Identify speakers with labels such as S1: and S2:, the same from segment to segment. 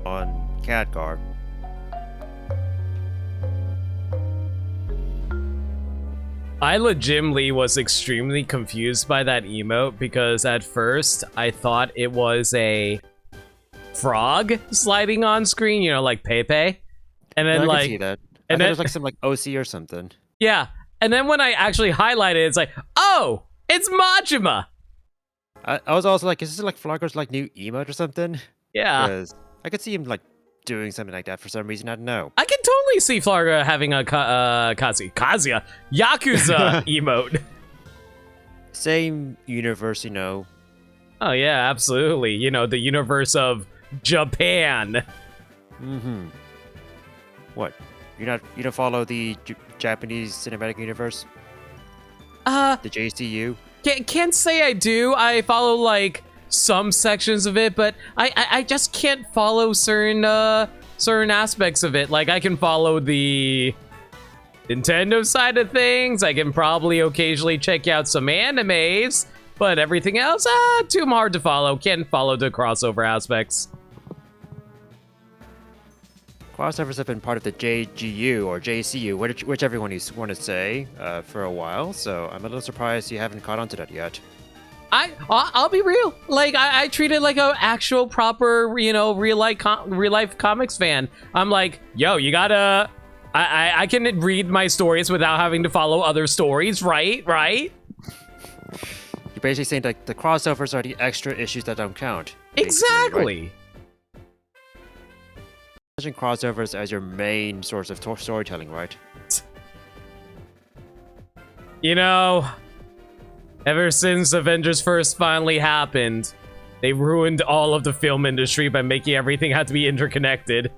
S1: on Khadgar.
S2: I legitimately was extremely confused by that emote because at first I thought it was a frog sliding on screen, you know, like Pepe. And then
S1: I
S2: like
S1: can see that.
S2: and
S1: I thought
S2: then
S1: it was like some like OC or something.
S2: yeah. And then when I actually highlighted it, it's like, oh, it's Majima.
S1: I was also like, is this like Flogger's like new emote or something?
S2: Yeah.
S1: Because I could see him like doing something like that for some reason. I don't know.
S2: I can totally see Flarga having a Yakuza emote.
S1: Same universe, you know.
S2: Oh yeah, absolutely. You know, the universe of Japan.
S1: Mm-hmm. What? You don't follow the Japanese cinematic universe? The JCU?
S2: Can't say I do. I follow like some sections of it, but I just can't follow certain aspects of it. Like I can follow the Nintendo side of things. I can probably occasionally check out some animes, but everything else, too hard to follow. Can't follow the crossover aspects.
S1: Crossovers have been part of the JGU or JCU, whichever one you want to say, for a while. So I'm a little surprised you haven't caught on to that yet.
S2: I'll be real. Like I treat it like a actual proper, you know, real life comics fan. I'm like, yo, you gotta. I can read my stories without having to follow other stories, right? Right?
S1: You're basically saying like the crossovers are the extra issues that don't count.
S2: Exactly.
S1: Right? Imagine crossovers as your main source of storytelling, right?
S2: You know, ever since Avengers First finally happened, they ruined all of the film industry by making everything have to be interconnected.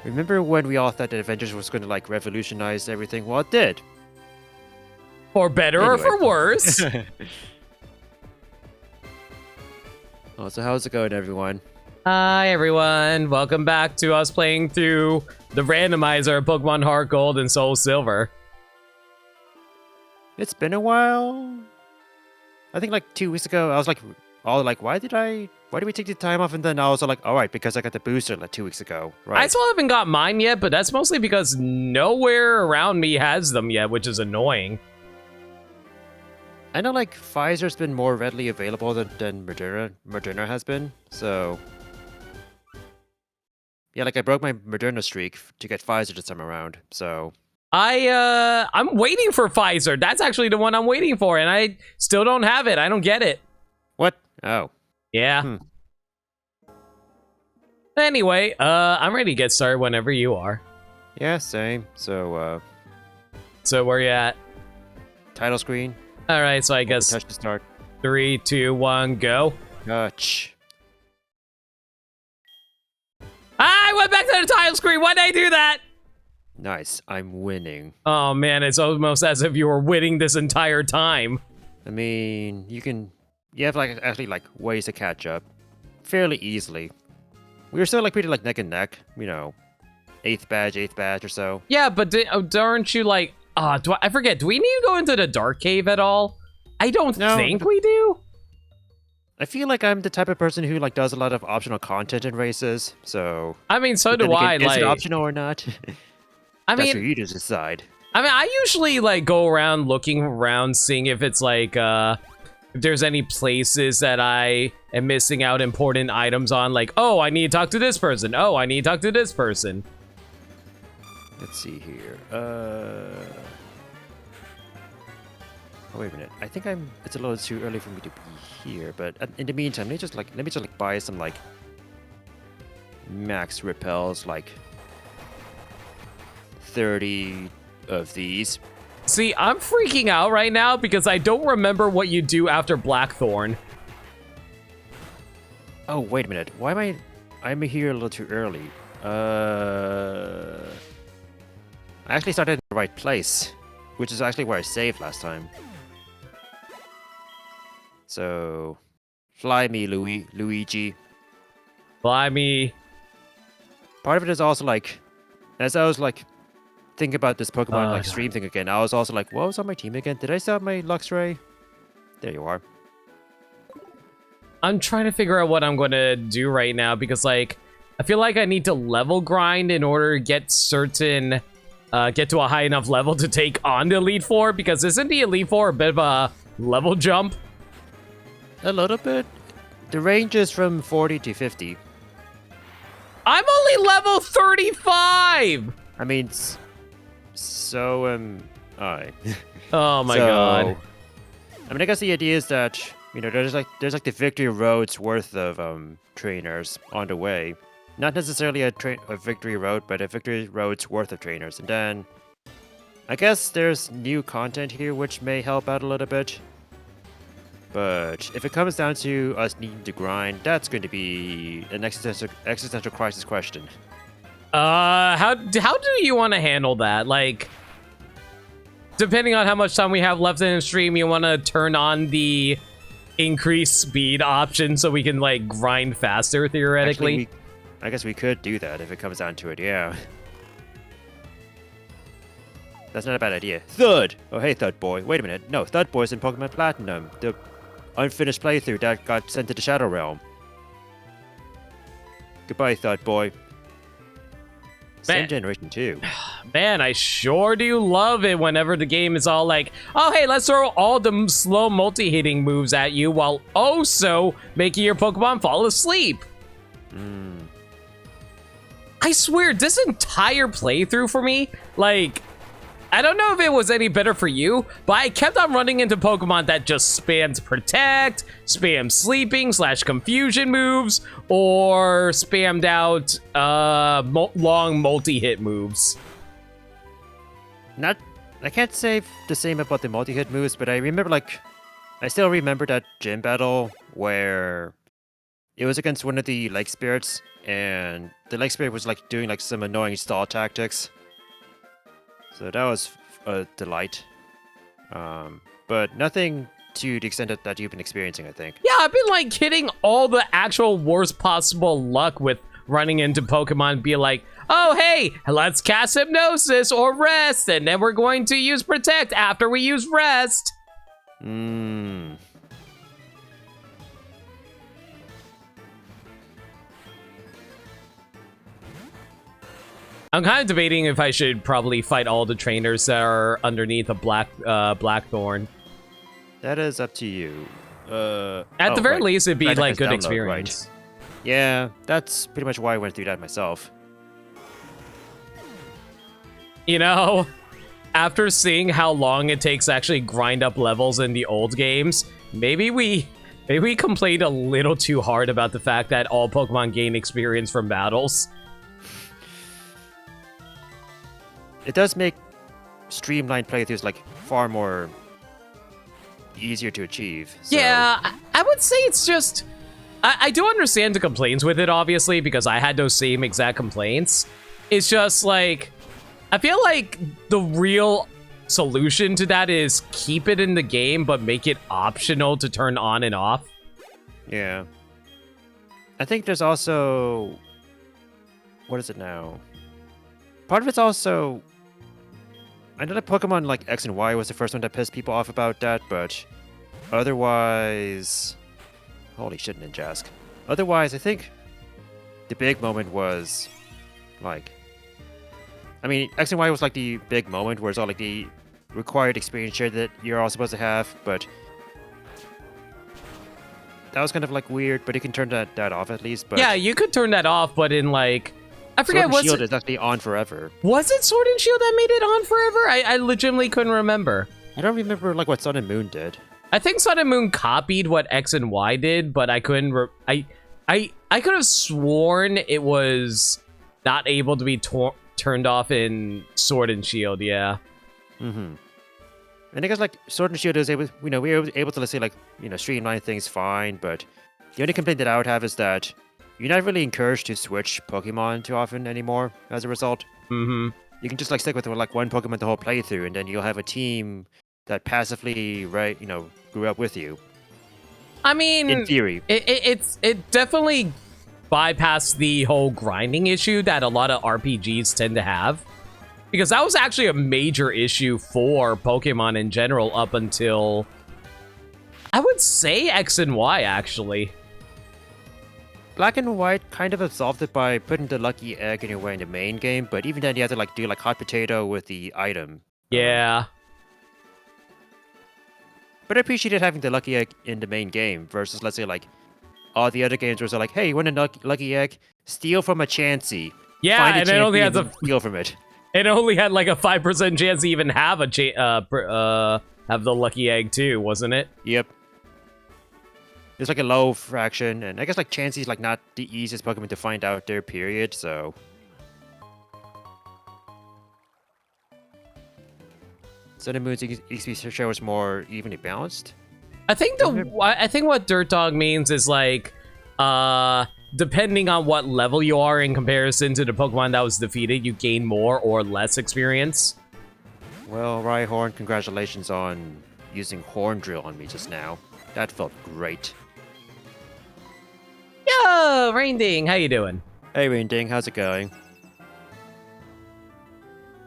S1: Remember when we all thought that Avengers was going to like revolutionize everything? Well, it did.
S2: For better or for worse.
S1: Oh, so how's it going, everyone?
S2: Hi everyone, welcome back to us playing through the randomizer of Pokemon Heart Gold and Soul Silver.
S1: It's been a while. I think like 2 weeks ago, I was like, why did we take the time off? And then I was like, all right, because I got the booster like 2 weeks ago, right?
S2: I still haven't got mine yet, but that's mostly because nowhere around me has them yet, which is annoying.
S1: I know like Pfizer's been more readily available than Moderna has been, so yeah, like I broke my Moderna streak to get Pfizer this time around, so
S2: I'm waiting for Pfizer. That's actually the one I'm waiting for, and I still don't have it. I don't get it.
S1: What? Oh.
S2: Yeah. Anyway, I'm ready to get started whenever you are.
S1: Yeah, same. So
S2: where you at?
S1: title screen.
S2: All right, so I guess
S1: Touch to start.
S2: 3, 2, 1, go.
S1: Touch.
S2: I went back to the title screen. Why did I do that?
S1: Nice. I'm winning.
S2: Oh man, it's almost as if you were winning this entire time.
S1: I mean, you have like actually like ways to catch up fairly easily. We were still like pretty like neck and neck, you know, 8th badge or so.
S2: Yeah, but aren't you like, I forget, do we need to go into the Dark Cave at all? I don't think we do.
S1: I feel like I'm the type of person who like does a lot of optional content in races, so...
S2: I mean, so do I,
S1: is it optional or not?
S2: I mean...
S1: That's for you to decide.
S2: I mean, I usually like go around looking around, seeing if it's like, if there's any places that I am missing out important items on, like, oh, I need to talk to this person. Oh, I need to talk to this person.
S1: Let's see here. Oh, wait a minute. I think it's a little too early for me to be here, but in the meantime, let me just like buy some like max repels, like 30 of these.
S2: See, I'm freaking out right now because I don't remember what you do after Blackthorn.
S1: Oh, wait a minute. Why am I'm here a little too early? I actually started in the right place, which is actually where I saved last time. So, fly me, Luigi.
S2: Fly me.
S1: Part of it is also like, as I was like thinking about this Pokemon like stream thing again, I was also like, what was on my team again? Did I still have my Luxray? There you are.
S2: I'm trying to figure out what I'm going to do right now because like I feel like I need to level grind in order to get certain, get to a high enough level to take on the Elite Four, because isn't the Elite Four a bit of a level jump?
S1: A little bit. The range is from 40 to 50.
S2: I'm only level 35!
S1: I mean, so am I.
S2: Oh my god.
S1: I mean, I guess the idea is that, you know, there's like the Victory Road's worth of trainers on the way. Not necessarily a Victory Road, but a Victory Road's worth of trainers. And then, I guess there's new content here which may help out a little bit. But if it comes down to us needing to grind, that's going to be an existential crisis question.
S2: How do you want to handle that? Like, depending on how much time we have left in the stream, you want to turn on the increased speed option so we can, like, grind faster, theoretically?
S1: Actually, I guess we could do that if it comes down to it, yeah. That's not a bad idea. Thud! Oh, hey, Thud Boy. Wait a minute. No, Thud Boy's in Pokemon Platinum. The unfinished playthrough that got sent to the Shadow Realm. Goodbye, Thud Boy. Same generation, too.
S2: Man, I sure do love it whenever the game is all like, oh, hey, let's throw all the slow multi-hitting moves at you while also making your Pokemon fall asleep. I swear, this entire playthrough for me, like, I don't know if it was any better for you, but I kept on running into Pokemon that just spams Protect, spam sleeping / confusion moves, or spammed out long multi-hit moves.
S1: I can't say the same about the multi-hit moves, but I still remember that gym battle where it was against one of the Lake Spirits, and the Lake Spirit was like doing like some annoying stall tactics. So that was a delight. But nothing to the extent that you've been experiencing, I think.
S2: Yeah, I've been like hitting all the actual worst possible luck with running into Pokemon, be like, oh, hey, let's cast Hypnosis or Rest, and then we're going to use Protect after we use Rest. I'm kind of debating if I should probably fight all the trainers that are underneath a Blackthorn.
S1: That is up to you.
S2: At the very least, it'd be like good experience.
S1: Right. Yeah, that's pretty much why I went through that myself.
S2: You know, after seeing how long it takes to actually grind up levels in the old games, maybe we complained a little too hard about the fact that all Pokemon gain experience from battles.
S1: It does make streamlined playthroughs like far more easier to achieve. So.
S2: Yeah, I would say it's just... I do understand the complaints with it, obviously, because I had those same exact complaints. It's just like... I feel like the real solution to that is keep it in the game, but make it optional to turn on and off.
S1: Yeah. I think there's also... What is it now? Part of it's also... I know that Pokemon like X and Y was the first one that pissed people off about that, but otherwise... Holy shit, Ninjask. Otherwise, I think the big moment was like... I mean, X and Y was like the big moment where it's all like the required experience share that you're all supposed to have, but that was kind of like weird, but you can turn that off at least. But
S2: yeah, you could turn that off, but in like... I forget,
S1: Sword and Shield is actually on forever.
S2: Was it Sword and Shield that made it on forever? I legitimately couldn't remember.
S1: I don't remember like what Sun and Moon did.
S2: I think Sun and Moon copied what X and Y did, but I couldn't... I could have sworn it was not able to be turned off in Sword and Shield, yeah.
S1: And I guess like Sword and Shield is able, we were able to, let's say, like, streamline things fine, but the only complaint that I would have is that you're not really encouraged to switch Pokemon too often anymore as a result. You can just like stick with like one Pokemon the whole playthrough, and then you'll have a team that passively, grew up with you.
S2: I mean,
S1: in theory,
S2: it definitely bypassed the whole grinding issue that a lot of RPGs tend to have, because that was actually a major issue for Pokemon in general up until I would say X and Y, actually.
S1: Black and White kind of absolved it by putting the lucky egg anywhere in the main game, but even then you have to like do like hot potato with the item.
S2: Yeah.
S1: But I appreciated having the lucky egg in the main game versus, let's say, like all the other games where it's like, hey, you want a lucky egg? Steal from a Chansey.
S2: Yeah,
S1: Find a
S2: and it only
S1: Chansey
S2: has
S1: and steal from it.
S2: It only had like a 5% chance to even have have the lucky egg too, wasn't it?
S1: Yep. There's like a low fraction, and I guess like Chansey's like not the easiest Pokemon to find out there, period, so. Sun and Moon's EXP share was more evenly balanced.
S2: I think what Dirt Dog means is like, depending on what level you are in comparison to the Pokemon that was defeated, you gain more or less experience.
S1: Well, Rhyhorn, congratulations on using Horn Drill on me just now. That felt great.
S2: Yo, Rainding, how you doing?
S1: Hey, Rainding, how's it going?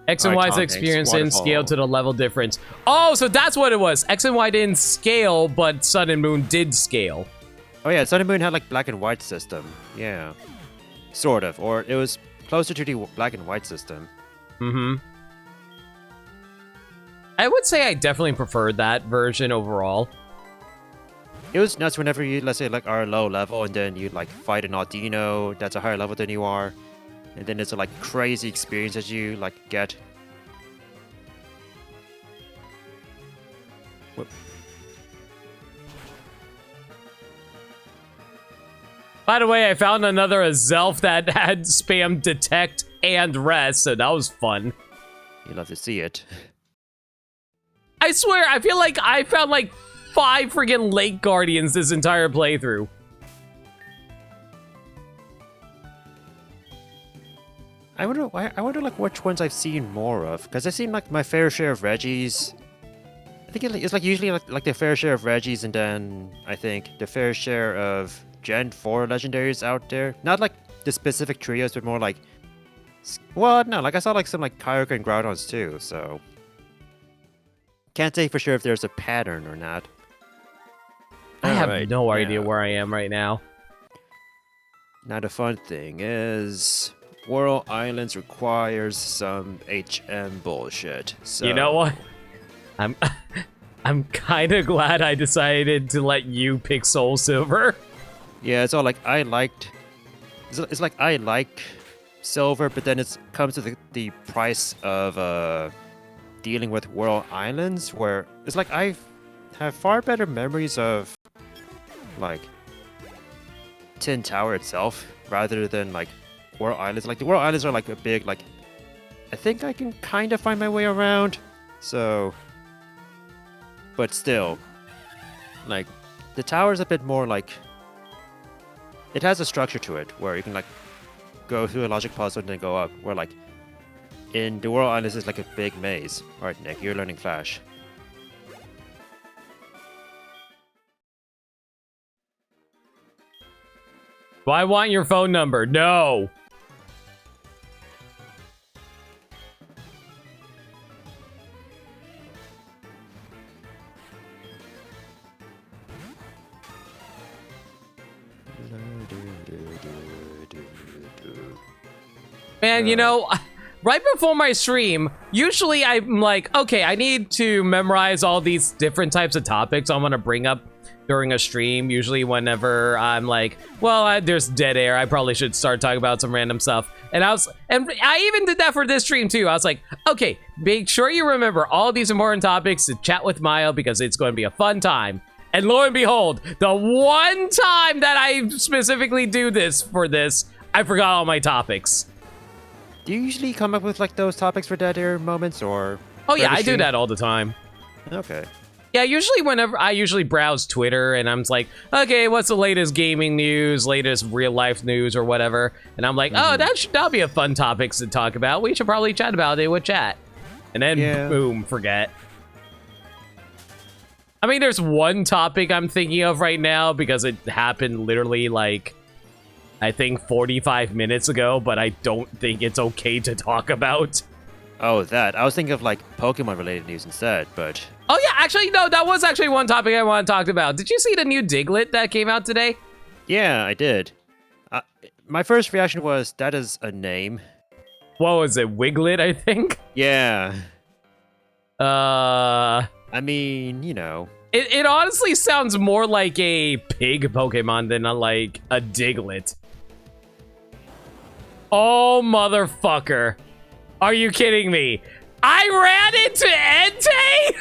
S2: X and Y's experience didn't scale to the level difference. Oh, so that's what it was. X and Y didn't scale, but Sun and Moon did scale.
S1: Oh yeah, Sun and Moon had like Black and White system. Yeah. Sort of. Or it was closer to the Black and White system.
S2: Mm-hmm. I would say I definitely preferred that version overall.
S1: It was nuts whenever you, let's say, like, are low level, and then you like fight an Audino that's a higher level than you are. And then it's a like crazy experience that you like get. Whoop.
S2: By the way, I found another Azelf that had spam detect and rest, so that was fun.
S1: You love to see it.
S2: I swear, I feel like I found like 5 friggin' Lake Guardians this entire playthrough.
S1: I wonder like which ones I've seen more of, because I've seen like my fair share of Reggies. I think it's like usually like the fair share of Reggies, and then I think the fair share of Gen 4 legendaries out there. Not like the specific trios, but more like, well, no, like I saw like some like Kyogre and Groudons too, so can't say for sure if there's a pattern or not.
S2: I have no idea where I am right now.
S1: Now the fun thing is, Whirl Islands requires some HM bullshit. So
S2: you know what? I'm kind of glad I decided to let you pick Soul Silver.
S1: Yeah, it's all like I liked. It's like I like Silver, but then it comes to the price of dealing with Whirl Islands, where it's like I have far better memories of like Tin Tower itself rather than like Whirl Islands. Like the Whirl Islands are like a big like. I think I can kind of find my way around. So, but still, like the tower's a bit more like. It has a structure to it where you can like go through a logic puzzle and then go up. Where like in the Whirl Islands is like a big maze. All right, Nick, you're learning Flash.
S2: Do I want your phone number? No. Man, you know, right before my stream, usually I'm like, okay, I need to memorize all these different types of topics I want to bring up during a stream. Usually whenever I'm like, well, there's dead air, I probably should start talking about some random stuff. And I even did that for this stream too. I was like, okay, make sure you remember all these important topics to chat with Myo because it's going to be a fun time. And lo and behold, the one time that I specifically do this for this, I forgot all my topics.
S1: Do you usually come up with like those topics for dead air moments, or?
S2: Oh yeah, I do that all the time.
S1: Okay.
S2: Yeah, usually whenever I browse Twitter and I'm like, okay, what's the latest gaming news, latest real life news or whatever, and I'm like, oh, that'll be a fun topic to talk about. We should probably chat about it with chat, and then boom, forget. I mean, there's one topic I'm thinking of right now because it happened literally like, I think 45 minutes ago, but I don't think it's okay to talk about.
S1: Oh, that. I was thinking of like Pokemon related news instead, but.
S2: Oh yeah, actually, no, that was actually one topic I want to talk about. Did you see the new Diglett that came out today?
S1: Yeah, I did. Uh, my first reaction was, that is a name.
S2: What was it? Wiglet, I think?
S1: Yeah.
S2: Uh...
S1: I mean, you know.
S2: It honestly sounds more like a pig Pokemon than like a Diglett. Oh, motherfucker. Are you kidding me? I ran into Entei?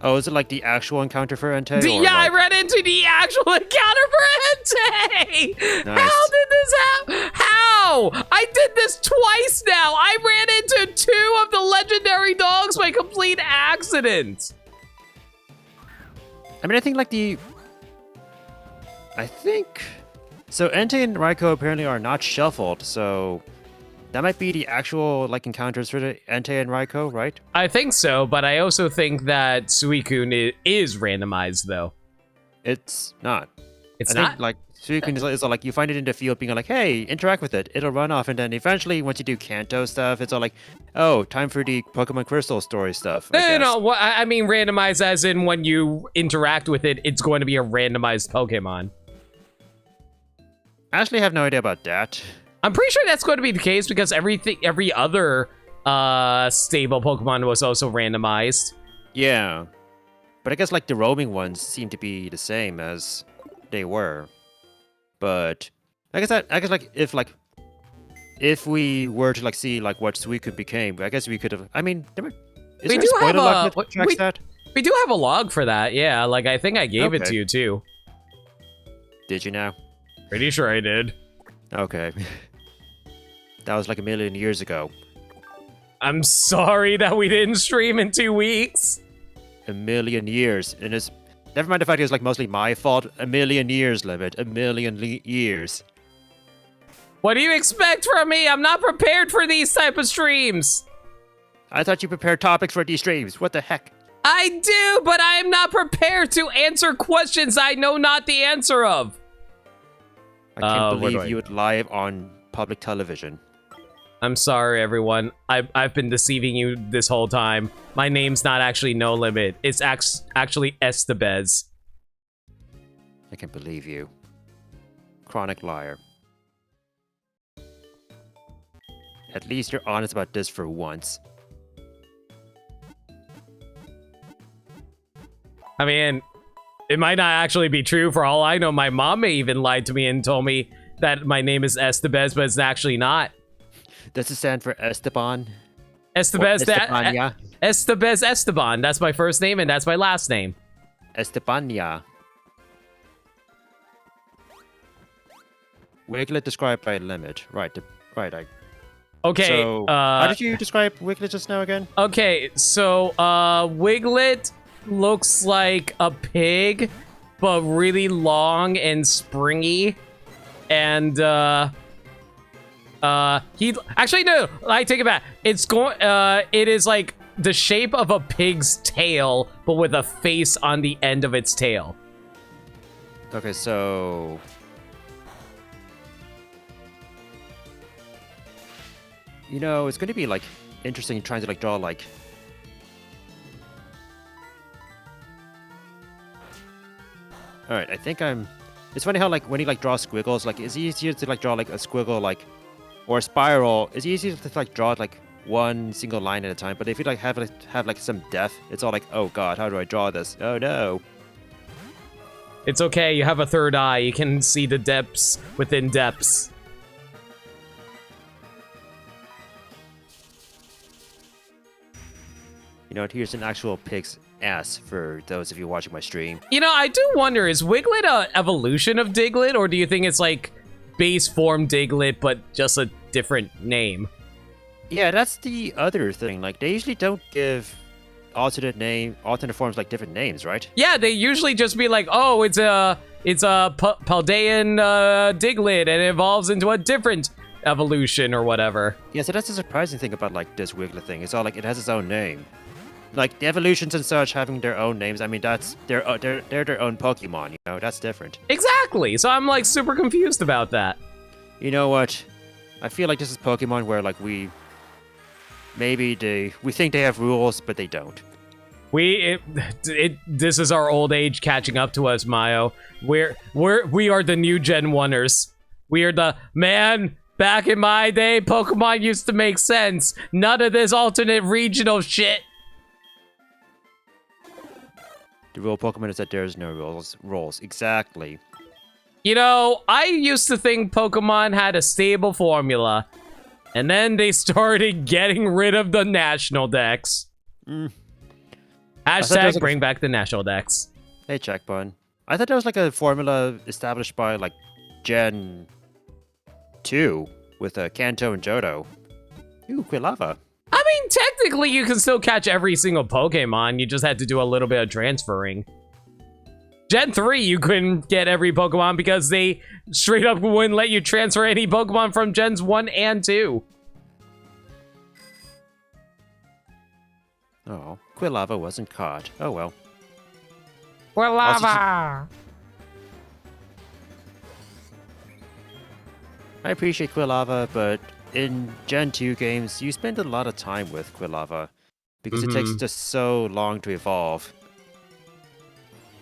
S1: Oh, is it like the actual encounter for Entei?
S2: Yeah, I ran into the actual encounter for Entei!
S1: Nice.
S2: How did this happen? How? I did this twice now! I ran into 2 of the legendary dogs by complete accident!
S1: I mean, I think like so Entei and Raikou apparently are not shuffled, so that might be the actual like encounters for the Entei and Raikou, right?
S2: I think so, but I also think that Suicune is randomized, though.
S1: It's not.
S2: It's
S1: I
S2: not?
S1: think, like Suicune is like you find it in the field, being like, "Hey, interact with it. It'll run off," and then eventually, once you do Kanto stuff, it's all like, "Oh, time for the Pokemon Crystal story stuff."
S2: No. What I mean randomized as in when you interact with it, it's going to be a randomized Pokemon.
S1: I actually have no idea about that.
S2: I'm pretty sure that's going to be the case because every other stable Pokemon was also randomized.
S1: Yeah, but I guess like the roaming ones seem to be the same as they were. But I guess like if we were to like see like what Suicune became, I guess we could have. I mean, is
S2: We
S1: there
S2: do
S1: a
S2: have
S1: spoiler log that tracks
S2: we,
S1: that?
S2: we do have a log for that. Yeah, like I think I gave it
S1: Okay.
S2: to you too.
S1: Did you now?
S2: Pretty sure I did.
S1: Okay. That was like a million years ago.
S2: I'm sorry that we didn't stream in 2 weeks.
S1: A million years, and it's never mind the fact it's like mostly my fault. A million years limit. A million years.
S2: What do you expect from me? I'm not prepared for these type of streams.
S1: I thought you prepared topics for these streams. What the heck?
S2: I do, but I am not prepared to answer questions I know not the answer of.
S1: I can't
S2: where do
S1: believe
S2: I-
S1: you would live on public television.
S2: I'm sorry, everyone. I've been deceiving you this whole time. My name's not actually No Limit. It's actually Estebez.
S1: I can't believe you. Chronic liar. At least you're honest about this for once.
S2: I mean, it might not actually be true. For all I know, my mom may even lied to me and told me that my name is Estebez, but it's actually not.
S1: Does it stand for Esteban?
S2: Estebez,
S1: Estebania?
S2: Estebez Esteban. That's my first name and that's my last name.
S1: Estebania. Wiglet described by limit. Right.
S2: Okay.
S1: So, how did you describe Wiglet just now again?
S2: Okay, so Wiglet looks like a pig, but really long and springy. And he actually no, I take it back. It is like the shape of a pig's tail, but with a face on the end of its tail.
S1: Okay, so you know, it's going to be like interesting trying to like draw like all right, I think I'm it's funny how like when you like draw squiggles, like it's easier to like draw like a squiggle like or a spiral. It's easier to like draw like one single line at a time, but if you like have like some depth, it's all like, oh god, how do I draw this? Oh no.
S2: It's okay, you have a third eye. You can see the depths within depths.
S1: You know what? Here's an actual pig's ass for those of you watching my stream.
S2: You know, I do wonder, is Wiglet a evolution of Diglett, or do you think it's like base form Diglett, but just a different name?
S1: Yeah, that's the other thing. Like, they usually don't give alternate forms like different names, right?
S2: Yeah, they usually just be like, oh, it's a Paldean Diglett, and it evolves into a different evolution or whatever.
S1: Yeah, so that's the surprising thing about like this Wiglet thing. It's all like it has its own name. Like the evolutions and such having their own names. I mean, that's they're their own Pokemon. You know, that's different.
S2: Exactly. So I'm like super confused about that.
S1: You know what? I feel like this is Pokemon where like we think they have rules, but they don't.
S2: This is our old age catching up to us, Mayo. We are the new Gen 1ers. We are the man. Back in my day, Pokemon used to make sense. None of this alternate regional shit.
S1: The rule of Pokemon is that there's no rules. Exactly.
S2: You know, I used to think Pokemon had a stable formula. And then they started getting rid of the national dex. Hashtag bring back the national dex.
S1: Hey, Checkbun. I thought there was like a formula established by like Gen 2 with Kanto and Johto. Ooh, Quilava.
S2: I mean, technically you can still catch every single Pokemon. You just had to do a little bit of transferring. Gen 3, you couldn't get every Pokemon because they straight up wouldn't let you transfer any Pokemon from Gens 1 and 2.
S1: Oh, Quilava wasn't caught. Oh well.
S2: Quilava!
S1: I appreciate Quilava, but in Gen 2 games, you spend a lot of time with Quilava because it takes just so long to evolve.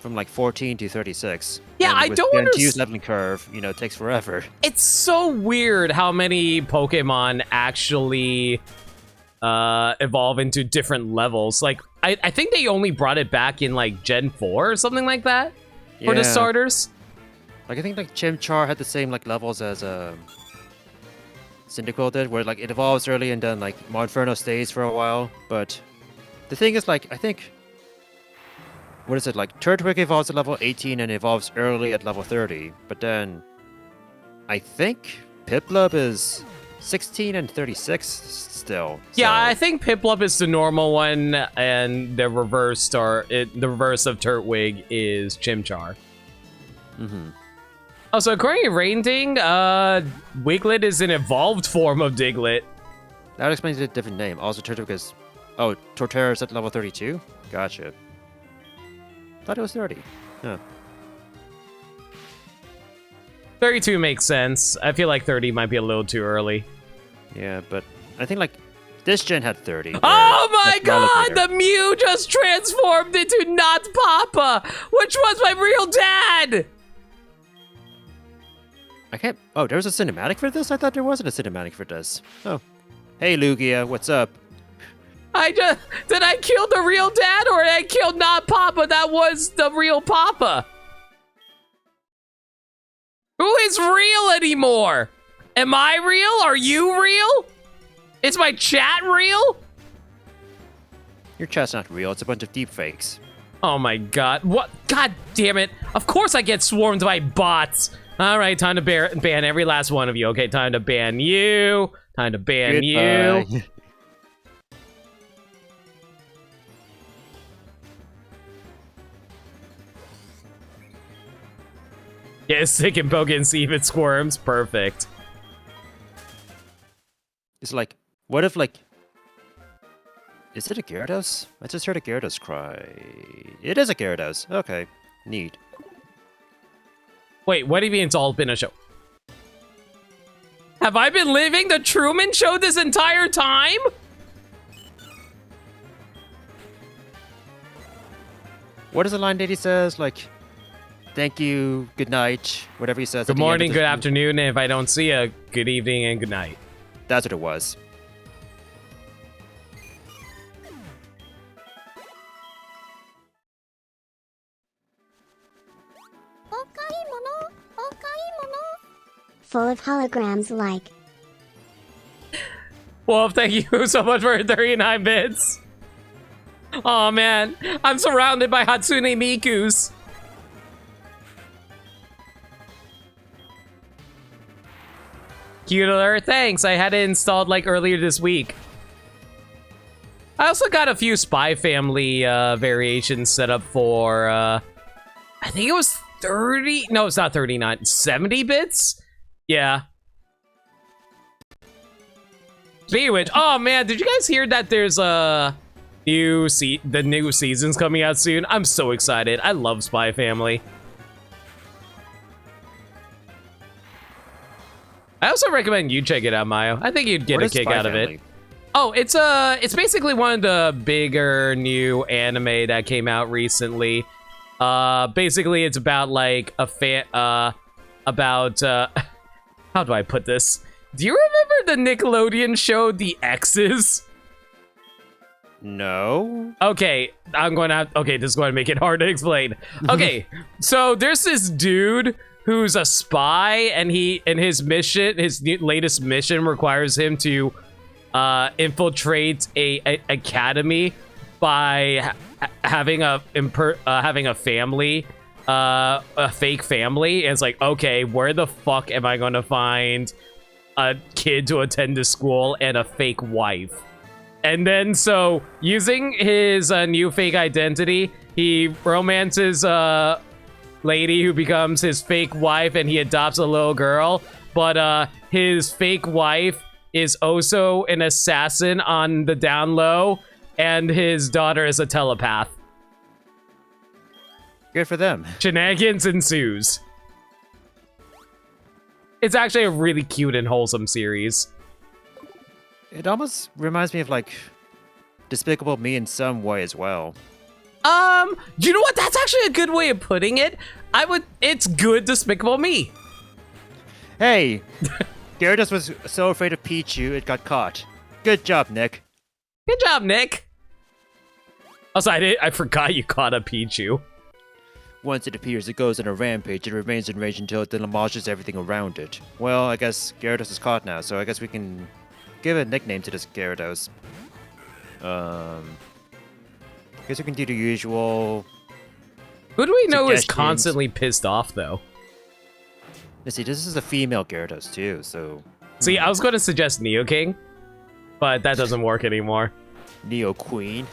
S1: From like 14 to 36.
S2: Yeah,
S1: and
S2: I don't
S1: understand.
S2: understand.
S1: Gen 2's leveling curve, you know, takes forever.
S2: It's so weird how many Pokemon actually evolve into different levels. Like, I think they only brought it back in like Gen 4 or something like that for the starters.
S1: Like, I think like Chimchar had the same like levels as Cyndaquil did, where like it evolves early and then like Monferno stays for a while. But the thing is, like, I think, what is it, like Turtwig evolves at level 18 and evolves early at level 30, but then I think Piplup is 16 and 36 still.
S2: Yeah,
S1: so.
S2: I think Piplup is the normal one, and the reverse the reverse of Turtwig is Chimchar. Also, according to Rainding, Wiglet is an evolved form of Diglett.
S1: That explains a different name. Also, Turtwig is... Oh, Torterra is at level 32? Gotcha. Thought it was 30. Huh.
S2: 32 makes sense. I feel like 30 might be a little too early.
S1: Yeah, but I think like this gen had 30.
S2: Oh my god! The Mew just transformed into not Papa, which was my real dad!
S1: I can't... Oh, there was a cinematic for this? I thought there wasn't a cinematic for this. Oh. Hey, Lugia, what's up?
S2: Did I kill the real dad, or did I kill not Papa that was the real Papa? Who is real anymore? Am I real? Are you real? Is my chat real?
S1: Your chat's not real, it's a bunch of deep fakes.
S2: Oh my god, what? God damn it. Of course I get swarmed by bots. All right, time to ban every last one of you. Okay, time to ban you. Time to ban you. Get a stick and poke it and see if it squirms. Perfect.
S1: It's like, what if like... Is it a Gyarados? I just heard a Gyarados cry. It is a Gyarados. Okay, neat.
S2: Wait, what do you mean it's all been a show? Have I been living the Truman Show this entire time?
S1: What is the line that he says? Like, thank you, good night, whatever he says.
S2: Good morning, good afternoon, and if I don't see you, good evening and good night.
S1: That's what it was.
S3: Full of holograms like.
S2: Well, thank you so much for 39 bits. Oh man, I'm surrounded by Hatsune Mikus. Cute alert, thanks. I had it installed like earlier this week. I also got a few Spy Family variations set up for, I think it was 30, no, it's not 39, 70 bits? Yeah. Speaking of which, oh man, did you guys hear that there's a the new season's coming out soon? I'm so excited. I love Spy Family. I also recommend you check it out, Mayo. I think you'd get a kick out of it. Oh, it's basically one of the bigger new anime that came out recently. Basically it's about like a how do I put this? Do you remember the Nickelodeon show The X's?
S1: No.
S2: Okay, this is going to make it hard to explain. Okay, so there's this dude who's a spy, and his latest mission requires him to infiltrate a academy by having a family, a fake family. And it's like, okay, where the fuck am I gonna find a kid to attend to school and a fake wife? And then, so, using his new fake identity, he romances a lady who becomes his fake wife, and he adopts a little girl. But his fake wife is also an assassin on the down low, and his daughter is a telepath.
S1: Good for them.
S2: Shenanigans ensues. It's actually a really cute and wholesome series.
S1: It almost reminds me of like Despicable Me in some way as well.
S2: You know what? That's actually a good way of putting it. It's good Despicable Me.
S1: Hey, Gyarados was so afraid of Pichu, it got caught. Good job, Nick.
S2: Good job, Nick. Also, I forgot you caught a Pichu.
S1: Once it appears, it goes on a rampage and remains enraged until it demolishes everything around it. Well, I guess Gyarados is caught now, so I guess we can give a nickname to this Gyarados. I guess we can do the usual.
S2: Who do we know is
S1: suggestions.
S2: constantly pissed off, though?
S1: Let's see, this is a female Gyarados too, so.
S2: See, I was going to suggest Neo King, but that doesn't work anymore.
S1: Neo Queen.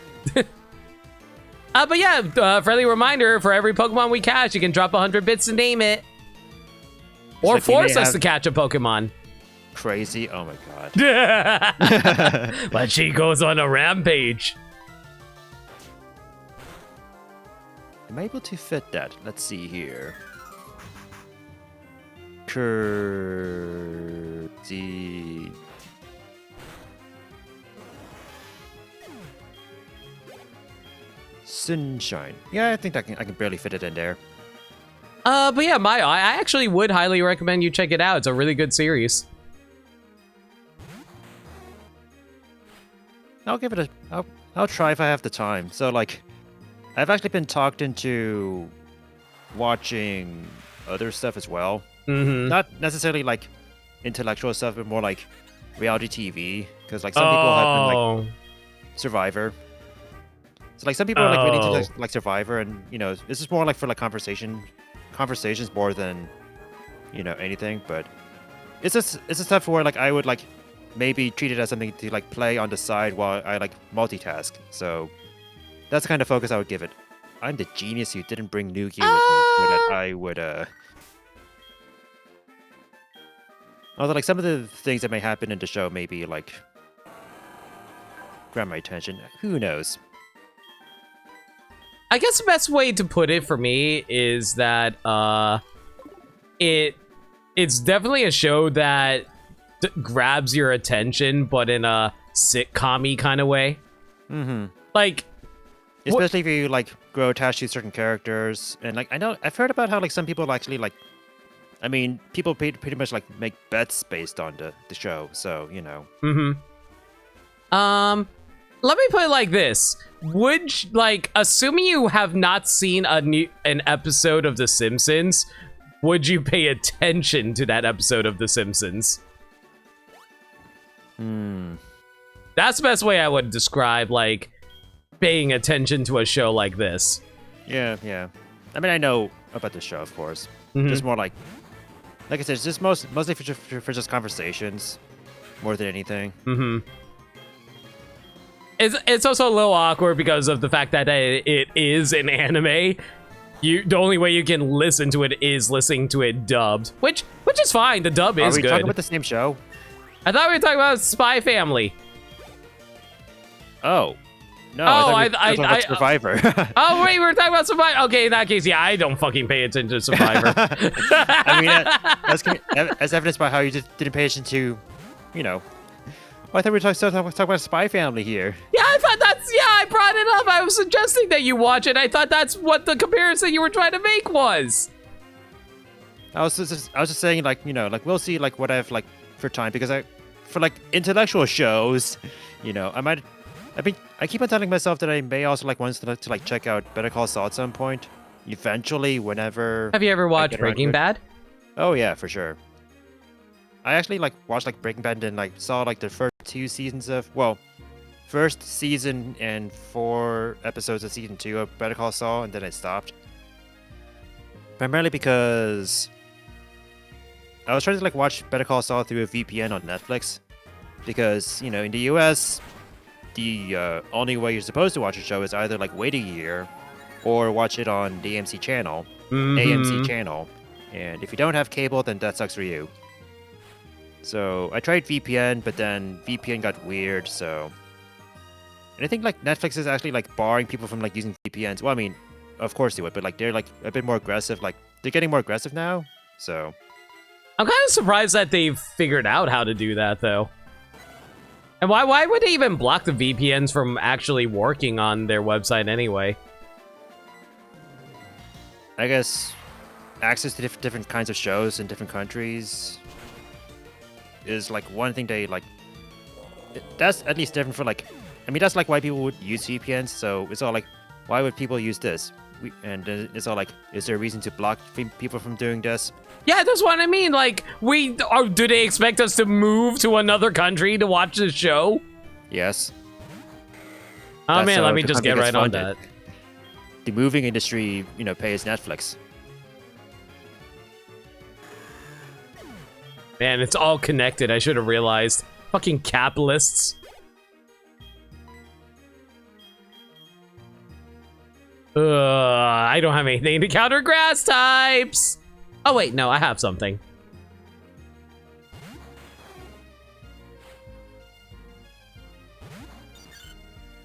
S2: But yeah, friendly reminder, for every Pokemon we catch, you can drop 100 bits to name it. Or
S1: like
S2: force us to catch a Pokemon.
S1: Crazy, oh my god.
S2: But she goes on a rampage.
S1: Am I able to fit that? Let's see here. Curzy. Sunshine. Yeah, I think I can barely fit it in there.
S2: But yeah, I actually would highly recommend you check it out. It's a really good series.
S1: I'll give it a. I'll try if I have the time. So like, I've actually been talked into watching other stuff as well.
S2: Mm-hmm.
S1: Not necessarily like intellectual stuff, but more like reality TV. Because like some people have been like Survivor. So like some people are like really into like Survivor, and you know this is more like for like conversations more than anything. But it's stuff where like I would like maybe treat it as something to like play on the side while I like multitask. So that's the kind of focus I would give it. I'm the genius who didn't bring Nuki with me so that I would although like some of the things that may happen in the show maybe like grab my attention. Who knows?
S2: I guess the best way to put it for me is that it's definitely a show that grabs your attention, but in a sitcom-y kind of way. Mm-hmm. Like,
S1: especially if you like grow attached to certain characters, and like I've heard about how like some people actually like, I mean, people pretty much like make bets based on the show, so you know.
S2: Mm-hmm. Let me put it like this: like, assuming you have not seen an episode of The Simpsons, would you pay attention to that episode of The Simpsons? That's the best way I would describe like paying attention to a show like this.
S1: Yeah. I mean, I know about the show, of course.
S2: Mm-hmm.
S1: Just more like I said, it's just mostly for just conversations, more than anything.
S2: Mm-hmm. It's also a little awkward because of the fact that it is an anime. The only way you can listen to it is listening to it dubbed, which is fine. The dub is good.
S1: Are we talking about the same show?
S2: I thought we were talking about Spy Family.
S1: Oh. No, I thought we were talking about Survivor.
S2: Oh, wait, we were talking about Survivor. Okay, in that case, yeah, I don't fucking pay attention to Survivor.
S1: I mean, as evidenced by how you just didn't pay attention to, Oh, I thought we were talking about Spy Family here.
S2: Yeah, I thought I brought it up. I was suggesting that you watch it. I thought that's what the comparison you were trying to make was.
S1: I was just saying, like, you know, like, we'll see, like, what I have, like, for time, because for, like, intellectual shows, you know, I keep on telling myself that I may also, like, want to like, check out Better Call Saul at some point, eventually, whenever.
S2: Have you ever watched Breaking Bad?
S1: Oh, yeah, for sure. I actually, like, watched, like, Breaking Bad and then, like, saw, like, the first 2 seasons of, well, first season and 4 episodes of season 2 of Better Call Saul, and then I stopped. Primarily because I was trying to, like, watch Better Call Saul through a VPN on Netflix. Because, you know, in the US, the only way you're supposed to watch a show is either, like, wait a year or watch it on the AMC channel. AMC channel. And if you don't have cable, then that sucks for you. So I tried VPN, but then VPN got weird, so... And I think, like, Netflix is actually, like, barring people from, like, using VPNs. Well, I mean, of course they would, but, like, they're, like, a bit more aggressive. Like, they're getting more aggressive now, so...
S2: I'm kind of surprised that they've figured out how to do that, though. And why would they even block the VPNs from actually working on their website anyway?
S1: I guess access to different kinds of shows in different countries is, like, one thing they, like... That's at least different for, like... I mean, that's, like, why people would use VPNs, so it's all, like, why would people use this? And it's all, like, is there a reason to block people from doing this?
S2: Yeah, that's what I mean. Like, do they expect us to move to another country to watch this show?
S1: Yes.
S2: Oh, man, let me just get right on that.
S1: The moving industry, you know, pays Netflix.
S2: Man, it's all connected. I should have realized. Fucking capitalists. I don't have anything to counter grass types. Oh, wait, no, I have something.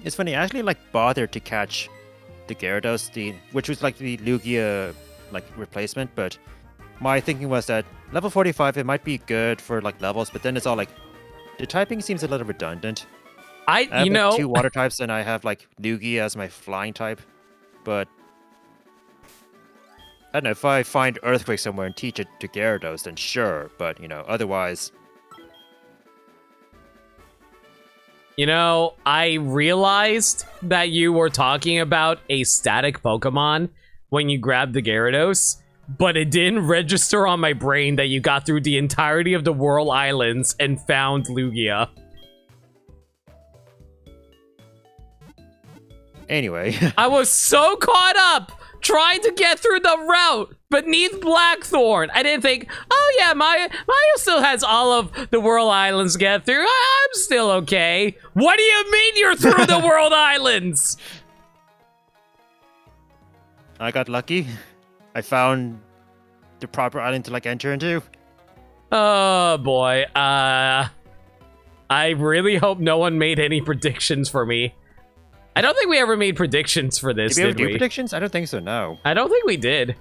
S1: It's funny, I actually, like, bothered to catch the Gyarados, which was, like, the Lugia, like, replacement, but my thinking was that level 45, it might be good for, like, levels, but then it's all, like, the typing seems a little redundant. I have,
S2: you know...
S1: like, 2 water types, and I have, like, Lugia as my flying type, but... I don't know, if I find Earthquake somewhere and teach it to Gyarados, then sure, but, you know, otherwise...
S2: You know, I realized that you were talking about a static Pokemon when you grabbed the Gyarados, but it didn't register on my brain that you got through the entirety of the Whirl Islands and found Lugia.
S1: Anyway.
S2: I was so caught up trying to get through the route beneath Blackthorn. I didn't think, oh yeah, Mario still has all of the Whirl Islands to get through. I'm still okay. What do you mean you're through the Whirl Islands?
S1: I got lucky. I found the proper island to, like, enter into.
S2: Oh boy. I really hope no one made any predictions for me. I don't think we ever made predictions for this,
S1: did we?
S2: Did we?
S1: Do predictions? I don't think so, no.
S2: I don't think we did.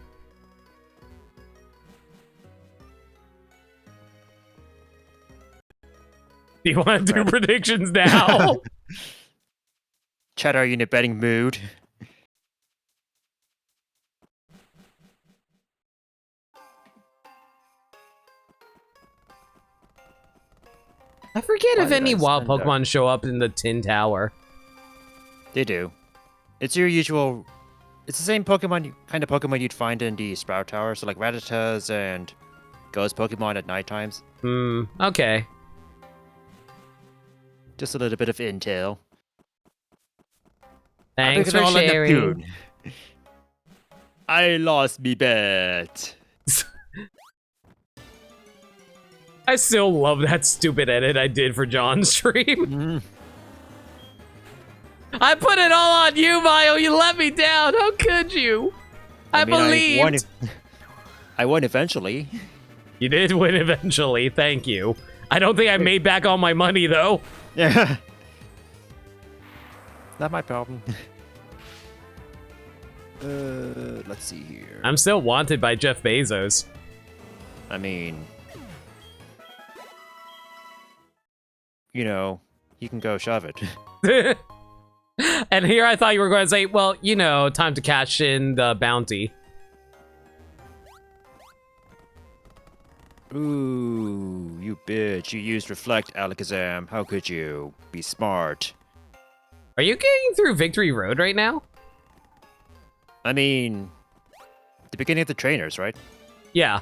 S2: Do you want to do predictions now?
S1: Chat, are you in a betting mood?
S2: I forget if any wild Pokemon show up in the Tin Tower.
S1: They do. It's your usual... It's the same Pokemon, kind of Pokemon you'd find in the Sprout Tower, so like Rattatas and Ghost Pokemon at night times.
S2: Okay.
S1: Just a little bit of intel.
S2: Thanks for sharing.
S1: I lost me bet.
S2: I still love that stupid edit I did for John's stream. I put it all on you, Mayo. You let me down. How could you? I believed.
S1: I won eventually.
S2: You did win eventually. Thank you. I don't think I made back all my money, though.
S1: Yeah. Not my problem. Let's see here.
S2: I'm still wanted by Jeff Bezos.
S1: I mean... you know, you can go shove it.
S2: And here I thought you were going to say, well, you know, time to cash in the bounty.
S1: Ooh, you bitch. You used Reflect, Alakazam. How could you? Be smart.
S2: Are you getting through Victory Road right now?
S1: I mean, the beginning of the trainers, right?
S2: Yeah.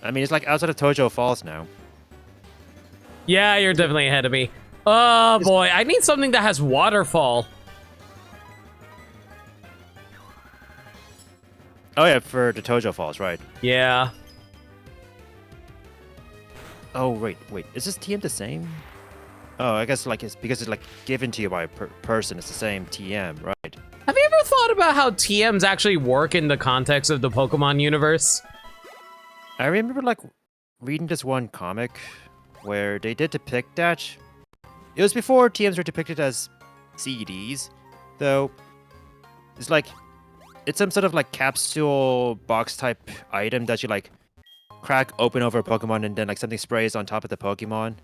S1: I mean, it's like outside of Tojo Falls now.
S2: Yeah, you're definitely ahead of me. Oh boy, I need something that has waterfall.
S1: Oh yeah, for the Tojo Falls, right?
S2: Yeah.
S1: Oh wait, is this TM the same? Oh, I guess like it's because it's like given to you by a person. It's the same TM, right?
S2: Have you ever thought about how TMs actually work in the context of the Pokemon universe?
S1: I remember like reading this one comic where they did depict that. It was before TMs were depicted as CDs, though. It's like it's some sort of like capsule box type item that you like crack open over a Pokemon and then like something sprays on top of the Pokemon.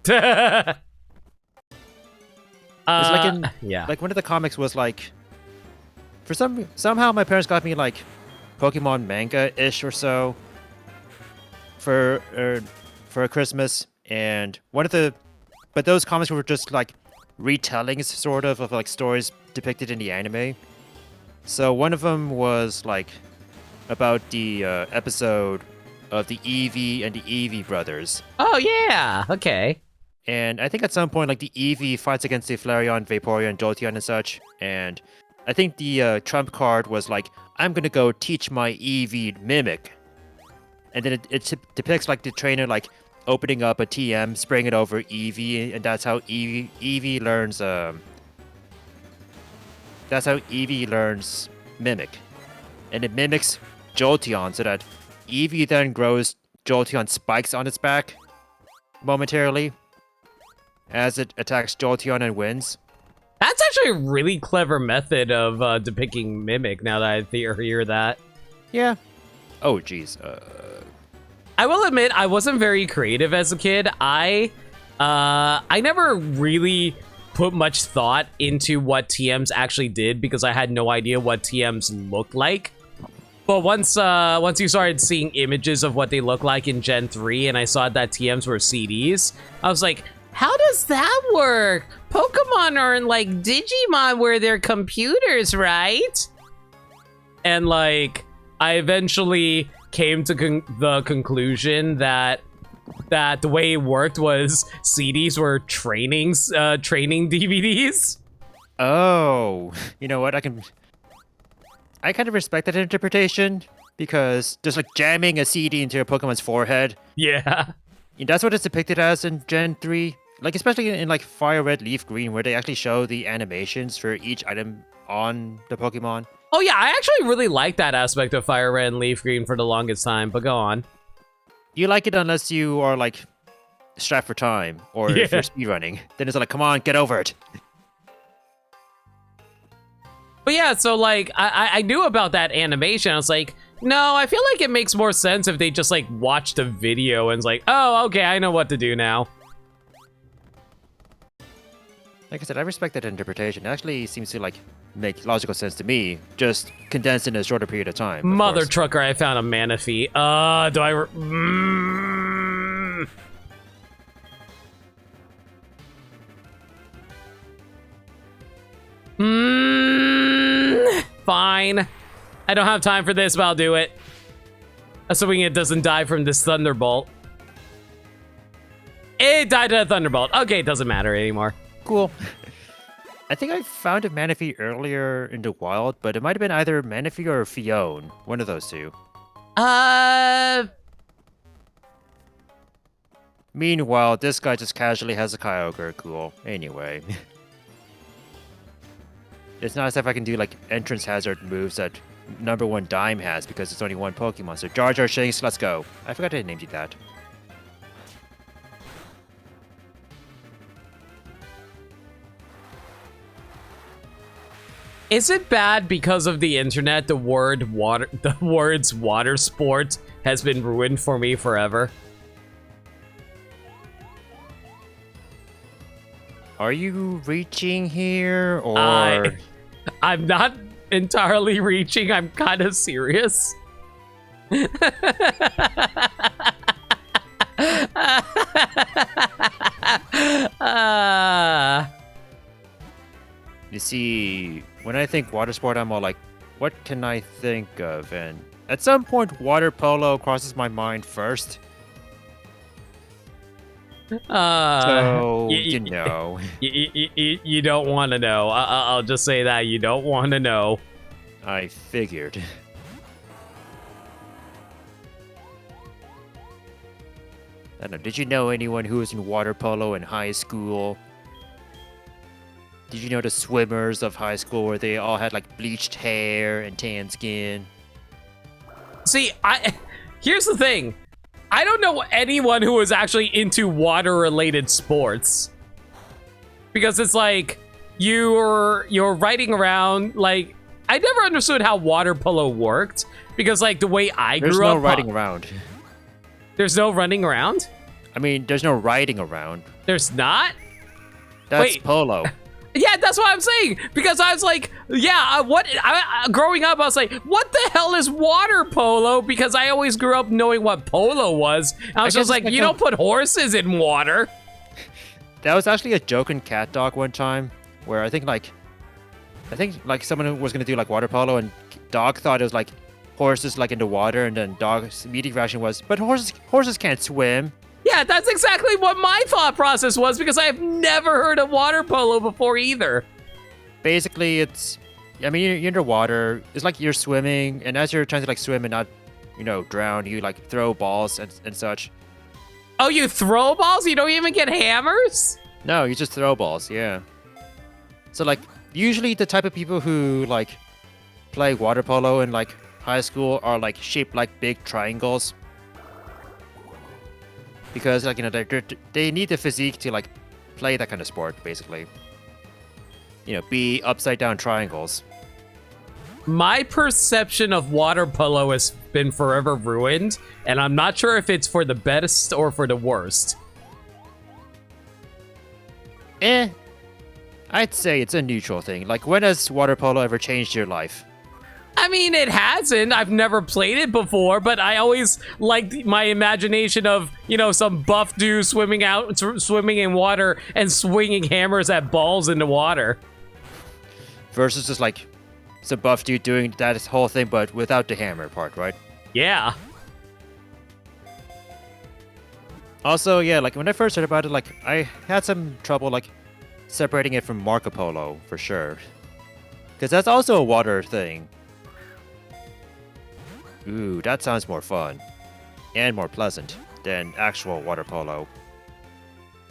S1: It's like in
S2: yeah.
S1: like one of the comics was like for somehow my parents got me like Pokemon manga-ish or so for Christmas, and but those comics were just like retellings sort of like stories depicted in the anime. So one of them was like about the episode of the Eevee and the Eevee brothers.
S2: Oh yeah, okay.
S1: And I think at some point, like, the Eevee fights against the Flareon, Vaporeon, Jolteon, and such. And I think the trump card was like, I'm gonna go teach my Eevee Mimic. And then it depicts, like, the trainer, like, opening up a TM, spraying it over Eevee, and that's how Eevee learns, that's how Eevee learns Mimic. And it mimics Jolteon, so that Eevee then grows Jolteon spikes on its back momentarily as it attacks Jolteon and wins.
S2: That's actually a really clever method of depicting Mimic, now that I hear that.
S1: Yeah. Oh, jeez.
S2: I will admit, I wasn't very creative as a kid. I never really put much thought into what TMs actually did because I had no idea what TMs looked like. But once you started seeing images of what they look like in Gen 3 and I saw that TMs were CDs, I was like, how does that work? Pokemon aren't like Digimon where they're computers, right? And like, I eventually came to the conclusion that the way it worked was CDs were training DVDs.
S1: Oh, you know what? I kind of respect that interpretation because just like jamming a CD into your Pokemon's forehead.
S2: Yeah.
S1: That's what it's depicted as in Gen 3. Like, especially in like Fire Red, Leaf Green, where they actually show the animations for each item on the Pokemon.
S2: Oh yeah, I actually really like that aspect of Fire Red and Leaf Green for the longest time, but go on.
S1: You like it unless you are like strapped for time or if you're speedrunning. Then it's like, come on, get over it.
S2: But yeah, so like, I knew about that animation. I was like, no, I feel like it makes more sense if they just like watched a video and it's like, oh, okay, I know what to do now.
S1: Like I said, I respect that interpretation. It actually seems to like make logical sense to me, just condensed in a shorter period of time.
S2: Mother trucker, I found a Manaphy. Do I... Fine. I don't have time for this, but I'll do it. Assuming it doesn't die from this Thunderbolt. It died to a Thunderbolt. Okay, it doesn't matter anymore.
S1: Cool. I think I found a Manaphy earlier in the wild, but it might have been either Manaphy or Fione. One of those two. Meanwhile, this guy just casually has a Kyogre. Cool. Anyway. It's not as if I can do like entrance hazard moves that number 1 Dime has because it's only one Pokemon. So Jar Jar Shanks, let's go. I forgot I named you that.
S2: Is it bad because of the internet the words water sport has been ruined for me forever?
S1: Are you reaching here, or
S2: I'm not entirely reaching. I'm kind of serious.
S1: you see, when I think water sport, I'm all like, what can I think of? And at some point, water polo crosses my mind first. So you know,
S2: you don't want to know. I'll just say that you don't want to know.
S1: I figured. I don't know. Did you know anyone who was in water polo in high school? Did you know the swimmers of high school where they all had like bleached hair and tan skin?
S2: See, here's the thing. I don't know anyone who is actually into water-related sports. Because it's like, you're riding around, like, I never understood how water polo worked. Because, like, the way I grew up...
S1: There's no riding around.
S2: There's no running around?
S1: I mean, there's no riding around.
S2: There's not?
S1: That's
S2: Wait.
S1: polo.
S2: Yeah, that's what I'm saying. Because I was like, yeah, growing up, I was like, what the hell is water polo? Because I always grew up knowing what polo was. I was just like, you don't put horses in water.
S1: That was actually a joke in Cat Dog one time, where I think someone was gonna do like water polo, and Dog thought it was like horses like in the water, and then Dog's immediate reaction was, but horses can't swim.
S2: Yeah, that's exactly what my thought process was, because I've never heard of water polo before either.
S1: Basically, you're underwater. It's like you're swimming, and as you're trying to like swim and not, drown, you like throw balls and such.
S2: Oh, you throw balls? You don't even get hammers?
S1: No, you just throw balls, yeah. So like, usually the type of people who like play water polo in like high school are like shaped like big triangles. Because like they need the physique to like play that kind of sport, basically. Be upside down triangles.
S2: My perception of water polo has been forever ruined, and I'm not sure if it's for the best or for the worst.
S1: I'd say it's a neutral thing. Like, when has water polo ever changed your life?
S2: I mean, it hasn't. I've never played it before, but I always liked my imagination of, some buff dude swimming in water and swinging hammers at balls in the water.
S1: Versus just like some buff dude doing that whole thing, but without the hammer part, right?
S2: Yeah.
S1: Also, yeah, like when I first heard about it, like I had some trouble like separating it from Marco Polo for sure. Because that's also a water thing. Ooh, that sounds more fun. And more pleasant than actual water polo.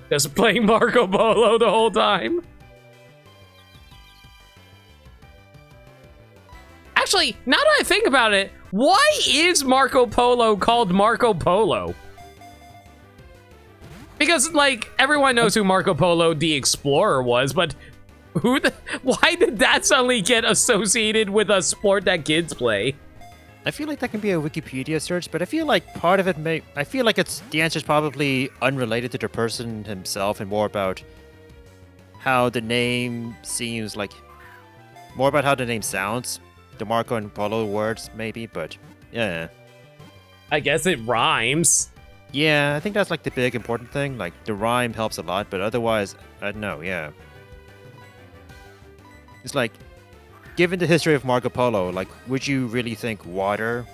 S2: Just playing Marco Polo the whole time. Actually, now that I think about it, why is Marco Polo called Marco Polo? Because, like, everyone knows who Marco Polo the Explorer was, but why did that suddenly get associated with a sport that kids play?
S1: I feel like that can be a Wikipedia search, but I feel like part of it I feel like the answer is probably unrelated to the person himself and more about how the name seems like, more about how the name sounds. The Marco and Polo words, maybe, but yeah.
S2: I guess it rhymes.
S1: Yeah, I think that's like the big important thing. Like, the rhyme helps a lot, but otherwise, I don't know, yeah. It's like, given the history of Marco Polo, like, would you really think water?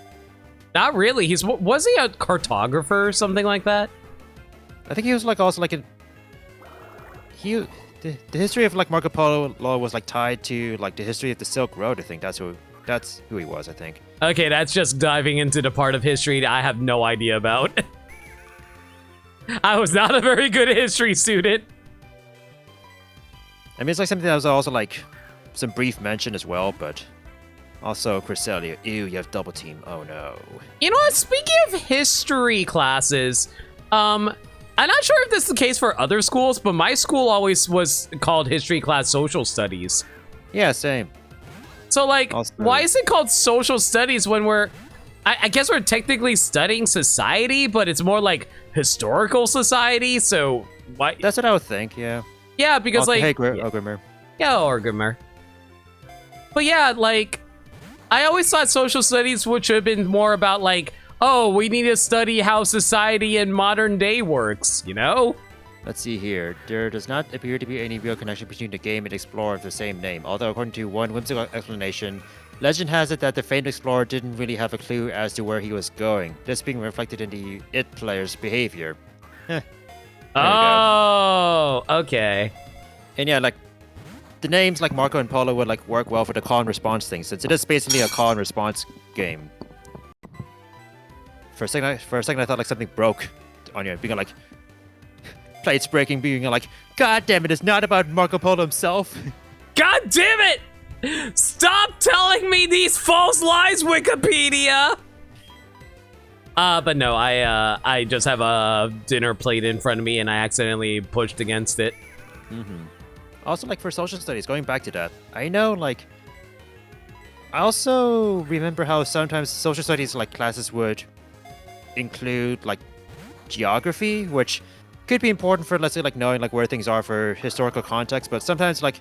S2: Not really. Was he a cartographer or something like that?
S1: I think he was like also like the history of like Marco Polo was like tied to like the history of the Silk Road. I think that's who he was, I think.
S2: Okay, that's just diving into the part of history that I have no idea about. I was not a very good history student.
S1: I mean, it's like something that was also like some brief mention as well, but also Cresselia. Ew, you have double team. Oh no.
S2: You know what? Speaking of history classes, I'm not sure if this is the case for other schools, but my school always was called history class social studies.
S1: Yeah, same.
S2: So like,
S1: Also,
S2: why is it called social studies when I guess we're technically studying society, but it's more like historical society, so why?
S1: That's what I would think, yeah.
S2: Yeah, because
S1: Also,
S2: like
S1: hey, Grimmer.
S2: yeah, Orgrimmar. But yeah, like I always thought social studies would have been more about like, oh, we need to study how society in modern day works, you know?
S1: Let's see here. There does not appear to be any real connection between the game and Explorer of the same name, although according to one whimsical explanation, legend has it that the famed explorer didn't really have a clue as to where he was going, this being reflected in the IT player's behavior. There we go.
S2: Oh, okay.
S1: And yeah, like, the names like Marco and Polo would like work well for the call and response thing, since it is basically a call and response game. For a second, I thought like something broke on you, being like, plates breaking, being like, God damn it, it's not about Marco Polo himself.
S2: God damn it! Stop telling me these false lies, Wikipedia! But no, I just have a dinner plate in front of me and I accidentally pushed against it.
S1: Mm-hmm. Also, like, for social studies, going back to that, I know, like, I also remember how sometimes social studies, like, classes would include, like, geography, which could be important for, let's say, like, knowing, like, where things are for historical context, but sometimes, like,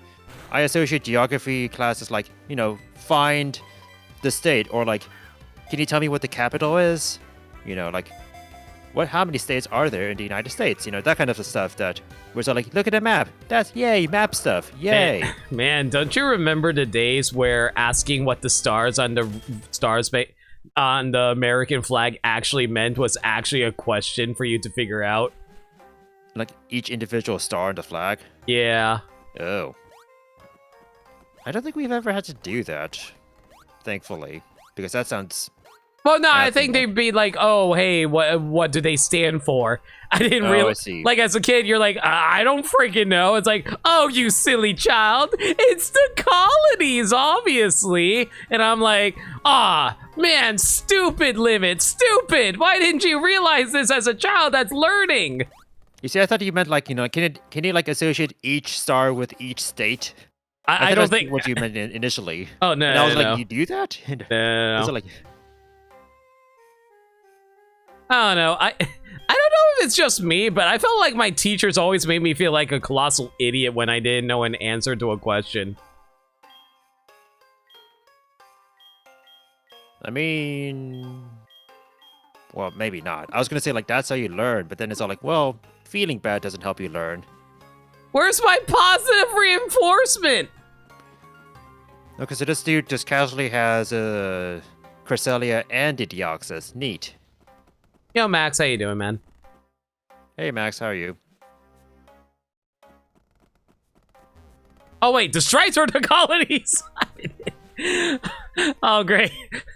S1: I associate geography classes, like, you know, find the state, or, like, can you tell me what the capital is? You know, like, how many states are there in the United States? You know, that kind of stuff that was like, look at the map. That's, yay, map stuff. Yay.
S2: Man, don't you remember the days where asking what the stars on the on the American flag actually meant was actually a question for you to figure out?
S1: Like, each individual star on the flag?
S2: Yeah.
S1: Oh. I don't think we've ever had to do that, thankfully, because that sounds...
S2: Well, no, I think they'd be like, "Oh, hey, what do they stand for?" I didn't really
S1: I see.
S2: Like as a kid, you're like, "I don't freaking know." It's like, "Oh, you silly child, it's the colonies, obviously." And I'm like, "Ah, man, stupid limit, stupid. Why didn't you realize this as a child that's learning?"
S1: You see, I thought you meant like, you know, can you like associate each star with each state?
S2: I don't think
S1: what you meant initially.
S2: Oh no,
S1: and I was
S2: no,
S1: like,
S2: no.
S1: you do that? And
S2: No.
S1: I was like,
S2: I don't know. I don't know if it's just me, but I felt like my teachers always made me feel like a colossal idiot when I didn't know an answer to a question.
S1: I mean, well, maybe not. I was gonna say like that's how you learn, but then it's all like, well, feeling bad doesn't help you learn.
S2: Where's my positive reinforcement?
S1: Okay, so this dude just casually has a Cresselia and a Deoxys. Neat.
S2: Yo, Max, how you doing, man?
S1: Hey, Max, how are you?
S2: Oh, wait, the stripes are the colonies! Oh, great.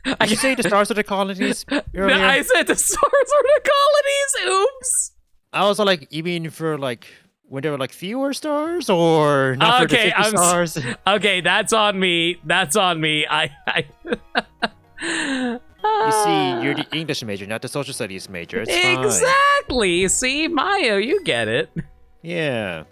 S1: Did you say the stars are the colonies earlier?
S2: No, I said the stars are the colonies! Oops!
S1: I was like, you mean for like, when there were like fewer stars, or not for the 50 stars?
S2: Okay, that's on me. That's on me.
S1: You see, you're the English major, not the social studies major. It's fine.
S2: Exactly. See, Mayo, you get it.
S1: Yeah.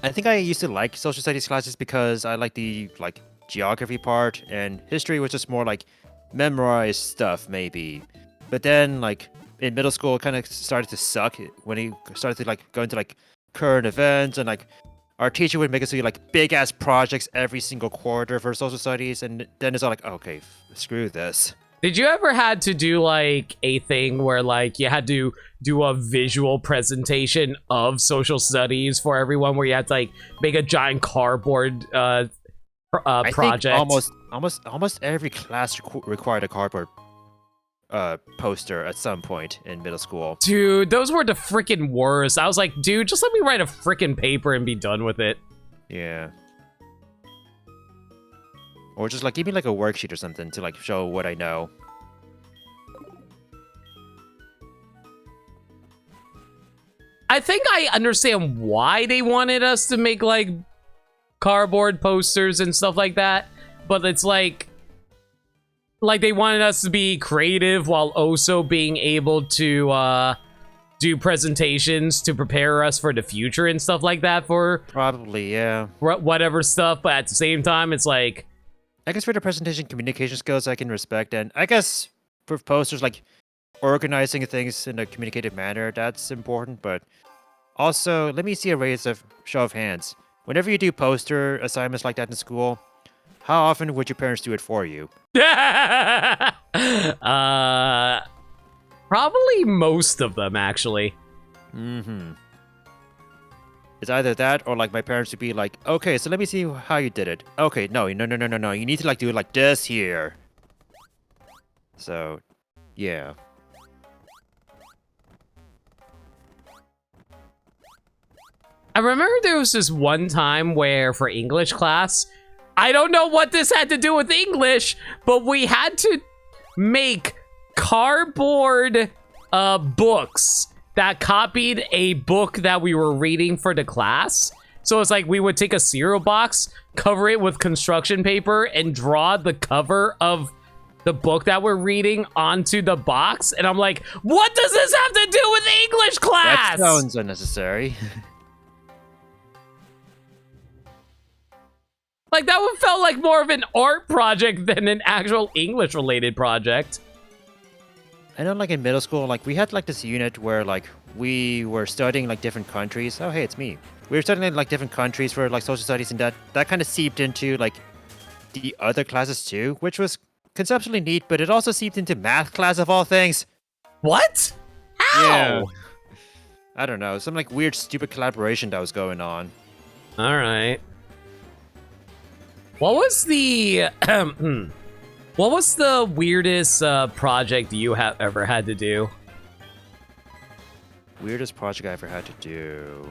S1: I think I used to like social studies classes because I like the like geography part, and history was just more like memorized stuff, maybe. But then, like in middle school, it kind of started to suck when he started to like go into like current events, and like our teacher would make us do like big ass projects every single quarter for social studies, and then it's all like, okay, screw this.
S2: Did you ever had to do like a thing where like you had to do a visual presentation of social studies for everyone, where you had to like make a giant cardboard project?
S1: I think almost every class required a cardboard poster at some point in middle school.
S2: Dude, those were the freaking worst. I was like, dude, just let me write a freaking paper and be done with it.
S1: Yeah. Or just like give me like a worksheet or something to like show what I know.
S2: I think I understand why they wanted us to make like cardboard posters and stuff like that, but it's like they wanted us to be creative while also being able to do presentations to prepare us for the future and stuff like that for
S1: Probably, yeah.
S2: whatever stuff. But at the same time, it's like,
S1: I guess for the presentation communication skills I can respect, and I guess for posters, like organizing things in a communicative manner, that's important, but Also, let me see a show of hands. Whenever you do poster assignments like that in school, how often would your parents do it for you?
S2: Probably most of them, actually.
S1: Mm-hmm. It's either that or like my parents would be like, okay, so let me see how you did it. Okay, no. You need to like do it like this here. So, yeah.
S2: I remember there was this one time where for English class, I don't know what this had to do with English, but we had to make cardboard books that copied a book that we were reading for the class. So it's like we would take a cereal box, cover it with construction paper, and draw the cover of the book that we're reading onto the box. And I'm like, what does this have to do with English class?
S1: That sounds unnecessary.
S2: Like, that one felt like more of an art project than an actual English-related project.
S1: I know, like, in middle school, like, we had, like, this unit where, like, we were studying, like, different countries. Oh, hey, it's me. We were studying, like, different countries for, like, social studies, and that kind of seeped into, like, the other classes, too, which was conceptually neat, but it also seeped into math class, of all things.
S2: What? How?
S1: Yeah. I don't know. Some, like, weird, stupid collaboration that was going on.
S2: All right. What was the what was the weirdest project you have ever had to do?
S1: Weirdest project I ever had to do.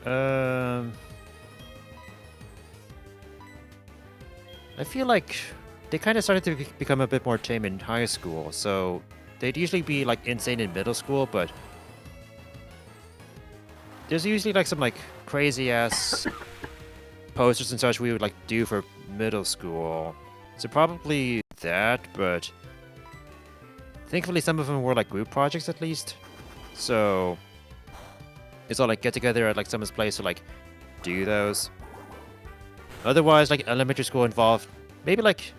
S1: I feel like they kind of started to become a bit more tame in high school, so they'd usually be like insane in middle school, but there's usually like some like crazy ass posters and such we would like do for middle school. So probably that, but thankfully some of them were like group projects at least. So it's all like get together at like someone's place to like do those. Otherwise, like elementary school involved maybe like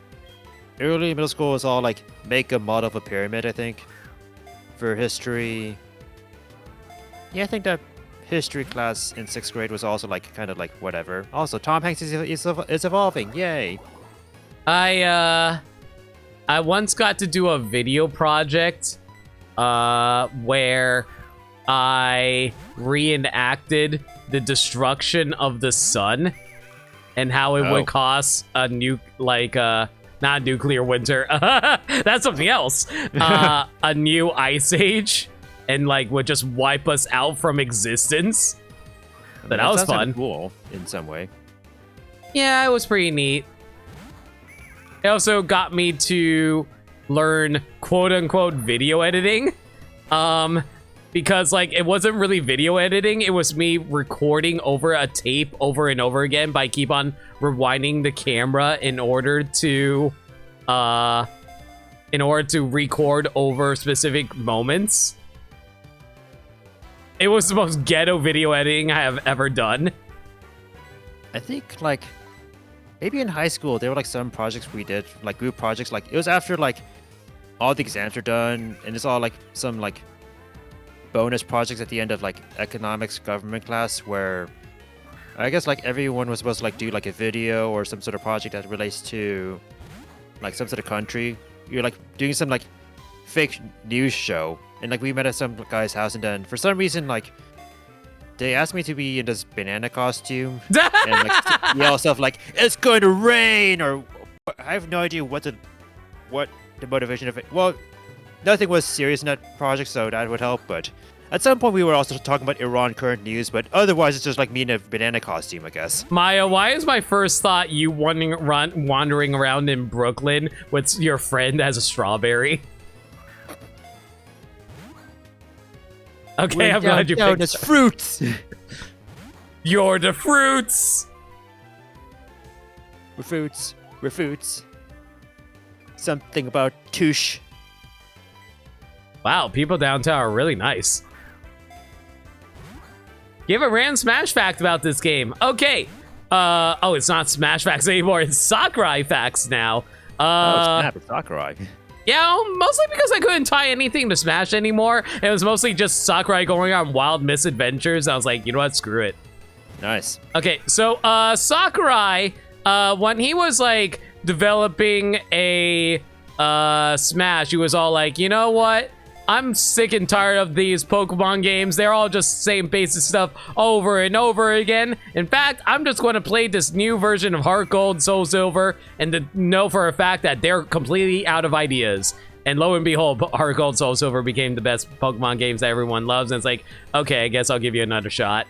S1: early middle school was all like make a model of a pyramid, I think. For history. Yeah, I think that history class in 6th grade was also like kind of like whatever. Also, Tom Hanks is evolving. Yay.
S2: I once got to do a video project where I reenacted the destruction of the sun and how it would cause a not nuclear winter. That's something else. A new ice age. And like would just wipe us out from existence. But that was fun.
S1: Cool in some way.
S2: Yeah, it was pretty neat. It also got me to learn quote unquote video editing. Because like it wasn't really video editing, it was me recording over a tape over and over again by keep on rewinding the camera in order to record over specific moments. It was the most ghetto video editing I have ever done.
S1: I think, like, maybe in high school, there were, like, some projects we did, like, group projects. Like, it was after, like, all the exams are done, and it's all, like, some, like, bonus projects at the end of, like, economics government class, where I guess, like, everyone was supposed to, like, do, like, a video or some sort of project that relates to, like, some sort of country. You're, like, doing some, like, fake news show. And, like, we met at some guy's house, and then, for some reason, like, they asked me to be in this banana costume. And, like, yell stuff like, it's going to rain! Or, I have no idea what the motivation of it. Well, nothing was serious in that project, so that would help, but at some point we were also talking about Iran current news, but otherwise it's just, like, me in a banana costume, I guess.
S2: Maya, why is my first thought you wandering around in Brooklyn with your friend as a strawberry? Okay, I'm glad you picked
S1: it's fruits.
S2: You're the fruits.
S1: We're fruits. We're fruits. Something about touche.
S2: Wow, people downtown are really nice. Give a random Smash fact about this game. Okay. It's not Smash facts anymore. It's Sakurai facts now.
S1: Snap, it's Sakurai.
S2: Yeah, mostly because I couldn't tie anything to Smash anymore. It was mostly just Sakurai going on wild misadventures. I was like, you know what, screw it.
S1: Nice.
S2: Okay, so Sakurai, when he was like developing a Smash, he was all like, you know what? I'm sick and tired of these Pokemon games. They're all just same basic stuff over and over again. In fact, I'm just going to play this new version of Heart Gold, Soul Silver, and to know for a fact that they're completely out of ideas. And lo and behold, Heart Gold, Soul Silver became the best Pokemon games that everyone loves. And it's like, okay, I guess I'll give you another shot.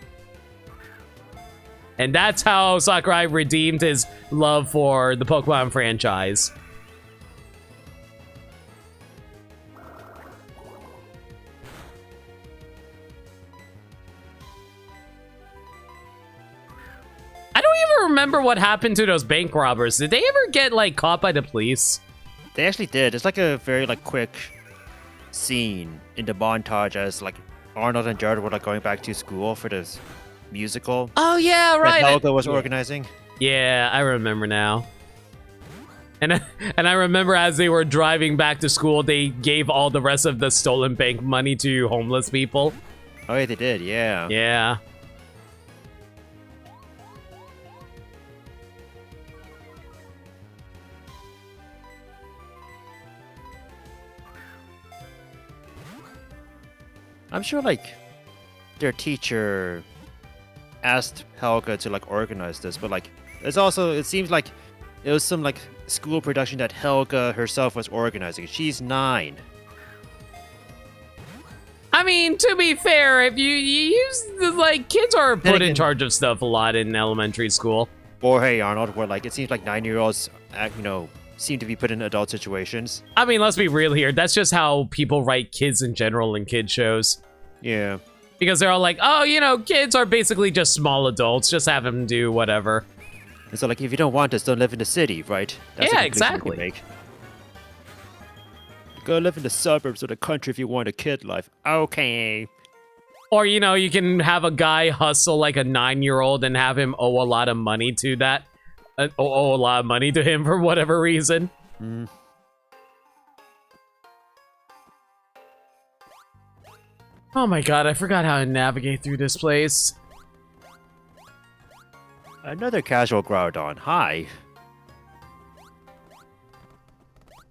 S2: And that's how Sakurai redeemed his love for the Pokemon franchise. I don't even remember what happened to those bank robbers. Did they ever get, like, caught by the police?
S1: They actually did. It's like a very like quick scene in the montage as like Arnold and Jared were like going back to school for this musical
S2: Oh, yeah, right.
S1: that Helga was organizing.
S2: Yeah, I remember now. And I remember as they were driving back to school, they gave all the rest of the stolen bank money to homeless people.
S1: Oh yeah, they did. Yeah.
S2: Yeah.
S1: I'm sure like their teacher asked Helga to like organize this, but like it's also it seems like it was some like school production that Helga herself was organizing. She's 9.
S2: I mean, to be fair, if you use the, like, kids are put in charge of stuff a lot in elementary school.
S1: Or hey Arnold, where like it seems like 9-year-olds seem to be put in adult situations.
S2: I mean, let's be real here. That's just how people write kids in general in kid shows.
S1: Yeah.
S2: Because they're all like, oh, you know, kids are basically just small adults. Just have them do whatever.
S1: And so like if you don't want us, don't live in the city, right? That's
S2: Yeah,
S1: a conclusion you can
S2: exactly.
S1: make. Go live in the suburbs or the country if you want a kid life. Okay.
S2: Or, you know, you can have a guy hustle like a 9-year-old and have him owe a lot of money to that. Owe a lot of money to him for whatever reason.
S1: Mm.
S2: Oh my god, I forgot how to navigate through this place.
S1: Another casual Groudon. Hi.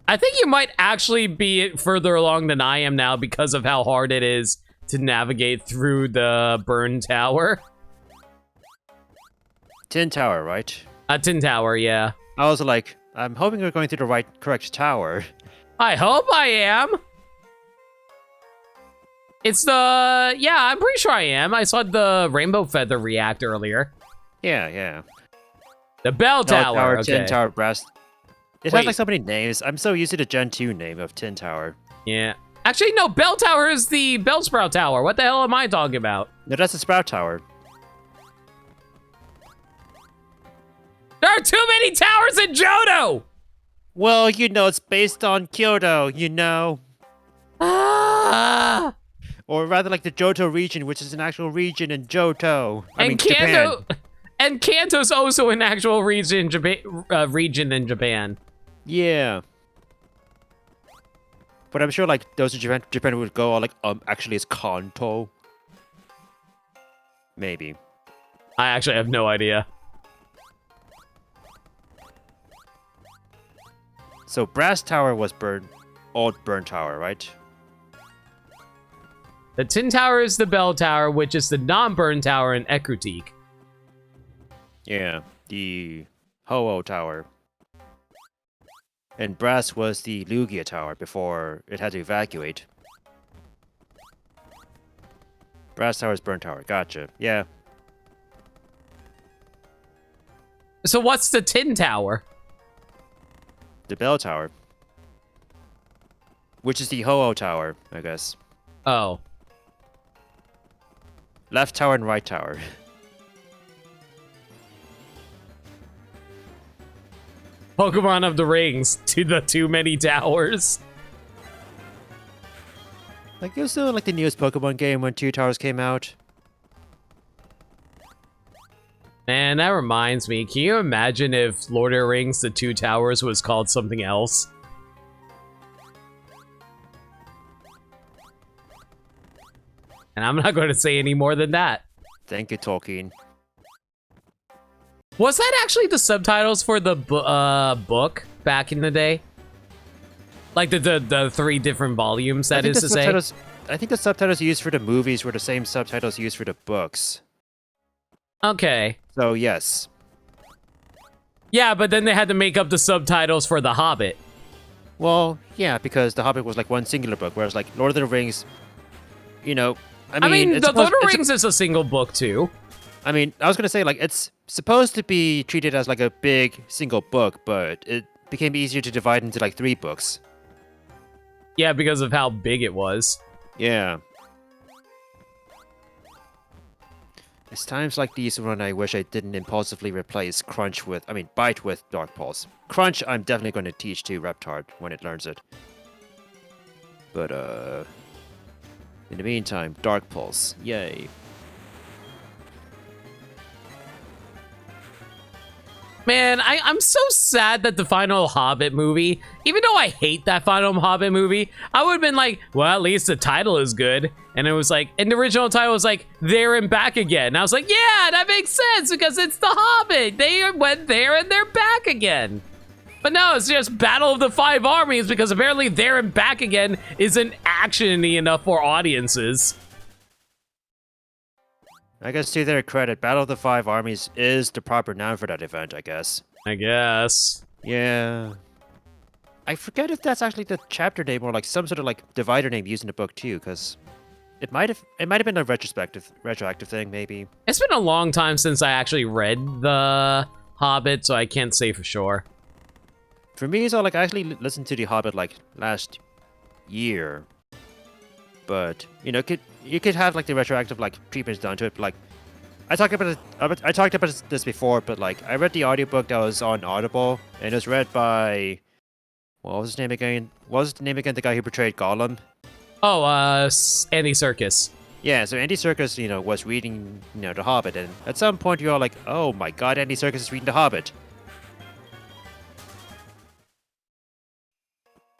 S2: I think you might actually be further along than I am now because of how hard it is to navigate through the burn tower.
S1: Tin Tower, right?
S2: Tin Tower, yeah.
S1: I was like, I'm hoping we're going to the correct tower.
S2: I hope I am. It's the... Yeah, I'm pretty sure I am. I saw the Rainbow Feather react earlier.
S1: Yeah.
S2: The Bell Tower, okay.
S1: Tin Tower, Brass. It
S2: Wait.
S1: has like so many names. I'm so used to the Gen 2 name of Tin Tower.
S2: Yeah. Actually, no, Bell Tower is the Bellsprout Tower. What the hell am I talking about?
S1: No, that's the Sprout Tower.
S2: There are too many towers in Johto!
S1: Well, you know, it's based on Kyoto, you know.
S2: Ah!
S1: Or rather like the Johto region, which is an actual region in Johto. I mean,
S2: Kanto,
S1: Japan.
S2: and Kanto's also an actual region in Japan.
S1: Yeah. But I'm sure like those in Japan would go like actually it's Kanto. Maybe.
S2: I actually have no idea.
S1: So Brass Tower was old burn tower, right?
S2: The Tin Tower is the Bell Tower, which is the non-burn tower in Ecruteak.
S1: Yeah, the Ho-Oh Tower. And Brass was the Lugia Tower before it had to evacuate. Brass Tower is burn tower, gotcha. Yeah.
S2: So what's the Tin Tower?
S1: The Bell Tower. Which is the Ho-Oh Tower, I guess.
S2: Oh.
S1: Left tower and right tower.
S2: Pokemon of the Rings to the too many towers.
S1: Like, it was still like the newest Pokemon game when 2 towers came out.
S2: Man, that reminds me. Can you imagine if Lord of the Rings, the Two Towers, was called something else? And I'm not going to say any more than that.
S1: Thank you, Tolkien.
S2: Was that actually the subtitles for the book back in the day? Like the 3 different volumes, that is to say?
S1: I think the subtitles used for the movies were the same subtitles used for the books.
S2: Okay.
S1: So, yes.
S2: Yeah, but then they had to make up the subtitles for The Hobbit.
S1: Well, yeah, because The Hobbit was like one singular book, whereas like Lord of the Rings, you know,
S2: I mean the Lord of the Rings is a single book too.
S1: I mean, I was gonna say like it's supposed to be treated as like a big single book, but it became easier to divide into like 3 books.
S2: Yeah, because of how big it was.
S1: Yeah. It's times like these when I wish I didn't impulsively replace Bite with Dark Pulse. Crunch, I'm definitely going to teach to Reptard when it learns it. But, in the meantime, Dark Pulse. Yay.
S2: Man, I'm so sad that the final Hobbit movie, even though I hate that final Hobbit movie, I would have been like, well, at least the title is good. And it was like, and the original title was like, There and Back Again. And I was like, yeah, that makes sense because it's the Hobbit. They went there and they're back again. But no, it's just Battle of the 5 Armies because apparently There and Back Again isn't action-y enough for audiences.
S1: I guess to their credit, Battle of the 5 Armies is the proper noun for that event, I guess.
S2: I guess.
S1: Yeah. I forget if that's actually the chapter name or like some sort of like divider name used in the book too, because it might have been a retroactive thing, maybe.
S2: It's been a long time since I actually read The Hobbit, so I can't say for sure.
S1: For me, so like I actually listened to The Hobbit like last year. But you know, you could have like the retroactive like treatments done to it. Like I talked about this before, but like I read the audiobook that was on Audible, and it was read by what was his name again? What was the name again? The guy who portrayed Gollum.
S2: Oh, Andy Serkis.
S1: Yeah, so Andy Serkis, you know, was reading, you know, The Hobbit, and at some point you're all like, oh my god, Andy Serkis is reading The Hobbit.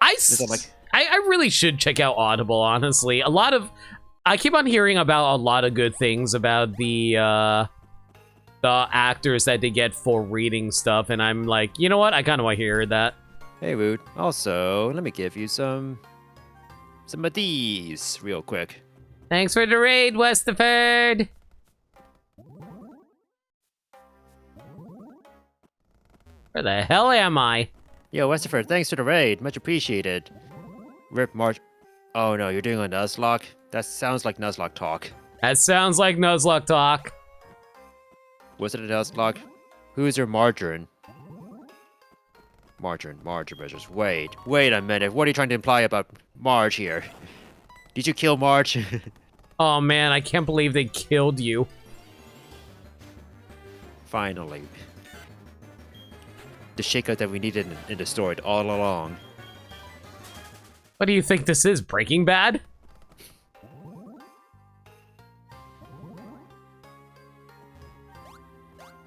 S2: I really should check out Audible, honestly. I keep on hearing about a lot of good things about the actors that they get for reading stuff, and I'm like, you know what? I kind of want to hear that.
S1: Hey, Woot. Also, let me give you some of these real quick.
S2: Thanks for the raid, Westerford. Where the hell am I?
S1: Yo, Westerford, thanks for the raid. Much appreciated. Rip March. Oh no, you're doing a Nuzlocke? That sounds like Nuzlocke talk.
S2: That sounds like Nuzlocke talk.
S1: Was it a Nuzlocke? Who's your Margarine? Margarine measures. Wait a minute. What are you trying to imply about Marge here? Did you kill Marge?
S2: Oh man, I can't believe they killed you.
S1: Finally. The shakeup that we needed in the story all along.
S2: What do you think this is, Breaking Bad?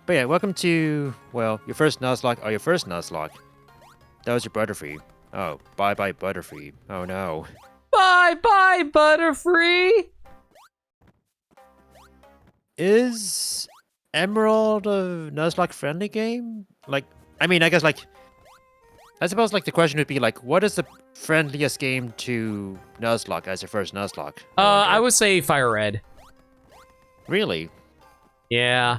S1: But yeah, welcome to, well, your first Nuzlocke. That was your Butterfree. Oh, bye-bye Butterfree. Oh no.
S2: Bye-bye, Butterfree!
S1: Is Emerald a Nuzlocke friendly game? Like, I mean, I guess like, I suppose like the question would be like, what is the friendliest game to Nuzlocke as your first Nuzlocke?
S2: I would say Fire Red.
S1: Really?
S2: Yeah.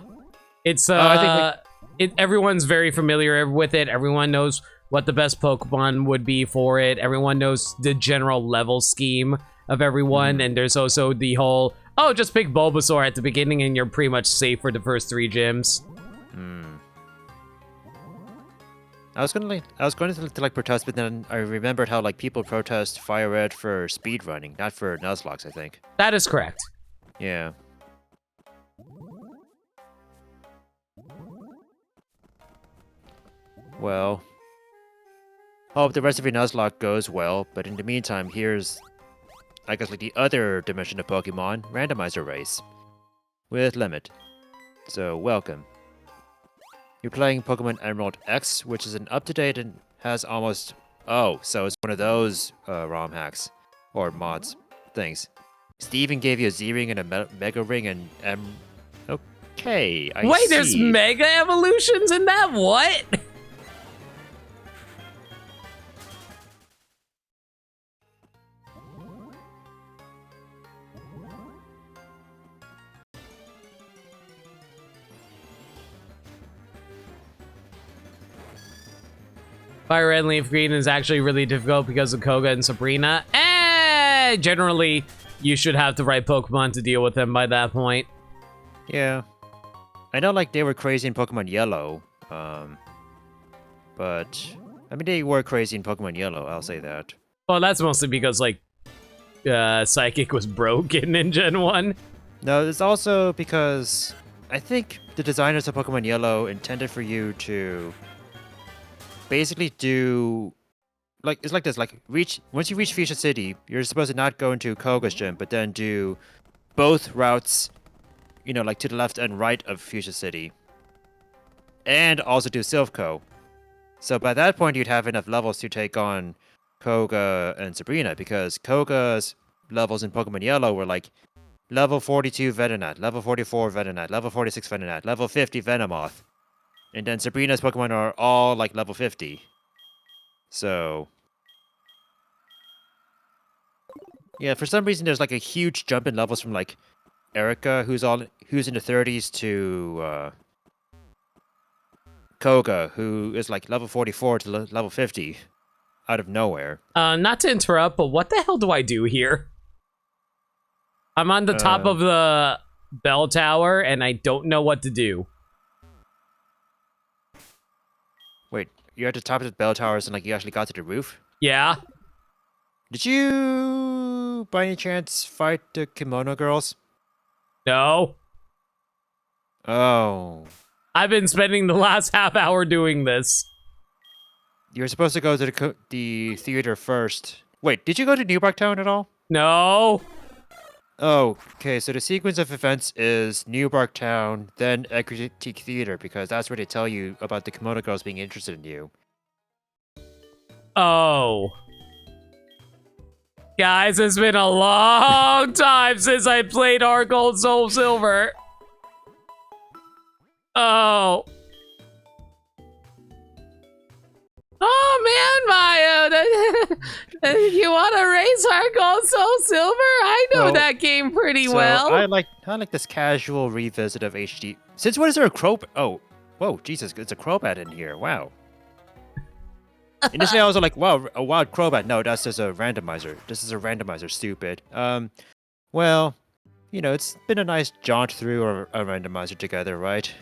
S2: It's
S1: I think
S2: everyone's very familiar with it. Everyone knows what the best Pokemon would be for it. Everyone knows the general level scheme of everyone, and there's also the whole, oh, just pick Bulbasaur at the beginning and you're pretty much safe for the first 3 gyms.
S1: I was going to like protest, but then I remembered how like people protest Fire Red for speedrunning, not for Nuzlocks, I think.
S2: That is correct.
S1: Yeah. Well, hope the rest of your Nuzlocke goes well, but in the meantime, here's, I guess, like the other dimension of Pokemon, Randomizer Race, with Limit. So, welcome. You're playing Pokemon Emerald X, which is an up-to-date and has almost, oh, so it's one of those ROM hacks, or mods, things. Steven gave you a Z ring and a Mega ring and okay, I
S2: Wait,
S1: see.
S2: there's mega evolutions in that? What? Fire Red and Leaf Green is actually really difficult because of Koga and Sabrina. Generally, you should have the right Pokemon to deal with them by that point.
S1: Yeah. I know, like, they were crazy in Pokemon Yellow, but... I mean, they were crazy in Pokemon Yellow, I'll say that.
S2: Well, that's mostly because, like, Psychic was broken in Gen 1.
S1: No, it's also because I think the designers of Pokemon Yellow intended for you to basically do... Like, it's like this, like, once you reach Fuchsia City, you're supposed to not go into Koga's gym, but then do both routes, you know, like, to the left and right of Fuchsia City. And also do Silphco. So by that point, you'd have enough levels to take on Koga and Sabrina, because Koga's levels in Pokemon Yellow were, like, level 42 Venonat, level 44 Venonat, level 46 Venonat, level 50 Venomoth. And then Sabrina's Pokemon are all, like, level 50. So... yeah, for some reason there's like a huge jump in levels from like Erica, who's in the 30s, to Koga, who is like level 44 to level 50 out of nowhere.
S2: Not to interrupt, but what the hell do I do here? I'm on the top of the bell tower and I don't know what to do.
S1: Wait, you're at the top of the bell towers and like you actually got to the roof?
S2: Yeah.
S1: Did you, by any chance, fight the kimono girls?
S2: No.
S1: Oh.
S2: I've been spending the last half hour doing this.
S1: You were supposed to go to the theater first. Wait, did you go to Newbark Town at all?
S2: No.
S1: Oh, okay, so the sequence of events is Newbark Town, then Egritique Theater, because that's where they tell you about the kimono girls being interested in you.
S2: Oh. Guys, it's been a long time since I played Heart Gold Soul Silver. Oh. Oh man, Maya, you want to race Heart Gold Soul Silver? I know
S1: Well,
S2: that game pretty
S1: So
S2: well.
S1: I like this casual revisit of HD. Since when is there a Crobat? Oh, whoa, Jesus, it's a Crobat in here. Wow. Initially, I was like, wow, a wild Crobat. No, that's just a randomizer. This is a randomizer, stupid. Well, you know, it's been a nice jaunt through a randomizer together, right?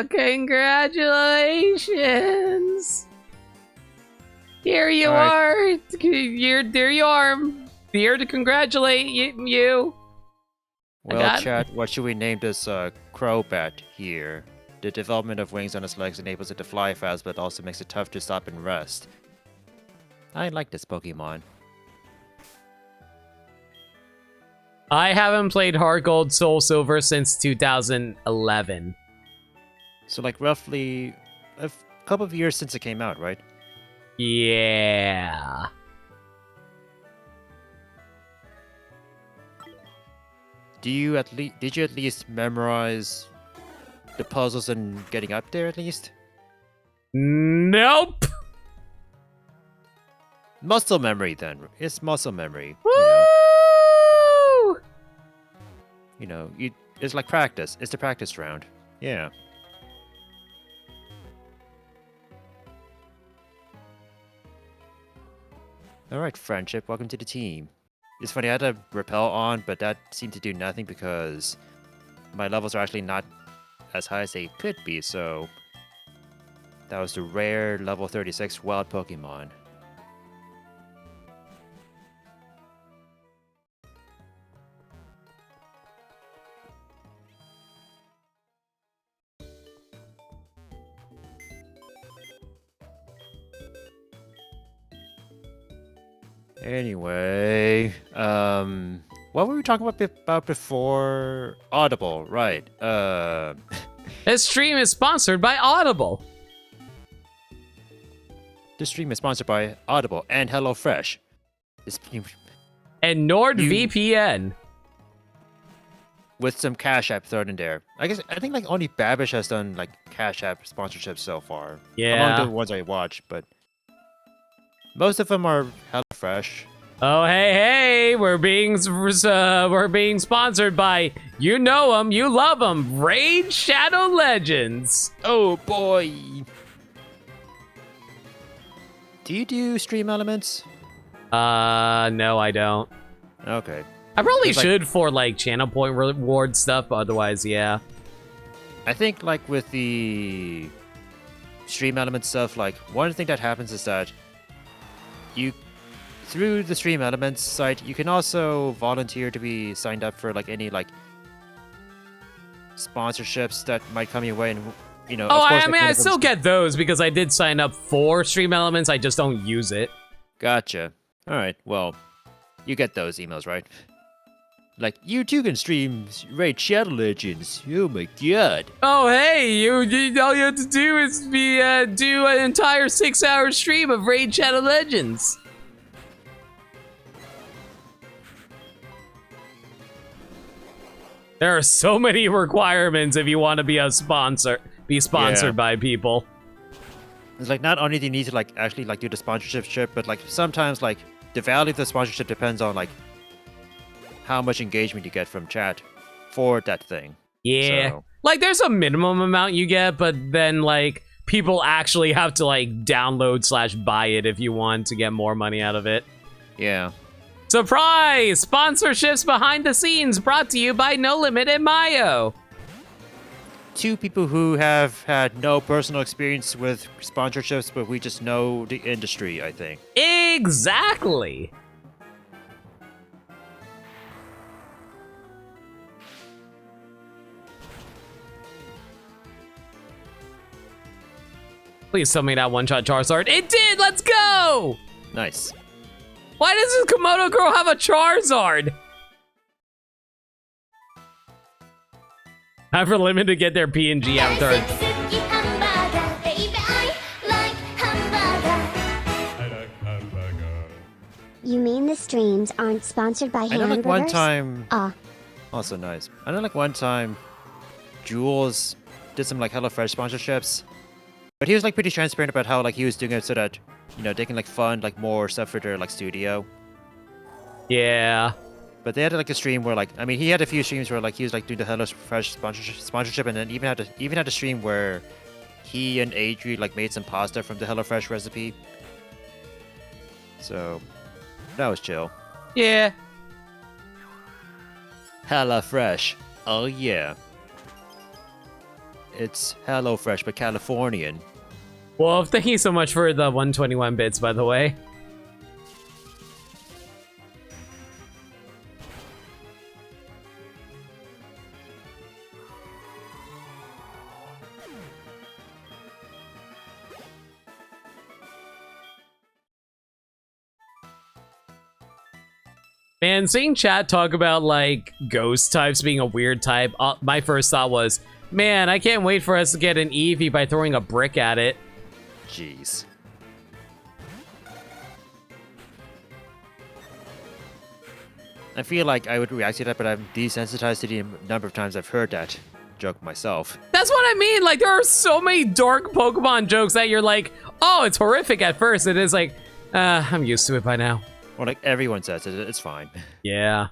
S2: Congratulations. Here you are. There you are. I'm here to congratulate you.
S1: Well, chat, what should we name this Crobat here? The development of wings on its legs enables it to fly fast, but also makes it tough to stop and rest. I like this Pokemon.
S2: I haven't played Heart Gold Soul Silver since 2011.
S1: So like roughly a couple of years since it came out, right?
S2: Yeah.
S1: Did you at least memorize the puzzles and getting up there at least?
S2: Nope.
S1: Muscle memory then. It's muscle memory.
S2: Woo!
S1: You know, it's like practice. It's the practice round. Yeah. Alright, friendship, welcome to the team. It's funny, I had a repel on, but that seemed to do nothing because my levels are actually not as high as they could be, so that was the rare level 36 wild Pokemon. Anyway, what were we talking about before? Audible, right.
S2: This stream is sponsored by Audible.
S1: This stream is sponsored by Audible and HelloFresh.
S2: And NordVPN.
S1: With some Cash App thrown in there. I think like only Babish has done like Cash App sponsorships so far.
S2: Yeah.
S1: Among the ones I watch, but most of them are hella fresh.
S2: Oh, hey, we're being sponsored by, you know them, you love them, Raid Shadow Legends.
S1: Oh boy. Do you do stream elements?
S2: No, I don't.
S1: Okay.
S2: I probably
S1: It's like-
S2: should for like channel point reward stuff, but otherwise, yeah.
S1: I think like with the stream element stuff, like one thing that happens is that you through the stream elements site, you can also volunteer to be signed up for like any like sponsorships that might come your way, and you know.
S2: Oh,
S1: of course,
S2: I
S1: like,
S2: mean,
S1: one
S2: I
S1: of them-
S2: still get those because I did sign up for Stream Elements. I just don't use it.
S1: Gotcha. All right. Well, you get those emails, right? Like you too can stream Raid Shadow Legends. Oh my god.
S2: Oh, hey, you all you have to do is do an entire 6-hour stream of Raid Shadow Legends. There are so many requirements if you want to be sponsored
S1: Yeah.
S2: by people.
S1: It's like not only do you need to like actually like do the sponsorship ship, but like sometimes like the value of the sponsorship depends on like how much engagement you get from chat for that thing.
S2: Yeah.
S1: So-
S2: Like there's a minimum amount you get, but then like people actually have to like download/buy it if you want to get more money out of it.
S1: Yeah.
S2: Surprise! Sponsorships behind the scenes brought to you by No Limit and Mayo.
S1: Two people who have had no personal experience with sponsorships, but we just know the industry, I think.
S2: Exactly. Please tell me that one-shot Charizard. It did! Let's go!
S1: Nice.
S2: Why does this Komodo girl have a Charizard? Time for Lemon to get their PNG avatar.
S3: You mean the streams aren't sponsored by
S1: I know
S3: hamburgers?
S1: like one time,
S3: Ah,
S1: also nice. I know like one time, Jules did some like HelloFresh sponsorships, but he was like pretty transparent about how like he was doing it so that, you know, they can like fund like more stuff for their like studio.
S2: Yeah.
S1: But they had like a stream where like, I mean, he had a few streams where like he was like doing the HelloFresh sponsorship, and then even had a stream where he and Adri like made some pasta from the HelloFresh recipe. So that was chill.
S2: Yeah.
S1: HelloFresh. Oh yeah. It's HelloFresh but Californian.
S2: Well, thank you so much for the 121 bits, by the way. Man, seeing chat talk about, like, ghost types being a weird type, my first thought was, man, I can't wait for us to get an Eevee by throwing a brick at it.
S1: Jeez. I feel like I would react to that, but I'm desensitized to the number of times I've heard that joke myself.
S2: That's what I mean. Like, there are so many dark Pokemon jokes that you're like, oh, it's horrific at first. It is like, I'm used to it by now.
S1: Or like everyone says it, it's fine.
S2: Yeah.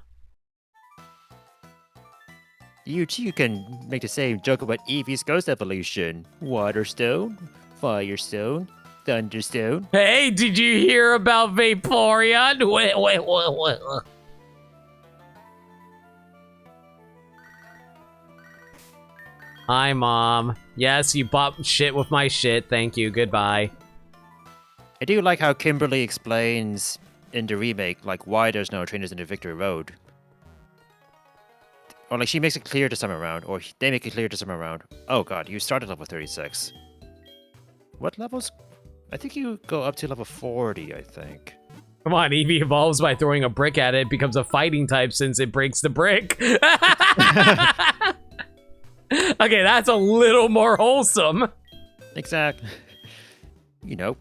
S1: You too can make the same joke about Eevee's ghost evolution. Waterstone, Firestone, Thunderstone.
S2: Hey, did you hear about Vaporeon? Wait. Hi, Mom. Yes, you bought shit with my shit. Thank you. Goodbye.
S1: I do like how Kimberly explains in the remake, like, why there's no trainers in the Victory Road. Or, like, she makes it clear to some around, or they make it clear to some around. Oh god, you start at level 36. What levels? I think you go up to level 40, I think.
S2: Come on, Eevee evolves by throwing a brick at it, becomes a fighting type since it breaks the brick. Okay, that's a little more wholesome.
S1: Exact. You know,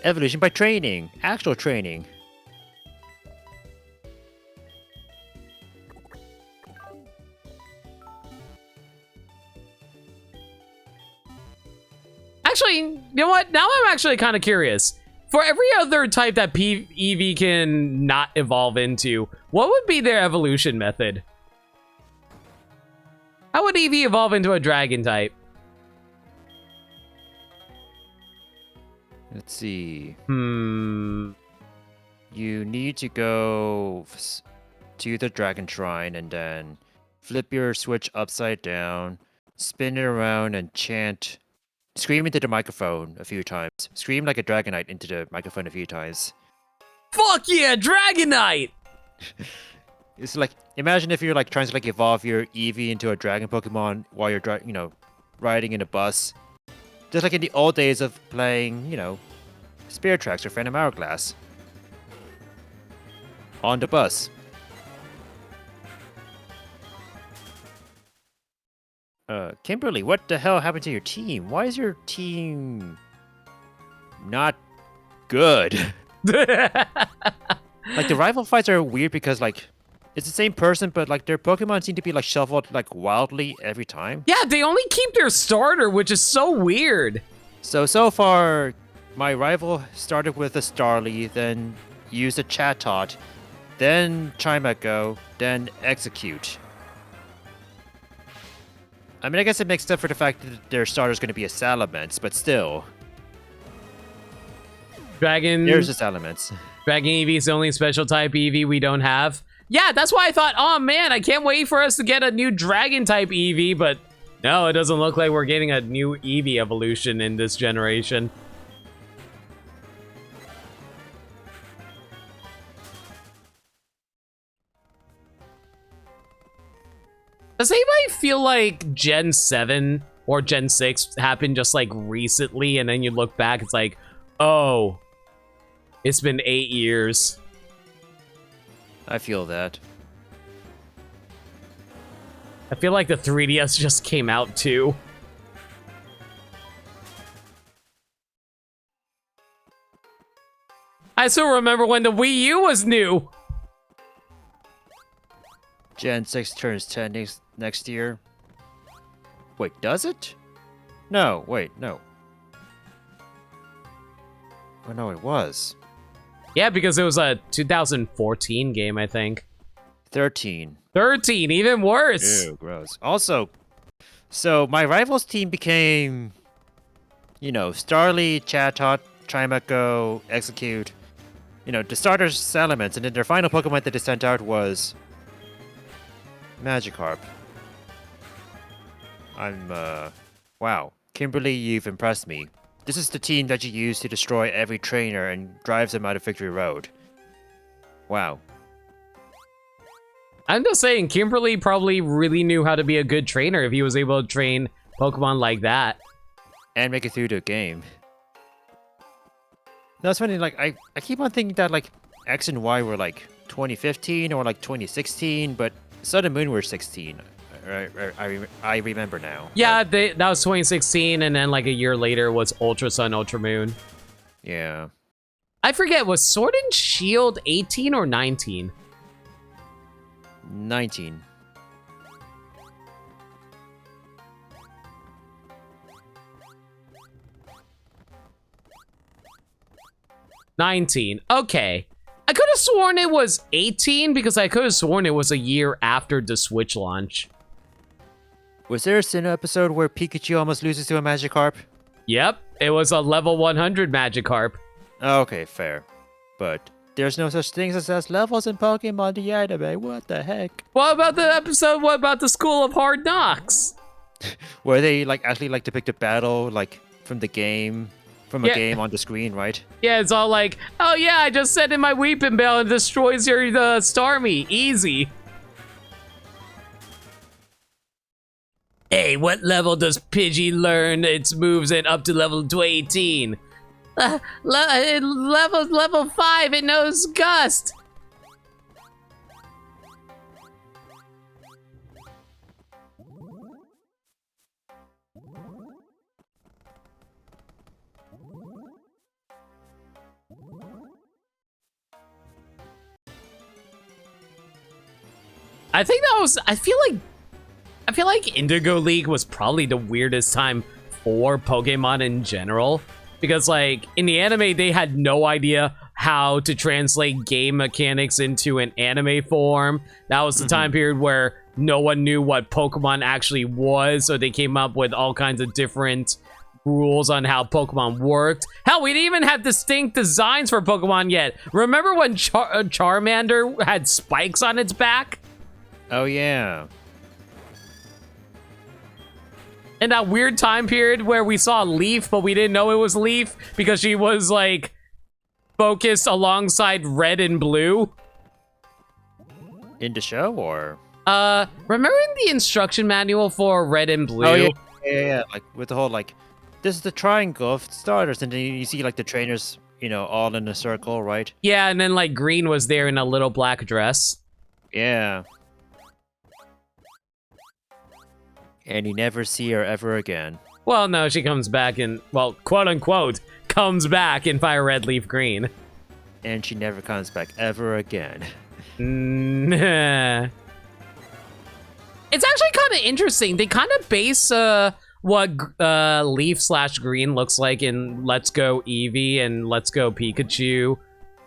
S1: evolution by training. Actual training.
S2: Actually, you know what? Now I'm actually kind of curious. For every other type that Eevee can not evolve into, what would be their evolution method? How would Eevee evolve into a dragon type?
S1: Let's see.
S2: Hmm.
S1: You need to go to the Dragon Shrine and then flip your switch upside down, spin it around, and chant. Scream into the microphone a few times. Scream like a Dragonite into the microphone a few times.
S2: Fuck yeah, Dragonite!
S1: It's like, imagine if you're like trying to like evolve your Eevee into a dragon Pokemon while you're riding in a bus. Just like in the old days of playing, Spirit Tracks or Phantom Hourglass. On the bus. Kimberly, what the hell happened to your team? Why is your team not good? Like, the rival fights are weird because, like, it's the same person, but, like, their Pokemon seem to be, like, shuffled, like, wildly every time.
S2: Yeah, they only keep their starter, which is so weird.
S1: So far, my rival started with a Starly, then used a Chatot, then Chimecho, then Execute. I mean, I guess it makes up for the fact that their starter is going to be a Salamence, but still. There's the Salamence.
S2: Dragon Eevee is the only special type Eevee we don't have. Yeah, that's why I thought, oh man, I can't wait for us to get a new Dragon type Eevee, but no, it doesn't look like we're getting a new Eevee evolution in this generation. Does anybody feel like Gen 7 or Gen 6 happened just like recently and then you look back, it's like, oh, it's been 8 years.
S1: I feel that.
S2: I feel like the 3DS just came out too. I still remember when the Wii U was new.
S1: Gen 6 turns 10 next year. Wait, does it? No, wait, no. Oh, no, it was.
S2: Yeah, because it was a 2014 game, I think.
S1: 13.
S2: 13, even worse.
S1: Ew, gross. Also, so my rival's team became, Starly, Chatot, Chimecho, Execute, the starters Salamence, and then their final Pokemon that they sent out was Magikarp. Wow. Kimberly, you've impressed me. This is the team that you use to destroy every trainer and drives them out of Victory Road. Wow.
S2: I'm just saying, Kimberly probably really knew how to be a good trainer if he was able to train Pokemon like that.
S1: And make it through the game. No, it's funny, like, I keep on thinking that, like, X and Y were, like, 2015 or, like, 2016, but Sun and Moon were 16. I remember now.
S2: Yeah, that was 2016, and then, like, a year later was Ultra Sun, Ultra Moon.
S1: Yeah.
S2: I forget, was Sword and Shield 18 or 19?
S1: 19.
S2: Okay. I could have sworn it was 18 because I could have sworn it was a year after the Switch launch.
S1: Was there a Sinnoh episode where Pikachu almost loses to a Magikarp?
S2: Yep, it was a level 100 Magikarp.
S1: Okay, fair. But there's no such things as levels in Pokemon the anime. What the heck?
S2: What about the episode? What about the School of Hard Knocks?
S1: Where they actually depict a battle from the game, from a game on the screen, right?
S2: Yeah, it's all like, oh yeah, I just sent in my Weeping Bell and destroys your Starmie. Easy. Hey, what level does Pidgey learn its moves at up to level 18? Level 5, it knows Gust. I feel like Indigo League was probably the weirdest time for Pokemon in general. Because, like, in the anime, they had no idea how to translate game mechanics into an anime form. That was the time period where no one knew what Pokemon actually was, so they came up with all kinds of different rules on how Pokemon worked. Hell, we didn't even have distinct designs for Pokemon yet. Remember when Charmander had spikes on its back?
S1: Oh, yeah.
S2: In that weird time period where we saw Leaf, but we didn't know it was Leaf because she was, like, focused alongside red and blue.
S1: In the show, or?
S2: Remember in the instruction manual for red and blue?
S1: Oh, yeah. Like, with the whole, like, this is the triangle of starters, and then you see, like, the trainers, you know, all in a circle, right?
S2: Yeah, and then, like, Green was there in a little black dress.
S1: Yeah. And you never see her ever again.
S2: Well, no, she comes back in, well, quote-unquote, comes back in Fire Red, Leaf Green.
S1: And she never comes back ever again.
S2: Nah. It's actually kind of interesting. They kind of base what Leaf/Green looks like in Let's Go Eevee and Let's Go Pikachu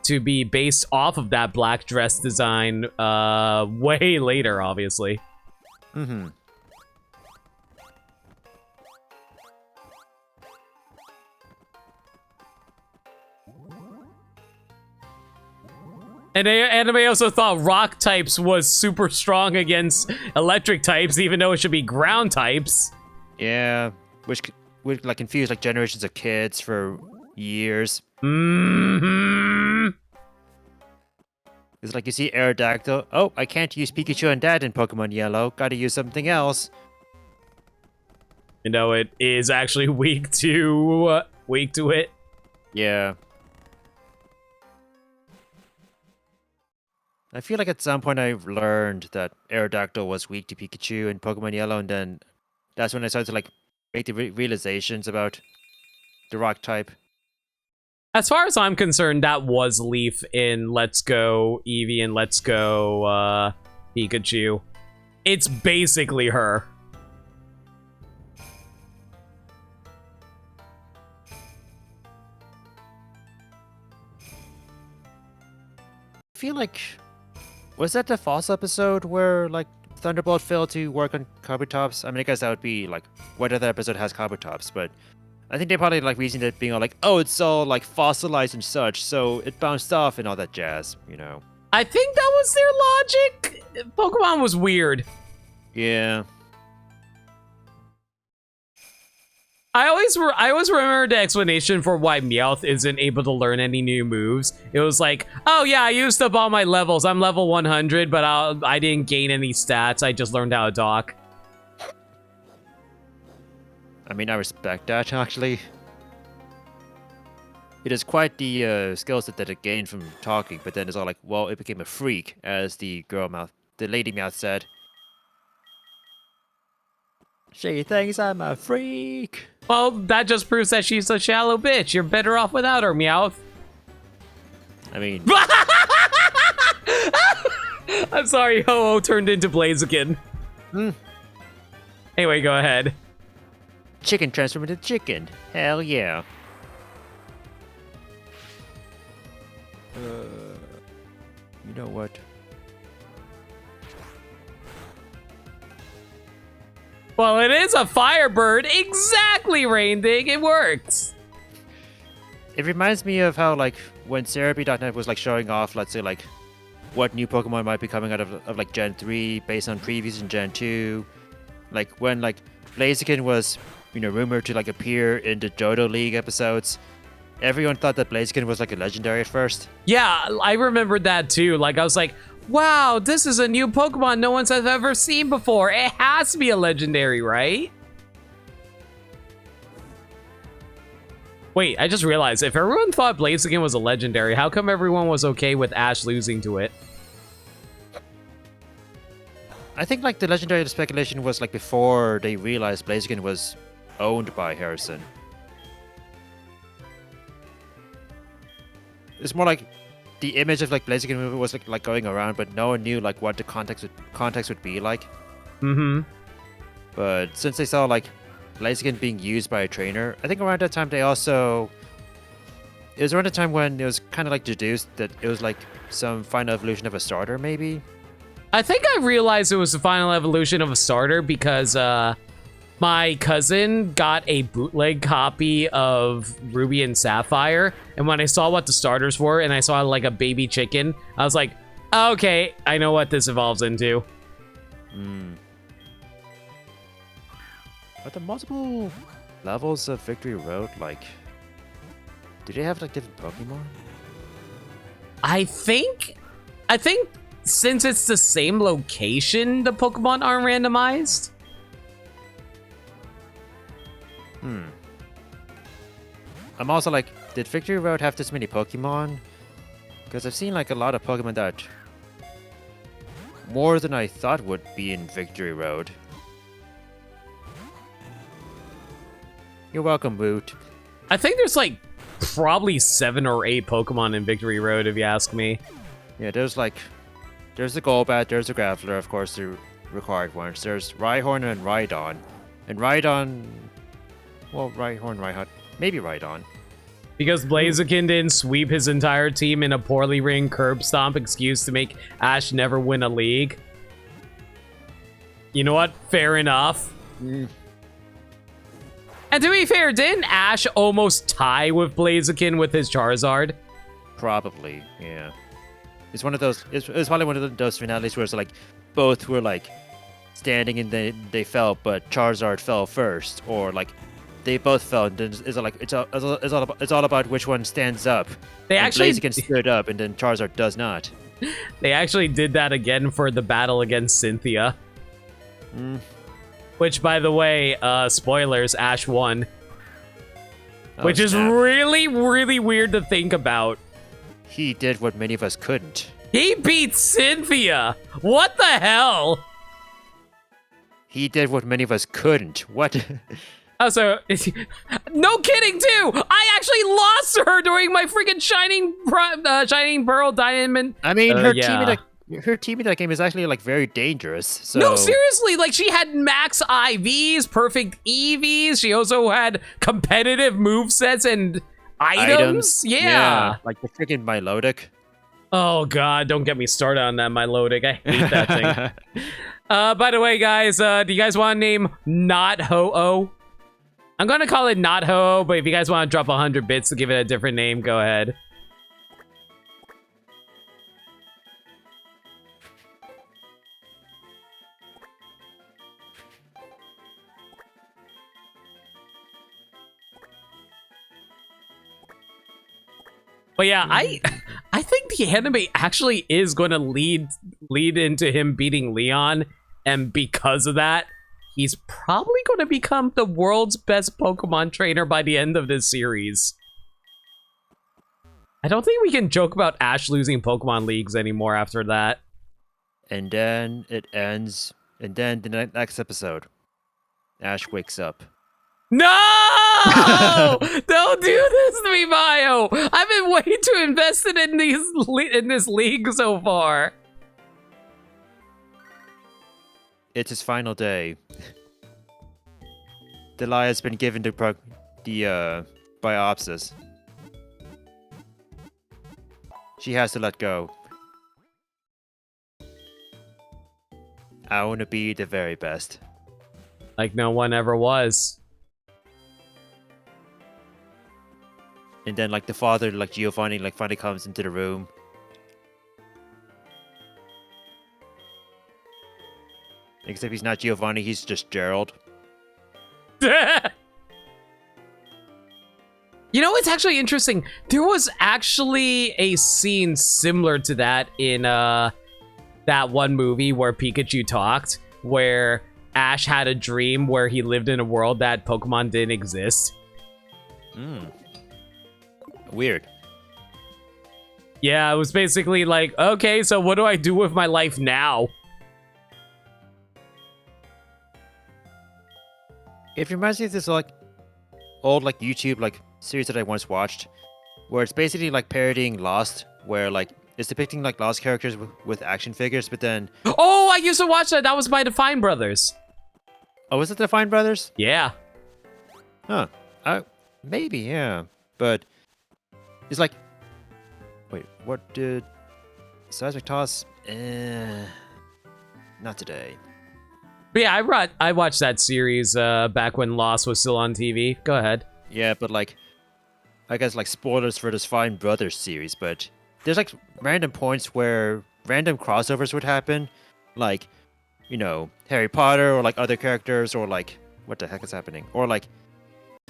S2: to be based off of that black dress design way later, obviously.
S1: Mm-hmm.
S2: And anime also thought rock types was super strong against electric types, even though it should be ground types.
S1: Yeah, which would like confuse like generations of kids for years.
S2: Mm-hmm.
S1: It's like you see Aerodactyl. Oh, I can't use Pikachu and Dad in Pokemon Yellow. Gotta use something else.
S2: You know, it is actually weak to it.
S1: Yeah. I feel like at some point I learned that Aerodactyl was weak to Pikachu in Pokemon Yellow, and then that's when I started to like make the realizations about the rock type.
S2: As far as I'm concerned, that was Leaf in Let's Go Eevee and Let's Go Pikachu. It's basically her.
S1: I feel like, was that the False episode where like Thunderbolt failed to work on Kabutops? I mean, I guess that would be like what other episode has Kabutops, but I think they probably like reasoned it being all like, oh, it's all like fossilized and such, so it bounced off and all that jazz, you know.
S2: I think that was their logic. Pokemon was weird.
S1: Yeah.
S2: I always remember the explanation for why Meowth isn't able to learn any new moves. It was like, oh yeah, I used up all my levels. I'm level 100, but I didn't gain any stats. I just learned how to talk.
S1: I mean, I respect that, actually. It is quite the skill set that it gained from talking, but then it's all like, well, it became a freak, as the lady Meowth said. She thinks I'm a freak.
S2: Well, that just proves that she's a shallow bitch. You're better off without her, Meowth.
S1: I mean...
S2: I'm sorry, Ho-Oh turned into Blaziken. Anyway, go ahead.
S1: Chicken transformed into chicken. Hell yeah. You know what?
S2: Well, it is a Firebird. Exactly, Rainding. It works.
S1: It reminds me of how, like, when Cerebi.net was, like, showing off, let's say, like, what new Pokemon might be coming out of like, Gen 3 based on previews in Gen 2. Like, when, like, Blaziken was, you know, rumored to, like, appear in the Johto League episodes. Everyone thought that Blaziken was, like, a legendary at first.
S2: Yeah, I remembered that, too. Like, I was like, wow, this is a new Pokemon no one's ever seen before. It has to be a legendary, right? Wait, I just realized, if everyone thought Blaziken was a legendary, how come everyone was okay with Ash losing to it?
S1: I think, like, the legendary speculation was, like, before they realized Blaziken was owned by Harrison. It's more like the image of like Blaziken movie was like going around, but no one knew like what the context would be like.
S2: Mm-hmm.
S1: But since they saw like Blaziken being used by a trainer. I think around that time they also... It was around the time when it was kind of like deduced that it was like some final evolution of a starter, maybe?
S2: I think I realized it was the final evolution of a starter because my cousin got a bootleg copy of Ruby and Sapphire, and when I saw what the starters were and I saw like a baby chicken, I was like, okay, I know what this evolves into.
S1: Are the multiple levels of Victory Road, like... Do they have like different Pokemon?
S2: I think since it's the same location, the Pokemon aren't randomized.
S1: I'm also like, did Victory Road have this many Pokemon? Because I've seen like a lot of Pokemon that more than I thought would be in Victory Road. You're welcome, Woot.
S2: I think there's like probably 7 or 8 Pokemon in Victory Road, if you ask me.
S1: Yeah, there's the Golbat, there's the Graveler, of course, the required ones. There's Rhyhorn and Rhydon. And Rhydon... Well, Rhyhorn, maybe Rhydon.
S2: Because Blaziken didn't sweep his entire team in a poorly ringed curb stomp excuse to make Ash never win a league. You know what? Fair enough. And to be fair, didn't Ash almost tie with Blaziken with his Charizard?
S1: Probably, yeah. It's one of those. It's probably one of those finales where it's like both were like standing and they fell, but Charizard fell first, or like they both fell. And then it's all about which one stands up.
S2: They actually
S1: Blaziken stood up, and then Charizard does not.
S2: They actually did that again for the battle against Cynthia. Which, by the way, spoilers, Ash won. Which is really, really weird to think about.
S1: He did what many of us couldn't.
S2: He beat Cynthia! What the hell?
S1: He did what many of us couldn't. What?
S2: Also, no kidding, too! I actually lost to her during my freaking Shining Pearl Diamond.
S1: I mean, her team in that game is actually like very dangerous. So.
S2: No, seriously, like she had max IVs, perfect EVs. She also had competitive movesets and items. Yeah.
S1: Like the freaking Milotic.
S2: Oh god, don't get me started on that Milotic. I hate that thing. By the way, guys, do you guys want to name Not Ho-Oh? I'm gonna call it Not Ho-Oh, but if you guys want to drop 100 bits to give it a different name, go ahead. But yeah, I think the anime actually is going to lead into him beating Leon, and because of that, he's probably going to become the world's best Pokemon trainer by the end of this series. I don't think we can joke about Ash losing Pokemon leagues anymore after that.
S1: And then it ends, and then the next episode, Ash wakes up.
S2: No! Don't do this to me, Myo! I've been way too invested in this league so far.
S1: It's his final day. Delia has been given the biopsis. She has to let go. I want to be the very best.
S2: Like no one ever was.
S1: And then, like, the father, like, Giovanni, like, finally comes into the room. Except he's not Giovanni, he's just Gerald.
S2: You know what's actually interesting? There was actually a scene similar to that in that one movie where Pikachu talked, where Ash had a dream where he lived in a world that Pokemon didn't exist.
S1: Weird.
S2: Yeah, it was basically like, okay, so what do I do with my life now?
S1: It reminds me of this, like, old, like, YouTube, like, series that I once watched, where it's basically, like, parodying Lost, where, like, it's depicting, like, Lost characters with action figures, but then...
S2: Oh, I used to watch that. That was by the Fine Brothers.
S1: Oh, was it the Fine Brothers?
S2: Yeah.
S1: Huh. Maybe, yeah. But it's like, wait, what did seismic toss? Not today.
S2: But yeah, I watched that series back when Lost was still on TV. Go ahead.
S1: Yeah, but like, I guess like spoilers for this Fine Brothers series, but there's like random points where random crossovers would happen, like, you know, Harry Potter or like other characters or like, what the heck is happening? Or like,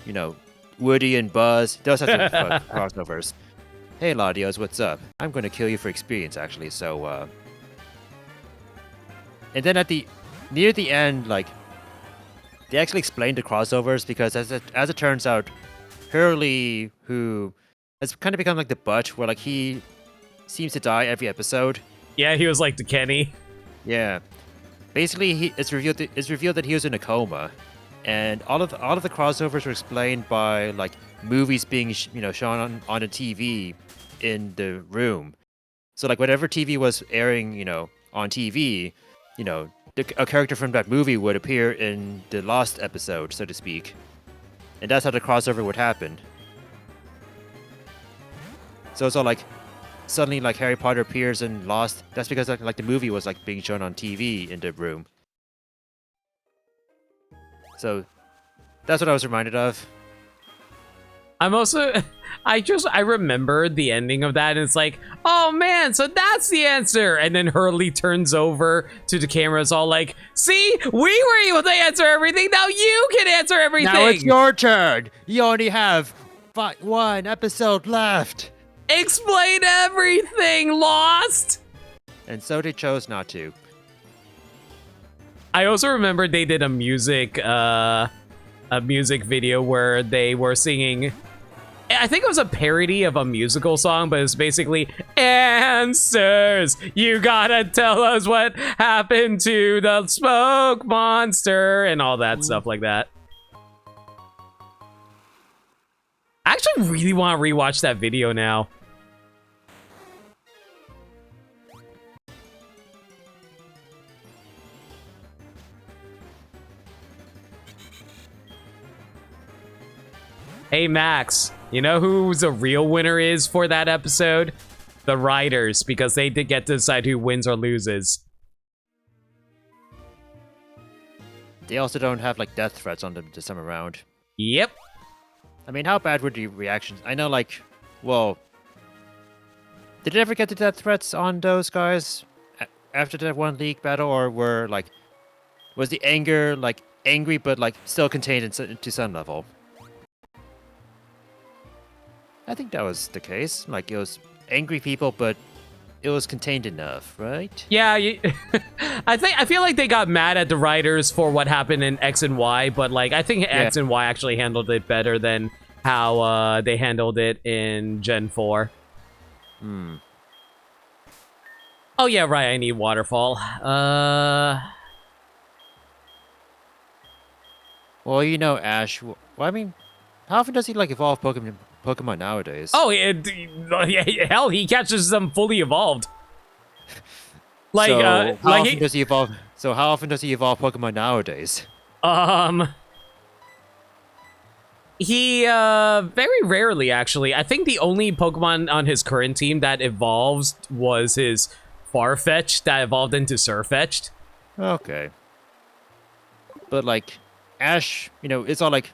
S1: you know, Woody and Buzz. Those have some fun crossovers. Hey, Ladios, what's up? I'm going to kill you for experience, actually. So, and then near the end, like, they actually explained the crossovers because as it turns out, Hurley, who has kind of become like the butt, where like he seems to die every episode.
S2: Yeah, he was like the Kenny.
S1: Yeah, basically, it's revealed that he was in a coma, and all of the crossovers were explained by like movies being shown on a TV in the room. So like whatever TV was airing, on TV, a character from that movie would appear in the Lost episode, so to speak, and that's how the crossover would happen. So it's all like suddenly like Harry Potter appears in Lost. That's because like the movie was like being shown on TV in the room. So that's what I was reminded of.
S2: I'm also, I remembered the ending of that, and it's like, oh man, so that's the answer. And then Hurley turns over to the cameras, all like, see, we were able to answer everything. Now you can answer everything.
S1: Now it's your turn. You only have one episode left.
S2: Explain everything, Lost.
S1: And so they chose not to.
S2: I also remember they did a music video where they were singing, I think it was a parody of a musical song, but it's basically answers. You gotta tell us what happened to the smoke monster and all that stuff like that. I actually really want to rewatch that video now. Hey Max, you know who the real winner is for that episode? The writers, because they did get to decide who wins or loses.
S1: They also don't have like death threats on them this time around.
S2: Yep.
S1: I mean, how bad were the reactions? I know, like, well, did it ever get the death threats on those guys after that one league battle, or was the anger like angry but like still contained to some level? I think that was the case. Like, it was angry people, but it was contained enough, right?
S2: Yeah, I feel like they got mad at the writers for what happened in X and Y, but like I think X and Y actually handled it better than how they handled it in Gen 4. Oh yeah, right, I need Waterfall.
S1: Well, Ash. Well, I mean, how often does he like evolve Pokemon nowadays?
S2: Oh, hell, he catches them fully evolved. Like,
S1: so how often does he evolve? So how often does he evolve Pokemon nowadays?
S2: He very rarely, actually. I think the only Pokemon on his current team that evolves was his Farfetch'd that evolved into Sirfetch'd.
S1: Okay. But like, Ash, it's all like,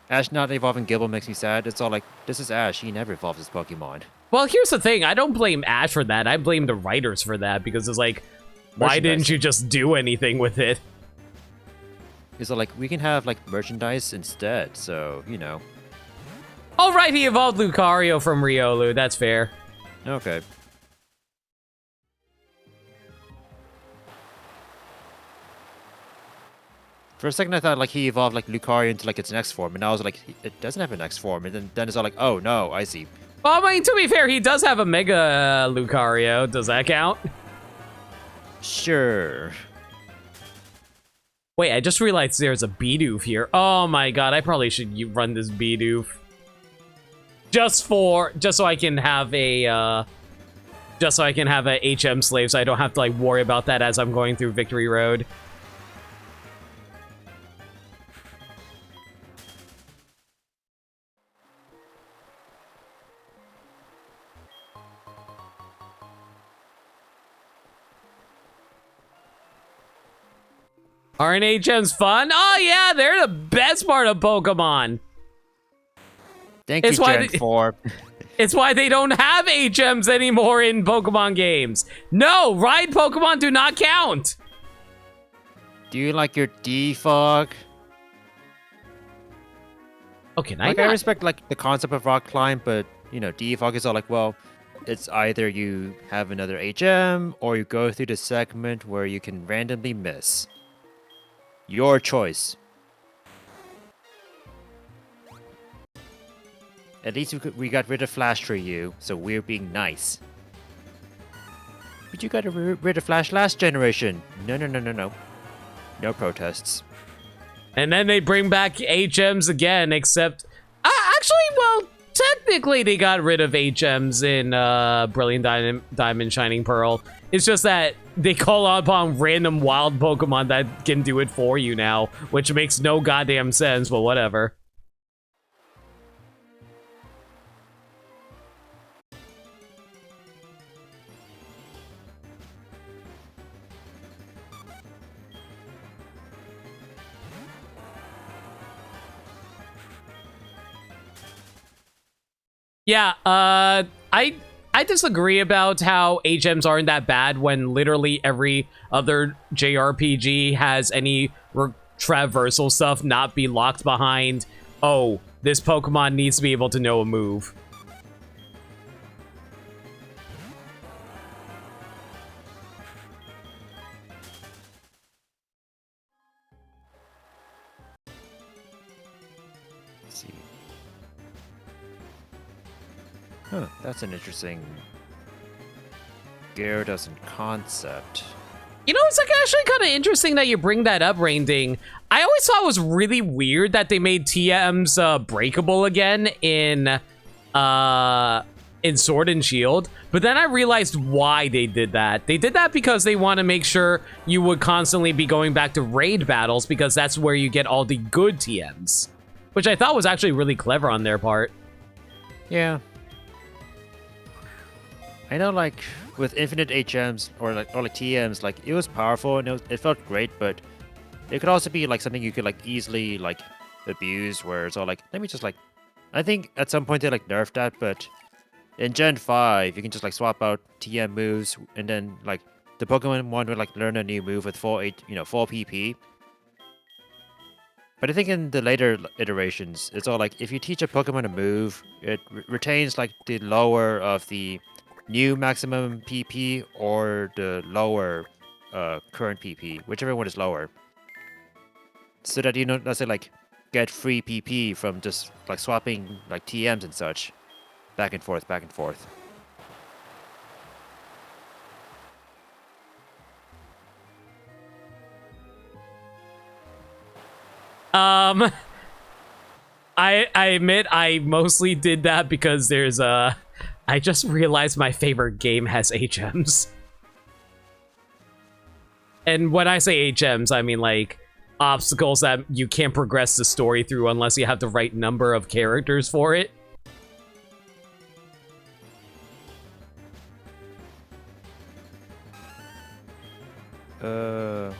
S1: Ash not evolving Gible makes me sad. It's all like, this is Ash. He never evolves his Pokemon.
S2: Well, here's the thing. I don't blame Ash for that. I blame the writers for that, because it's like, why didn't you just do anything with it?
S1: It's all like, we can have like merchandise instead, so,
S2: Oh, right, he evolved Lucario from Riolu. That's fair.
S1: Okay. For a second, I thought like he evolved like Lucario into like its next form, and I was like, it doesn't have a next form, and then it's all like, oh no, I see.
S2: Well, I mean, to be fair, he does have a Mega Lucario. Does that count?
S1: Sure.
S2: Wait, I just realized there's a Bidoof here. Oh my god, I probably should run this Bidoof. Just so I can have a, HM slave, so I don't have to like worry about that as I'm going through Victory Road. Aren't HMs fun? Oh yeah, they're the best part of Pokemon.
S1: Thank you, Gen 4.
S2: It's why they don't have HMs anymore in Pokemon games. No, ride Pokemon do not count.
S1: Do you like your defog?
S2: Okay, now
S1: Like, I respect like the concept of rock climb, but you know, defog is all like, well, it's either you have another HM or you go through the segment where you can randomly miss. Your choice. At least we got rid of Flash for you, so we're being nice. But you got rid of Flash last generation. No. No protests.
S2: And then they bring back HMs again, except... actually, well, technically they got rid of HMs in Brilliant Diamond Shining Pearl. It's just that they call upon random wild Pokemon that can do it for you now, which makes no goddamn sense, but whatever. Yeah, I disagree about how HMs aren't that bad when literally every other JRPG has any traversal stuff not be locked behind, oh, this Pokemon needs to be able to know a move.
S1: Let's see. Huh, that's an interesting Gyarados and concept.
S2: You know, it's like actually kind of interesting that you bring that up, Rainding. I always thought it was really weird that they made TMs breakable again in Sword and Shield, but then I realized why they did that. They did that because they want to make sure you would constantly be going back to raid battles because that's where you get all the good TMs, which I thought was actually really clever on their part.
S1: Yeah. I know, like, with infinite HMs or TMs, like, it was powerful and it felt great, but it could also be, like, something you could, like, easily, like, abuse, where it's all, like, let me just, like... I think at some point they, like, nerfed that, but in Gen 5, you can just, like, swap out TM moves, and then, like, the Pokemon one would, like, learn a new move with full PP. But I think in the later iterations, it's all, like, if you teach a Pokemon a move, it retains, like, the lower of the new maximum PP or the lower current PP, whichever one is lower. So that you don't necessarily like get free PP from just like swapping like TMs and such. Back and forth, back and forth.
S2: I admit I mostly did that because there's I just realized my favorite game has HMs. And when I say HMs, I mean like obstacles that you can't progress the story through unless you have the right number of characters for it.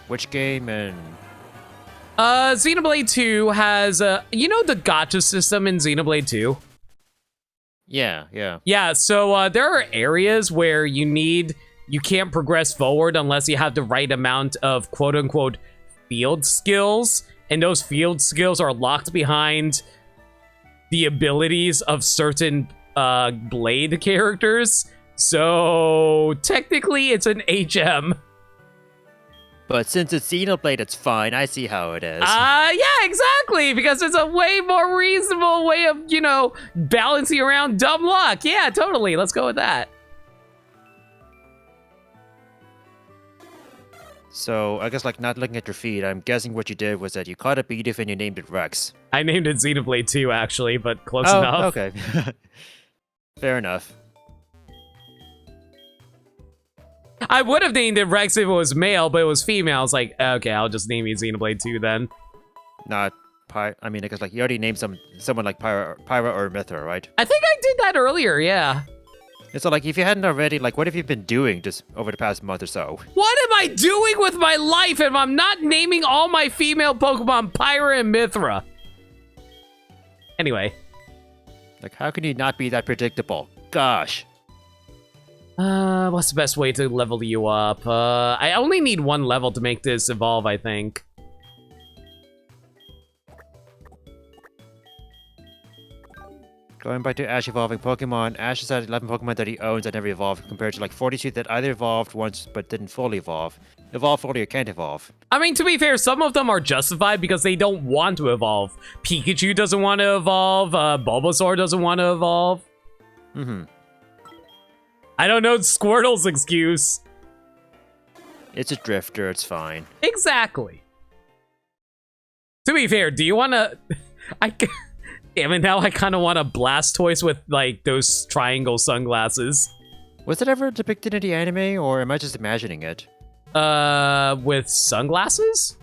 S1: Which game and...
S2: Xenoblade 2 has, you know the gacha system in Xenoblade 2?
S1: Yeah.
S2: Yeah, so there are areas where you can't progress forward unless you have the right amount of quote-unquote field skills, and those field skills are locked behind the abilities of certain Blade characters. So technically it's an HM.
S1: But since it's Xenoblade, it's fine. I see how it is.
S2: Yeah, exactly. Because it's a way more reasonable way of, you know, balancing around dumb luck. Yeah, totally. Let's go with that.
S1: So, I guess, like, not looking at your feed, I'm guessing what you did was that you caught a Bidoof and you named it Rex.
S2: I named it Xenoblade 2, actually, but close enough.
S1: Okay. Fair enough.
S2: I would have named it Rex if it was male, but it was female. I was like, okay, I'll just name you Xenoblade 2 then.
S1: Not I mean, I guess, like, you already named someone like Pyra or Mythra, right?
S2: I think I did that earlier, yeah.
S1: It's so, like, if you hadn't already, like, what have you been doing just over the past month or so?
S2: What am I doing with my life if I'm not naming all my female Pokemon Pyra and Mithra? Anyway.
S1: Like, how can you not be that predictable? Gosh.
S2: What's the best way to level you up? I only need 1 level to make this evolve, I think.
S1: Going back to Ash evolving Pokemon, Ash has had 11 Pokemon that he owns that never evolved, compared to like 42 that either evolved once but didn't fully evolve. Evolve fully or can't evolve.
S2: I mean, to be fair, some of them are justified because they don't want to evolve. Pikachu doesn't want to evolve, Bulbasaur doesn't want to evolve.
S1: Mm-hmm.
S2: I don't know Squirtle's excuse.
S1: It's a drifter, it's fine.
S2: Exactly. To be fair, do you want to... Damn it, now I kind of want a Blastoise with, like, those triangle sunglasses.
S1: Was it ever depicted in the anime, or am I just imagining it?
S2: With sunglasses?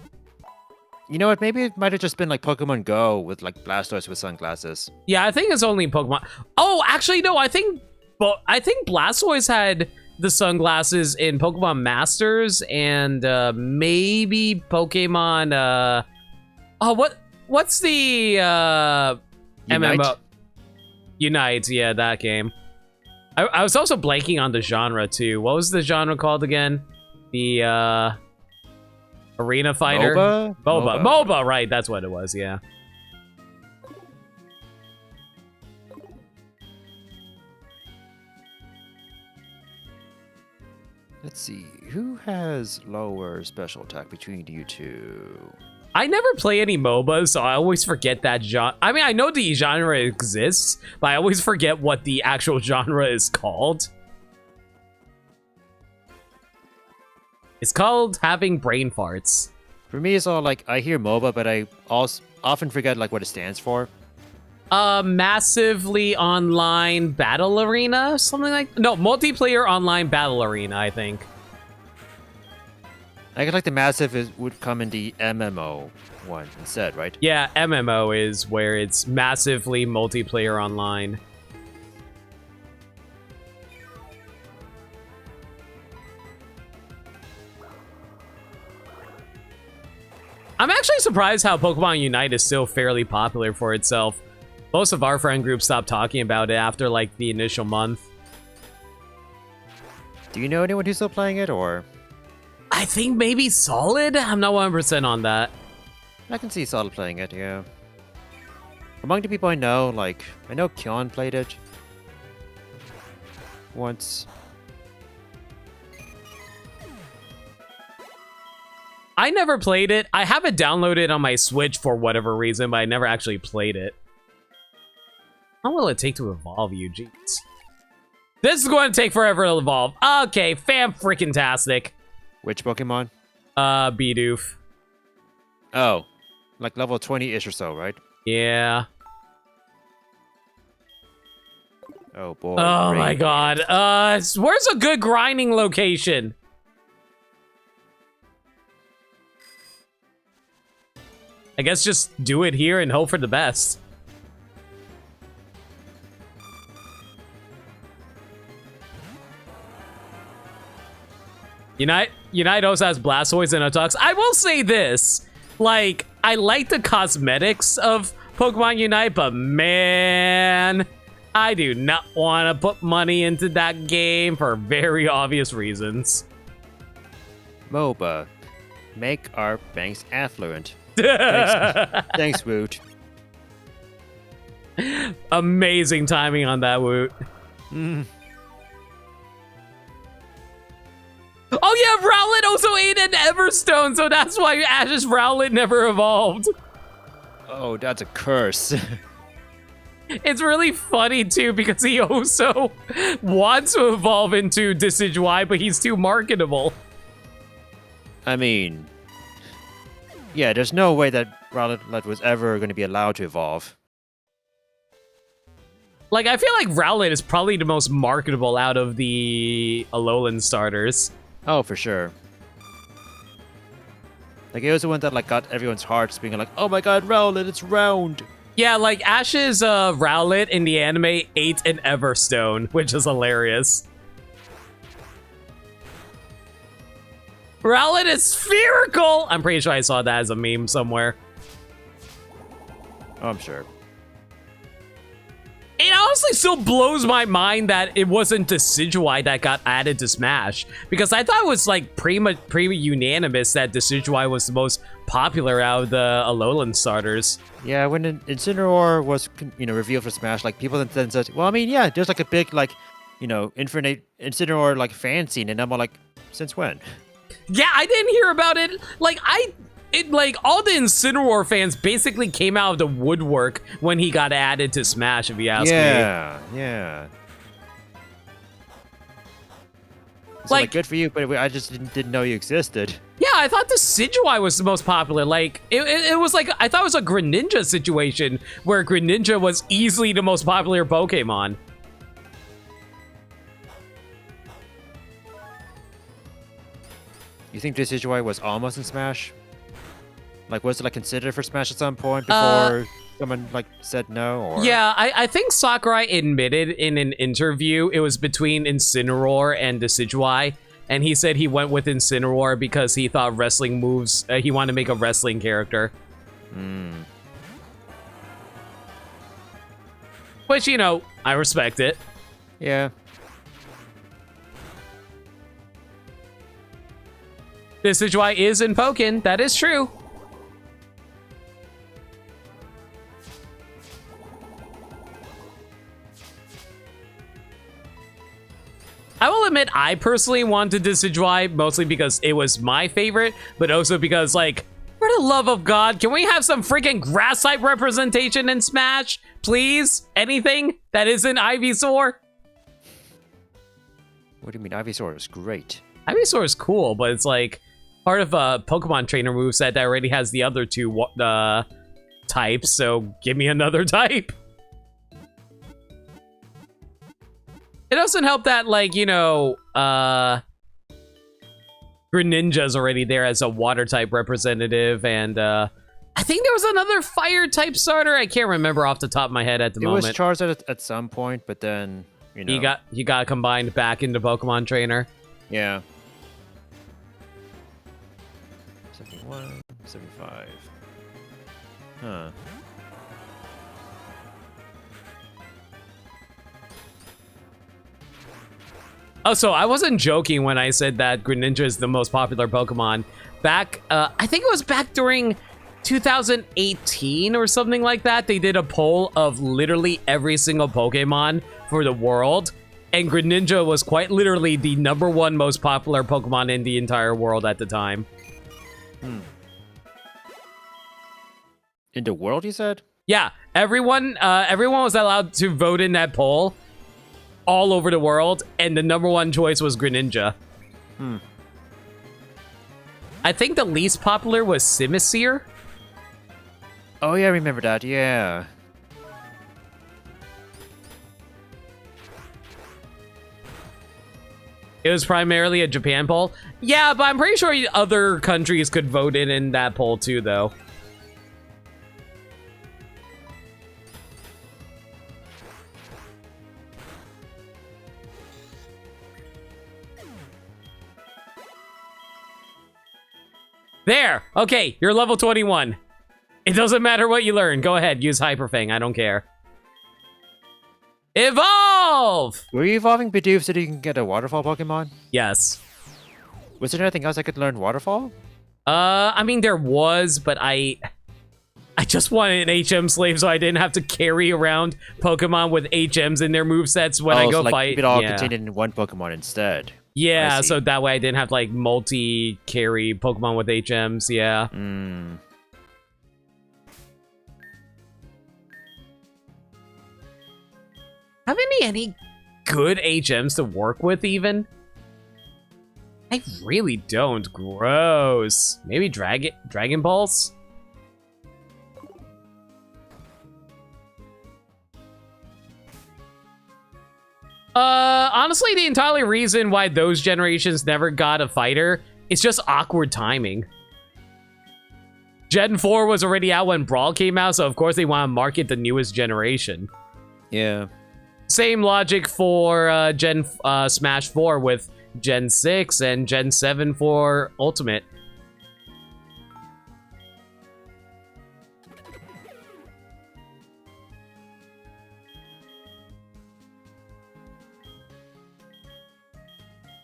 S1: You know what, maybe it might have just been like Pokemon Go with, like, Blastoise with sunglasses.
S2: Yeah, I think it's only Pokemon... Oh, actually, no, I think Blastoise had the sunglasses in Pokemon Masters, and, maybe Pokemon, what's the,
S1: Unite?
S2: MMO? Unite, yeah, that game. I was also blanking on the genre, too. What was the genre called again? The, Arena Fighter? MOBA, right, that's what it was, yeah.
S1: Let's see, who has lower special attack between you two?
S2: I never play any MOBAs, so I always forget that genre. I mean, I know the genre exists, but I always forget what the actual genre is called. It's called having brain farts.
S1: For me, it's all like, I hear MOBA, but I also often forget like what it stands for.
S2: Massively online battle arena? Something like... No, multiplayer online battle arena, I think.
S1: I guess like the massive would come in the MMO one instead, right?
S2: Yeah, MMO is where it's massively multiplayer online. I'm actually surprised how Pokemon Unite is still fairly popular for itself. Most of our friend group stopped talking about it after like the initial month.
S1: Do you know anyone who's still playing it, or?
S2: I think maybe Solid? I'm not 100% on that.
S1: I can see Solid playing it, yeah. Among the people I know, like, I know Kyon played it once.
S2: I never played it. I have it downloaded on my Switch for whatever reason, but I never actually played it. How will it take to evolve you? Jeez. This is going to take forever to evolve. Okay, fan-freaking-tastic.
S1: Which Pokemon?
S2: Bidoof.
S1: Oh, like level 20-ish or so, right?
S2: Yeah.
S1: Oh boy.
S2: Oh
S1: Rain.
S2: my god. Where's a good grinding location? I guess just do it here and hope for the best. Unite also has Blastoise and Otox. I will say this, like, I like the cosmetics of Pokemon Unite, but man, I do not want to put money into that game for very obvious reasons.
S1: MOBA. Make our banks affluent. Thanks, Woot.
S2: Amazing timing on that, Woot. Oh yeah, Rowlet also ate an Everstone, so that's why Ash's Rowlet never evolved.
S1: Oh, that's a curse.
S2: It's really funny too because he also wants to evolve into Decidueye, but he's too marketable.
S1: I mean, yeah, there's no way that Rowlet was ever going to be allowed to evolve.
S2: Like, I feel like Rowlet is probably the most marketable out of the Alolan starters.
S1: Oh, for sure. Like, it was the one that, like, got everyone's hearts being like, oh my god, Rowlet, it's round!
S2: Yeah, like Ash's Rowlet in the anime ate an Everstone, which is hilarious. Rowlet is spherical! I'm pretty sure I saw that as a meme somewhere.
S1: Oh, I'm sure.
S2: It honestly still blows my mind that it wasn't Decidueye that got added to Smash. Because I thought it was like pretty unanimous that Decidueye was the most popular out of the Alolan starters.
S1: Yeah, when Incineroar was, revealed for Smash, like, people then said, well, I mean, yeah, there's like a big, like, infinite Incineroar, like, fan scene, and I'm all like, since when?
S2: Yeah, I didn't hear about it. Like, all the Incineroar fans basically came out of the woodwork when he got added to Smash, if you ask me.
S1: Yeah. So, like, good for you, but I just didn't know you existed.
S2: Yeah, I thought the Decidueye was the most popular. Like, it was like, I thought it was a Greninja situation where Greninja was easily the most popular Pokemon.
S1: You think Decidueye was almost in Smash? Like, was it like considered for Smash at some point before someone like said no? Or?
S2: Yeah, I think Sakurai admitted in an interview it was between Incineroar and Decidueye, and he said he went with Incineroar because he thought wrestling moves. He wanted to make a wrestling character. Which, I respect it.
S1: Yeah.
S2: Decidueye is in Pokken. That is true. I will admit, I personally wanted Decidueye mostly because it was my favorite, but also because, like, for the love of God, can we have some freaking grass type representation in Smash? Please? Anything that isn't Ivysaur?
S1: What do you mean? Ivysaur is great.
S2: Ivysaur is cool, but it's like part of a Pokemon trainer moveset that already has the other two types, so give me another type. It doesn't help that, like, Greninja's already there as a water type representative, and I think there was another fire type starter. I can't remember off the top of my head at the moment.
S1: It was Charizard at some point, but then,
S2: He got combined back into Pokemon Trainer.
S1: Yeah. 71, 75. Huh.
S2: Oh, so I wasn't joking when I said that Greninja is the most popular Pokemon. Back, I think it was back during 2018 or something like that. They did a poll of literally every single Pokemon for the world. And Greninja was quite literally the #1 most popular Pokemon in the entire world at the time.
S1: In the world, you said?
S2: Yeah, everyone was allowed to vote in that poll all over the world, and the #1 choice was Greninja. I think the least popular was Simisear.
S1: Oh, yeah, I remember that, yeah.
S2: It was primarily a Japan poll. Yeah, but I'm pretty sure other countries could vote in that poll too, though. There! Okay, you're level 21. It doesn't matter what you learn. Go ahead, use Hyper Fang. I don't care. Evolve!
S1: Were you evolving Bidoof so that you can get a waterfall Pokemon?
S2: Yes.
S1: Was there anything else I could learn waterfall?
S2: I mean, there was, but I just wanted an HM slave so I didn't have to carry around Pokemon with HMs in their movesets when I go
S1: so, like,
S2: fight.
S1: keep it all contained in one Pokemon instead.
S2: Yeah, so that way I didn't have to, like, multi-carry Pokemon with HMs, yeah. Have any good HMs to work with, even? I really don't. Gross. Maybe Dragon Balls? Honestly, the entirely reason why those generations never got a fighter is just awkward timing. Gen 4 was already out when Brawl came out, so of course they want to market the newest generation.
S1: Yeah.
S2: Same logic for Smash 4 with Gen 6 and Gen 7 for Ultimate.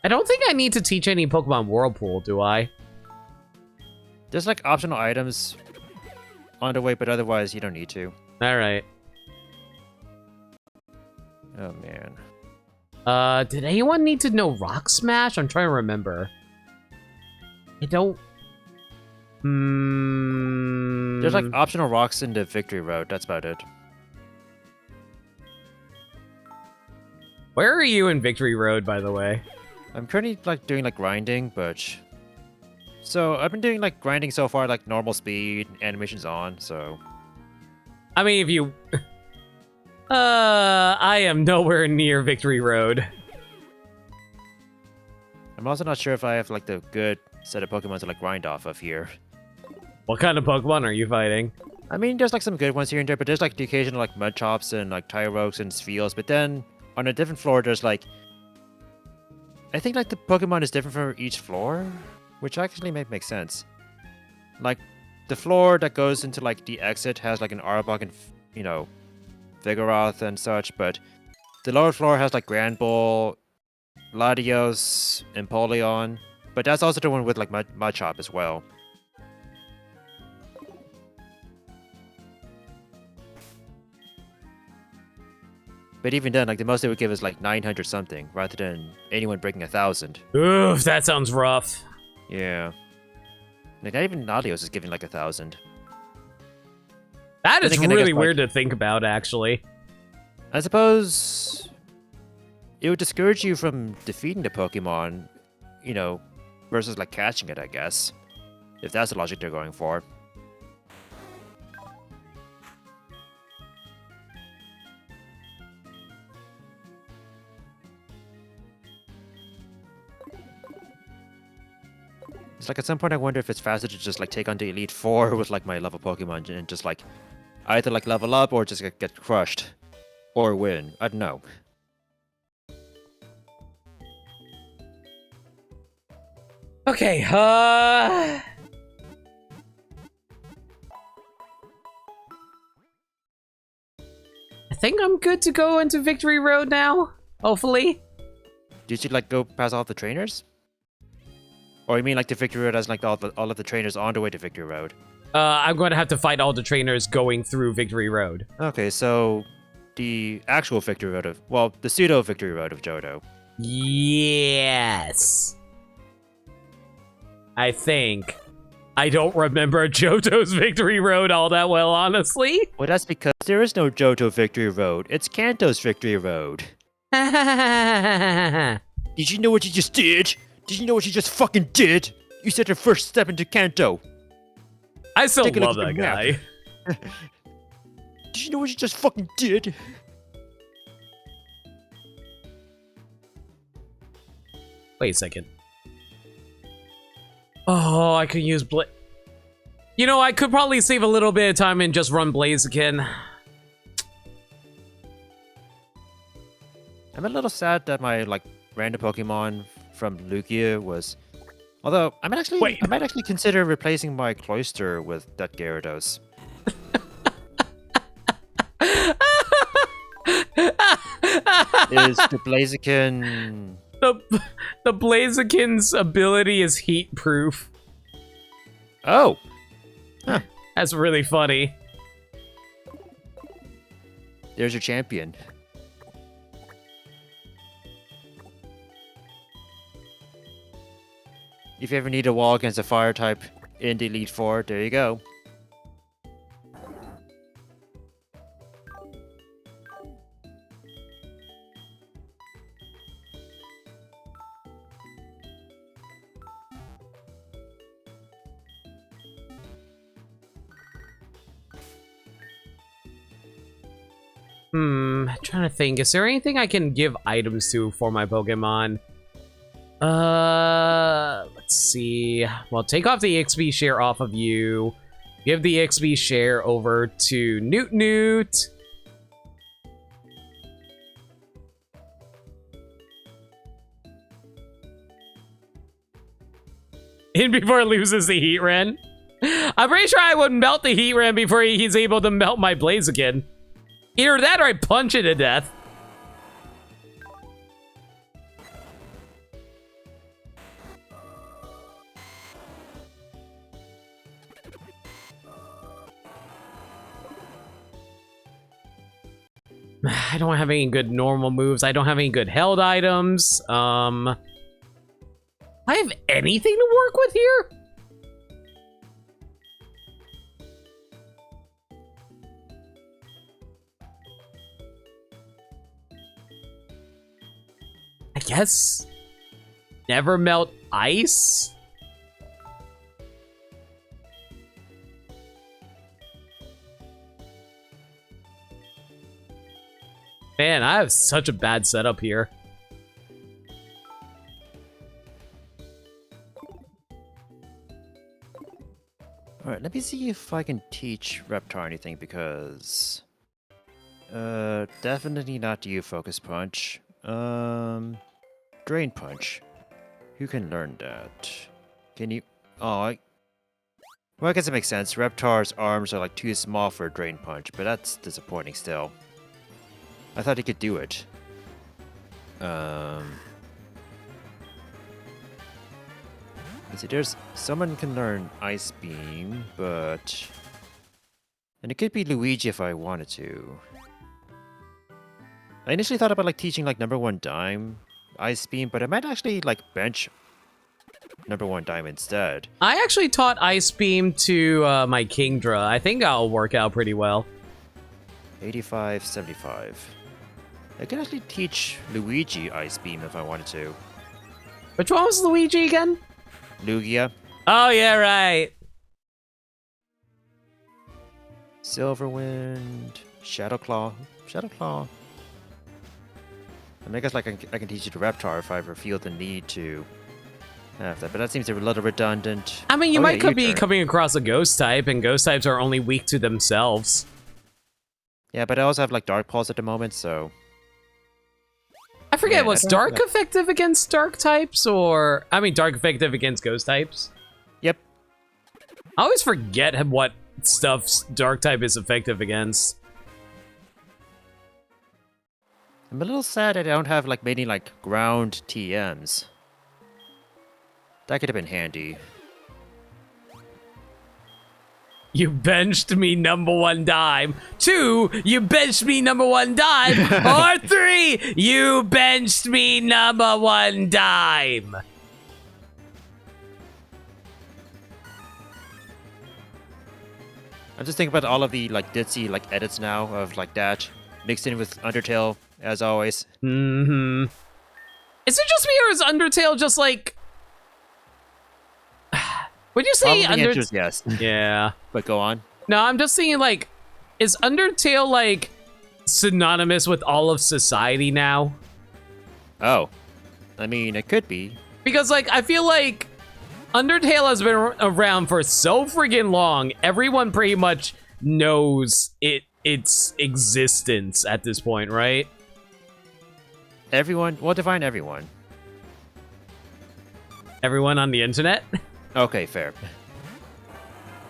S2: I don't think I need to teach any Pokemon Whirlpool, do I?
S1: There's like optional items on the way, but otherwise you don't need to.
S2: Alright.
S1: Oh man.
S2: Did anyone need to know Rock Smash? I'm trying to remember. I don't...
S1: There's like optional rocks in the Victory Road, that's about it.
S2: Where are you in Victory Road, by the way?
S1: I'm currently like doing like grinding, but... So, I've been doing like grinding so far, like normal speed, animations on, so...
S2: I mean, if you... I am nowhere near Victory Road.
S1: I'm also not sure if I have like the good set of Pokemon to like grind off of here.
S2: What kind of Pokemon are you fighting?
S1: I mean, there's like some good ones here and there, but there's like the occasional like Mudchops and like Tyrogues and Spheals, but then on a different floor, there's like... I think like the Pokemon is different for each floor, which actually make sense. Like, the floor that goes into like the exit has like an Arbok and, you know, Vigoroth and such, but the lower floor has like Granbull, Latios, and Empoleon, but that's also the one with like Mudchop as well. But even then, like the most they would give is like 900 something, rather than anyone breaking 1,000.
S2: Oof, that sounds rough.
S1: Yeah. Like not even Latios is giving like 1,000.
S2: That is
S1: Then again, I
S2: really
S1: guess,
S2: weird
S1: like-
S2: to think about, actually.
S1: I suppose it would discourage you from defeating the Pokemon, you know, versus like catching it, I guess. If that's the logic they're going for. It's like at some point I wonder if it's faster to just like take on the Elite Four with like my level Pokemon and just like either like level up or just get crushed. Or win. I don't know.
S2: Okay, I think I'm good to go into Victory Road now, hopefully.
S1: Did you like go past all the trainers? Or you mean like the Victory Road as like all of the trainers on the way to Victory Road?
S2: I'm going to have to fight all the trainers going through Victory Road.
S1: Okay, so the actual Victory Road of, well, the pseudo Victory Road of Johto.
S2: Yes. I think. I don't remember Johto's Victory Road all that well, honestly.
S1: Well, that's because there is no Johto Victory Road. It's Kanto's Victory Road.
S2: I
S1: Did you know what you just did? Did you know what you just fucking did? You set your first step into Kanto.
S2: still
S1: Take a look
S2: love
S1: at
S2: that
S1: the map.
S2: guy.
S1: Did you know what you just fucking did?
S2: Wait a second. Oh, I could use You know, I could probably save a little bit of time and just run Blaziken.
S1: I'm a little sad that my like random Pokemon from Lugia was. Although I might actually consider replacing my Cloyster with that Gyarados. Is the Blaziken?
S2: The Blaziken's ability is heat proof.
S1: Oh,
S2: That's really funny.
S1: there's your champion. If you ever need a wall against a fire type in the Elite Four, there you go.
S2: Trying to think. Is there anything I can give items to for my Pokemon? Let's see. Well, take off the XP share off of you. Give the XP share over to Newt Newt. In before it loses the heat ren. I'm pretty sure I would melt the heat ren before he's able to melt my blaze again. Either that or I punch it to death. I don't have any good normal moves. I don't have any good held items. I have anything to work with here? I guess never melt ice? Man, I have such a bad setup here.
S1: Alright, let me see if I can teach Reptar anything, because... definitely not you, Focus Punch. Drain Punch. Who can learn that? Can you... Oh, well, I guess it makes sense. Reptar's arms are like too small for a Drain Punch, but that's disappointing still. I thought he could do it. Let's see, there's someone can learn Ice Beam, but... And it could be Luigi if I wanted to. I initially thought about like teaching like number 1 Dime Ice Beam, but I might actually like bench number 1 Dime instead.
S2: I actually taught Ice Beam to my Kingdra. I think that'll work out pretty well.
S1: 85, 75. I could actually teach Luigi Ice Beam if I wanted to.
S2: Which one was Luigi again?
S1: Lugia.
S2: Oh, yeah, right.
S1: Silverwind. Shadowclaw. Shadowclaw. I mean, I guess like I can teach you to Reptar if I ever feel the need to have that, but that seems a little redundant.
S2: I mean, you
S1: Oh,
S2: might
S1: yeah,
S2: be
S1: U-turn.
S2: coming across a ghost type, and ghost types are only weak to themselves.
S1: Yeah, but I also have like Dark Pulse at the moment, so...
S2: I forget,
S1: Yeah,
S2: was
S1: I don't
S2: Dark
S1: know.
S2: effective against Dark types, or... I mean, Dark effective against ghost types?
S1: Yep.
S2: I always forget what stuff Dark type is effective against.
S1: I'm a little sad that I don't have like many like ground TMs. That could have been handy.
S2: You benched me number 1 dime. 2, you benched me number 1 dime. Or 3, you benched me number 1 dime.
S1: I'm just thinking about all of the like ditzy like edits now of like that mixed in with Undertale as always.
S2: Mm-hmm. Is it just me, or is Undertale just like... Would you say
S1: Probably the answer is yes.
S2: Yeah.
S1: But go on.
S2: No, I'm just saying, like, is Undertale, like, synonymous with all of society now?
S1: Oh. I mean, it could be.
S2: Because, like, I feel like Undertale has been around for so friggin' long, everyone pretty much knows its existence at this point, right?
S1: Everyone? Well, define everyone.
S2: Everyone on the internet?
S1: Okay, fair.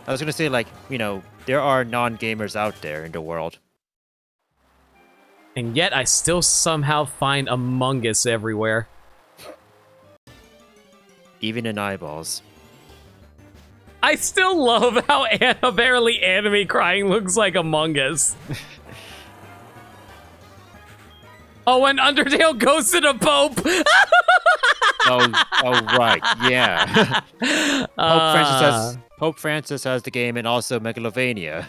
S1: I was gonna say, like, you know, there are non-gamers out there in the world.
S2: And yet I still somehow find Among Us everywhere.
S1: Even in eyeballs.
S2: I still love how apparently anime crying looks like Among Us. Oh, when Undertale goes to the Pope!
S1: Oh, right, yeah. Pope Francis has the game and also Megalovania.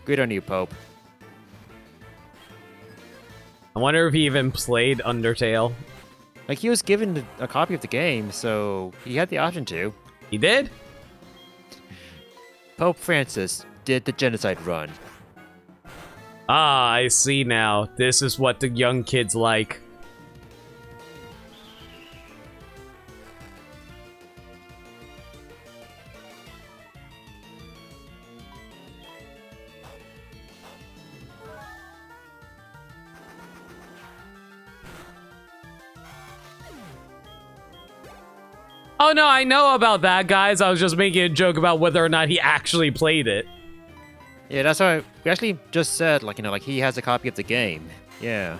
S1: Good on you, Pope.
S2: I wonder if he even played Undertale.
S1: Like, he was given a copy of the game, so he had the option to.
S2: He did?
S1: Pope Francis did the genocide run.
S2: Ah, I see now. This is what the young kids like. Oh no, I know about that, guys. I was just making a joke about whether or not he actually played it.
S1: Yeah, that's why we actually just said, like, you know, like he has a copy of the game. Yeah.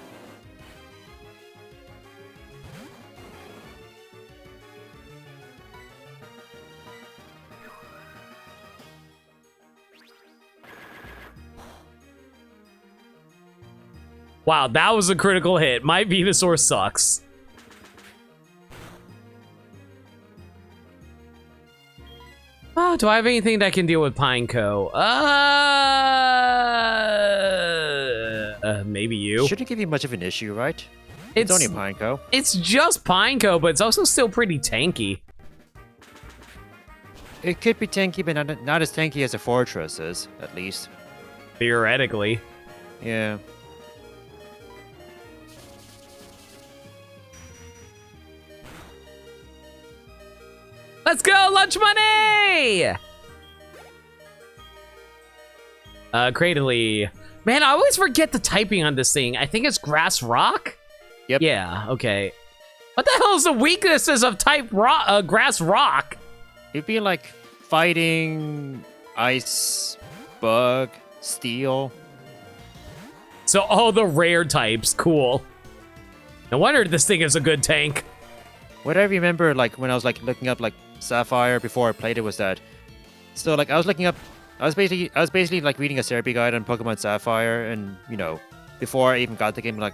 S2: Wow, that was a critical hit. My Venusaur sucks. Oh, do I have anything that can deal with Pineco? Maybe you.
S1: Shouldn't give you much of an issue, right? It's only a Pineco.
S2: It's just Pineco, but it's also still pretty tanky.
S1: It could be tanky, but not as tanky as a Fortress is, at least.
S2: Theoretically.
S1: Yeah.
S2: Let's go, lunch money! Cradily. Man, I always forget the typing on this thing. I think it's grass rock?
S1: Yep.
S2: Yeah, okay. What the hell is the weaknesses of type rock, grass rock?
S1: It'd be like fighting, ice, bug, steel.
S2: So all the rare types, cool. No wonder this thing is a good tank.
S1: What I remember, like, when I was, like, looking up, like, Sapphire before I played it was that... So, like, I was looking up... I was basically, like, reading a therapy guide on Pokemon Sapphire, and, you know, before I even got the game, like...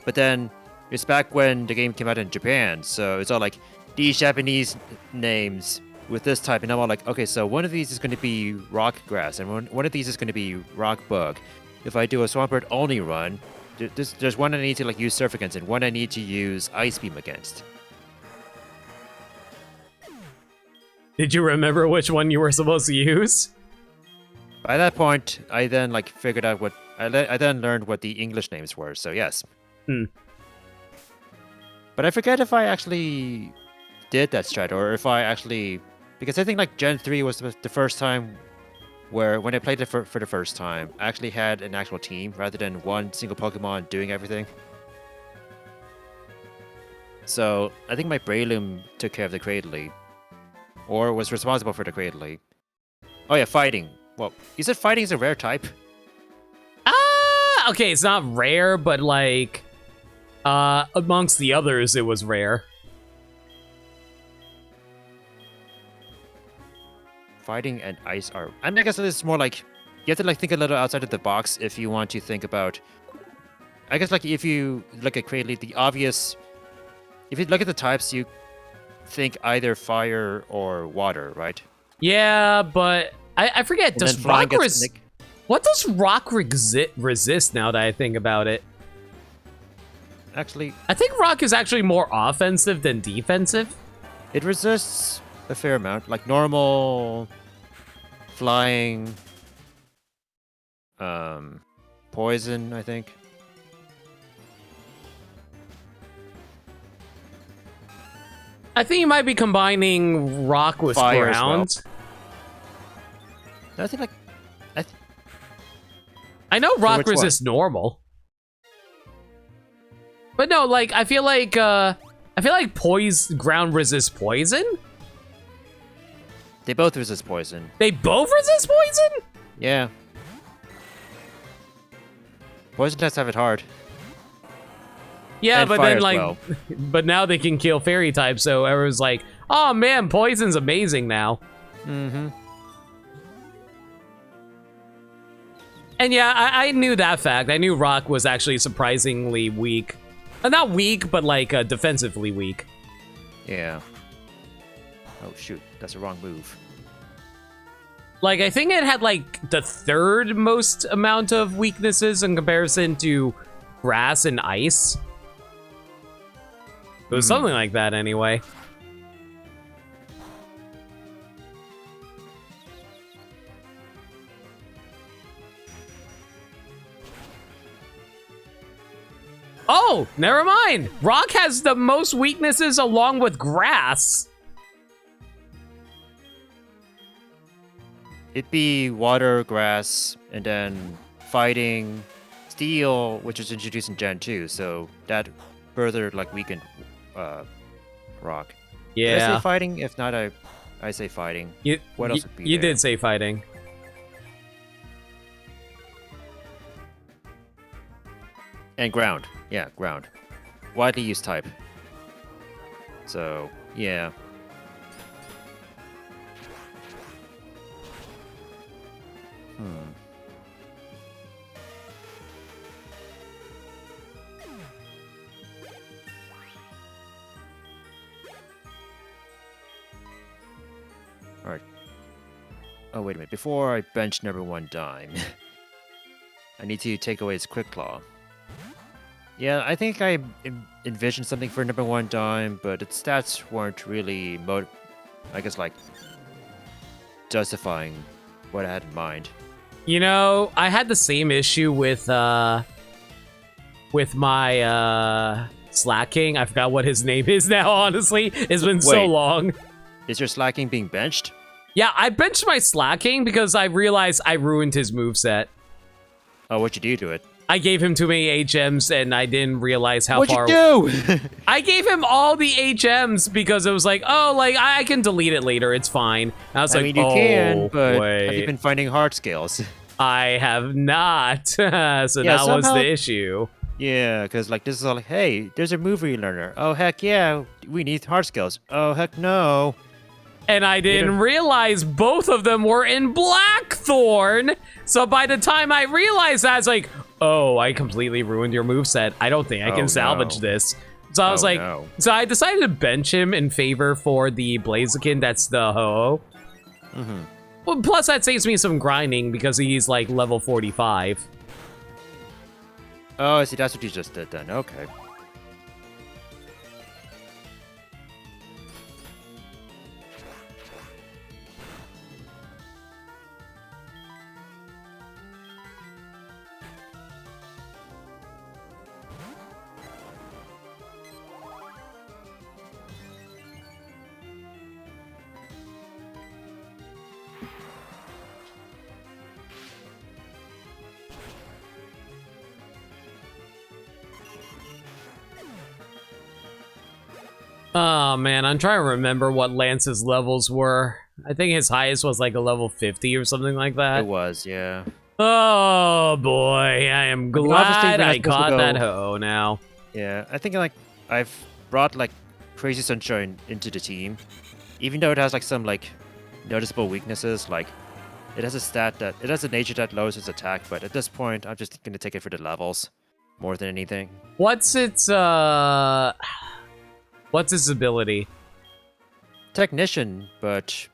S1: But then, it's back when the game came out in Japan, so it's all, like, these Japanese names with this type, and I'm all like, okay, so one of these is going to be Rock Grass, and one of these is going to be Rock Bug. If I do a Swampert only run, there's one I need to, like, use Surf against, and one I need to use Ice Beam against.
S2: Did you remember which one you were supposed to use?
S1: By that point, I then like figured out what I then learned what the English names were. So yes. But I forget if I actually did that strat or if I actually, because I think like Gen 3 was the first time where when I played it for the first time, I actually had an actual team rather than one single Pokemon doing everything. So I think my Breloom took care of the Cradily. Or was responsible for the Cradily. Oh yeah, fighting. Well, you said fighting is a rare type?
S2: Okay, it's not rare, but like, amongst the others, it was rare.
S1: Fighting and ice are... I mean, I guess it's more like, you have to like think a little outside of the box if you want to think about... I guess like if you look at Cradily, the obvious... If you look at the types, you think either fire or water, right?
S2: Yeah, but I forget. Does rock what does rock resist now that I think about it?
S1: Actually,
S2: I think rock is actually more offensive than defensive.
S1: It resists a fair amount, like normal, flying, poison, I think.
S2: I think you might be combining rock with
S1: Fire
S2: ground.
S1: as well. I think like
S2: I know rock
S1: which one?
S2: resists normal. But no, like I feel like ground resists poison.
S1: They both resist poison.
S2: They both resist poison?
S1: Yeah. Poison tests have it hard.
S2: Yeah,
S1: And
S2: but
S1: fire
S2: then
S1: as
S2: like
S1: well.
S2: but now they can kill fairy types, so everyone's like, oh man, poison's amazing now.
S1: Mm-hmm.
S2: And yeah, I knew that fact. I knew rock was actually surprisingly weak. Not weak, but like defensively weak.
S1: Yeah. Oh shoot, that's the wrong move.
S2: Like, I think it had like the third most amount of weaknesses in comparison to grass and ice. It was something like that anyway. Oh, never mind. Rock has the most weaknesses along with grass.
S1: It'd be water, grass, and then fighting, steel, which was introduced in Gen 2, so that further like weakened rock. Did I say
S2: Yeah.
S1: fighting? If not, I say fighting. What else would be
S2: You
S1: there?
S2: did say fighting.
S1: And ground. Yeah, ground. Widely used type. So, yeah. Hmm. Alright. Oh, wait a minute. Before I bench number 1 dime, I need to take away his quick claw. Yeah, I think I envisioned something for number 1 dime, but its stats weren't really, I guess, like, justifying what I had in mind.
S2: You know, I had the same issue with my slacking. I forgot what his name is now, honestly. It's been so
S1: Wait.
S2: long.
S1: Is your slacking being benched?
S2: Yeah, I benched my slacking because I realized I ruined his moveset.
S1: Oh, what'd you do to it?
S2: I gave him too many HMs and I didn't realize how
S1: What'd
S2: far.
S1: you do?
S2: I gave him all the HMs because it was like, oh, like I can delete it later. It's fine. And I was
S1: I
S2: like,
S1: mean, you
S2: oh,
S1: can, but
S2: wait.
S1: have you been finding hard scales?
S2: I have not. So
S1: Yeah,
S2: that was
S1: somehow-
S2: the issue.
S1: Yeah, because like this is all like, hey, there's a move relearner. Oh heck yeah, we need hard scales. Oh heck no.
S2: And I didn't realize both of them were in Blackthorn. So by the time I realized that, I was like, oh, I completely ruined your moveset. I don't think I can
S1: Oh,
S2: salvage
S1: no.
S2: this. So I was
S1: Oh,
S2: like,
S1: no.
S2: so I decided to bench him in favor for the Blaziken. That's the Ho.
S1: Mm-hmm.
S2: Well, plus that saves me some grinding because he's like level 45.
S1: Oh, I see. That's what you just did then. Okay.
S2: Oh man, I'm trying to remember what Lance's levels were. I think his highest was like a level 50 or something like that.
S1: It was, yeah.
S2: Oh boy, I am
S1: obviously
S2: glad
S1: we're not
S2: I
S1: supposed to
S2: caught
S1: go-
S2: that Ho now.
S1: Yeah, I think like I've brought like Crazy Sunshine into the team, even though it has like some like noticeable weaknesses. Like it has a nature that lowers its attack, but at this point, I'm just gonna take it for the levels more than anything.
S2: What's its ability?
S1: Technician, but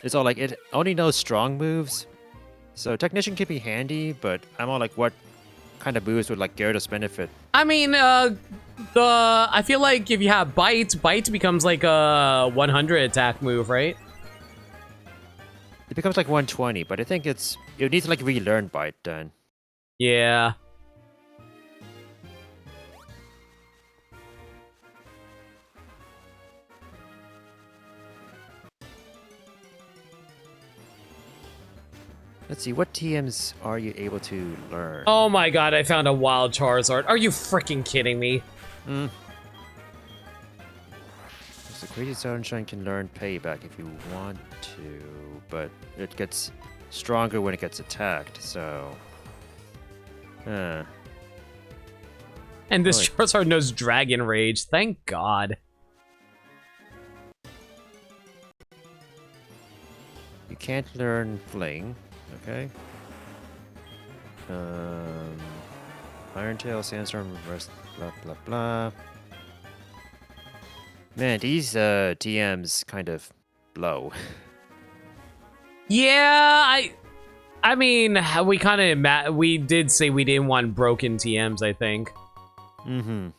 S1: it's all like it only knows strong moves. So Technician can be handy, but I'm all like, what kind of moves would like Gyarados benefit?
S2: I mean, I feel like if you have Bite becomes like a 100 attack move, right?
S1: It becomes like 120, but I think it needs to like relearn Bite then.
S2: Yeah.
S1: Let's see, what TMs are you able to learn?
S2: Oh my god, I found a wild Charizard. Are you freaking kidding me?
S1: So Crazy Sunshine can learn Payback if you want to, but it gets stronger when it gets attacked, so...
S2: And this
S1: Right.
S2: Charizard knows Dragon Rage. Thank God.
S1: You can't learn Fling, okay? Iron Tail, Sandstorm, Reverse, blah blah blah. Man, these TMs kind of blow.
S2: Yeah, I mean, we kind of we did say we didn't want broken TMs, I think.
S1: Mm-hmm.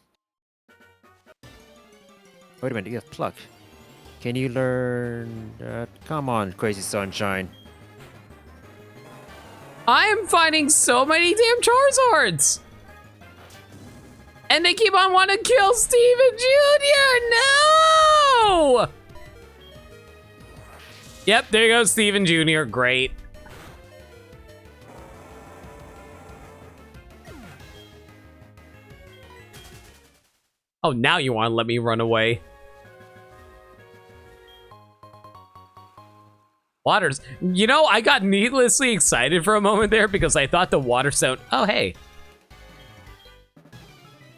S1: Wait a minute, you have Pluck. Can you learn... come on, Crazy Sunshine.
S2: I am finding so many damn Charizards! And they keep on wanting to kill Steven Jr. No! Yep, there goes Steven Jr. Great. Oh, now you want to let me run away. Waters. You know, I got needlessly excited for a moment there because I thought the water sound. Oh, hey.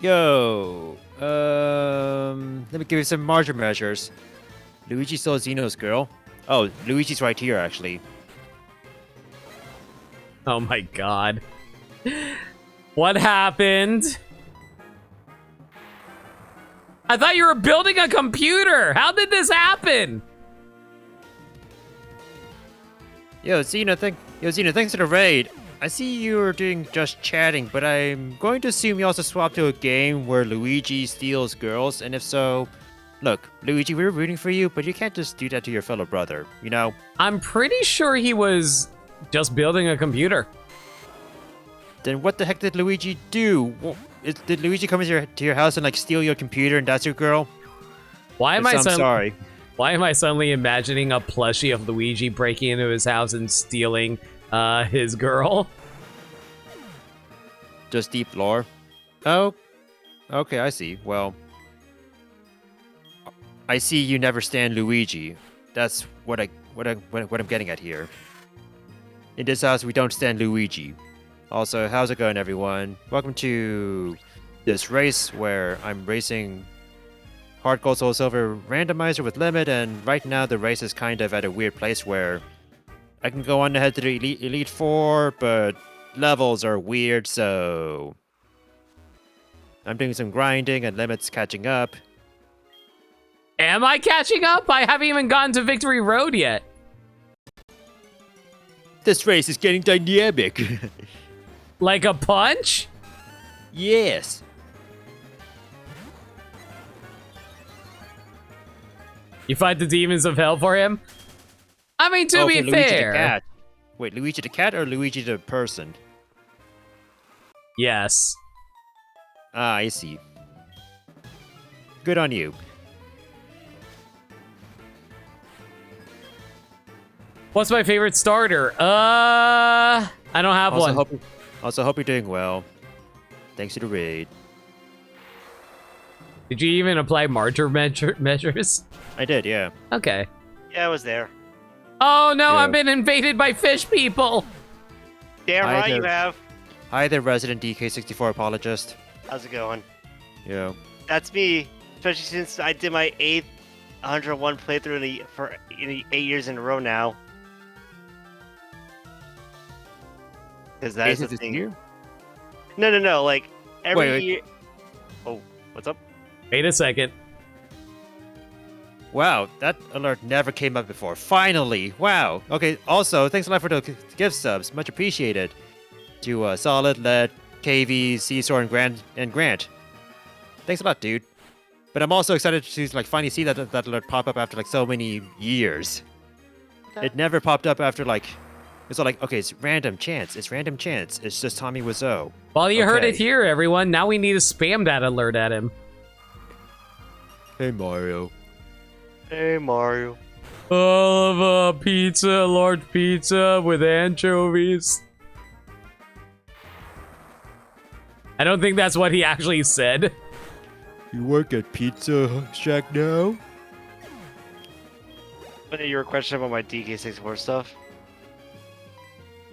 S1: Yo, let me give you some margin measures. Luigi stole Xeno's girl. Oh, Luigi's right here, actually.
S2: Oh my god. What happened? I thought you were building a computer. How did this happen?
S1: Yo, Xeno, thanks for the raid. I see you were doing just chatting, but I'm going to assume you also swapped to a game where Luigi steals girls, and if so, look, Luigi, we were rooting for you, but you can't just do that to your fellow brother, you know?
S2: I'm pretty sure he was just building a computer.
S1: Then what the heck did Luigi do? Did Luigi come to your house and like steal your computer and that's your girl?
S2: Why am
S1: I'm sorry.
S2: Why am I suddenly imagining a plushie of Luigi breaking into his house and stealing his girl?
S1: Just deep lore. Oh, okay, I see. Well, I see you never stand Luigi. That's what I'm getting at here. In this house, we don't stand Luigi. Also, how's it going, everyone? Welcome to this race where I'm racing Hard Gold Soul Silver randomizer with limit, and right now the race is kind of at a weird place where I can go on ahead to the Elite Four, but levels are weird, so I'm doing some grinding and limit's catching up.
S2: Am I catching up? I haven't even gotten to Victory Road yet.
S1: This race is getting dynamic.
S2: Like a punch?
S1: Yes.
S2: You fight the demons of hell for him? I mean, to be
S1: Luigi the
S2: fair.
S1: cat. Wait, Luigi the cat or Luigi the person?
S2: Yes.
S1: Ah, I see. Good on you.
S2: What's my favorite starter? I don't have one.
S1: Also hope you're doing well. Thanks to the raid.
S2: Did you even apply martyr measures?
S1: I did, yeah.
S2: Okay.
S4: Yeah, I was there.
S2: Oh no,
S1: Yeah.
S2: I've been invaded by fish people.
S4: Damn
S1: Hi
S4: right you
S1: there.
S4: have.
S1: Hi there, resident DK64 apologist.
S4: How's it going?
S1: Yeah.
S4: That's me. Especially since I did my 8th 101 playthrough for 8 years in a row now. Because that is the
S1: this
S4: thing.
S1: year?
S4: No. Like every
S1: Wait.
S4: year. Oh, what's up?
S2: Wait a second.
S1: Wow, that alert never came up before. Finally! Wow. Okay, also, thanks a lot for the gift subs. Much appreciated. To Solid, Led, KV, Seesaw, and Grant. Thanks a lot, dude. But I'm also excited to like finally see that alert pop up after like so many years.
S4: Okay.
S1: It never popped up after like it's all like, okay, it's random chance. It's random chance. It's just Tommy Wiseau.
S2: Well, you heard it
S1: Okay.
S2: here, everyone. Now we need to spam that alert at him.
S1: Hey Mario.
S4: Hey, Mario.
S2: All of a pizza, large pizza with anchovies. I don't think that's what he actually said.
S1: You work at Pizza Shack now?
S4: What are your question about my DK64 stuff?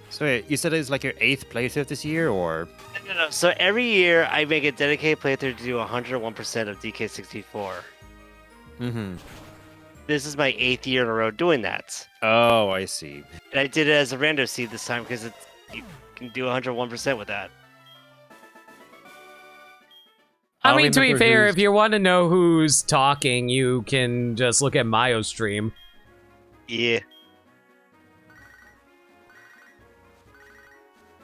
S1: So wait, you said it's like your 8th playthrough this year, or?
S4: No. So every year I make a dedicated playthrough to do 101% of DK64.
S1: Mm-hmm.
S4: This is my 8th year in a row doing that.
S1: Oh, I see.
S4: And I did it as a random seed this time because you can do 101% with that.
S2: I mean, to be
S1: remember
S2: fair,
S1: who's-
S2: if you want to know who's talking, you can just look at Myo's stream.
S4: Yeah.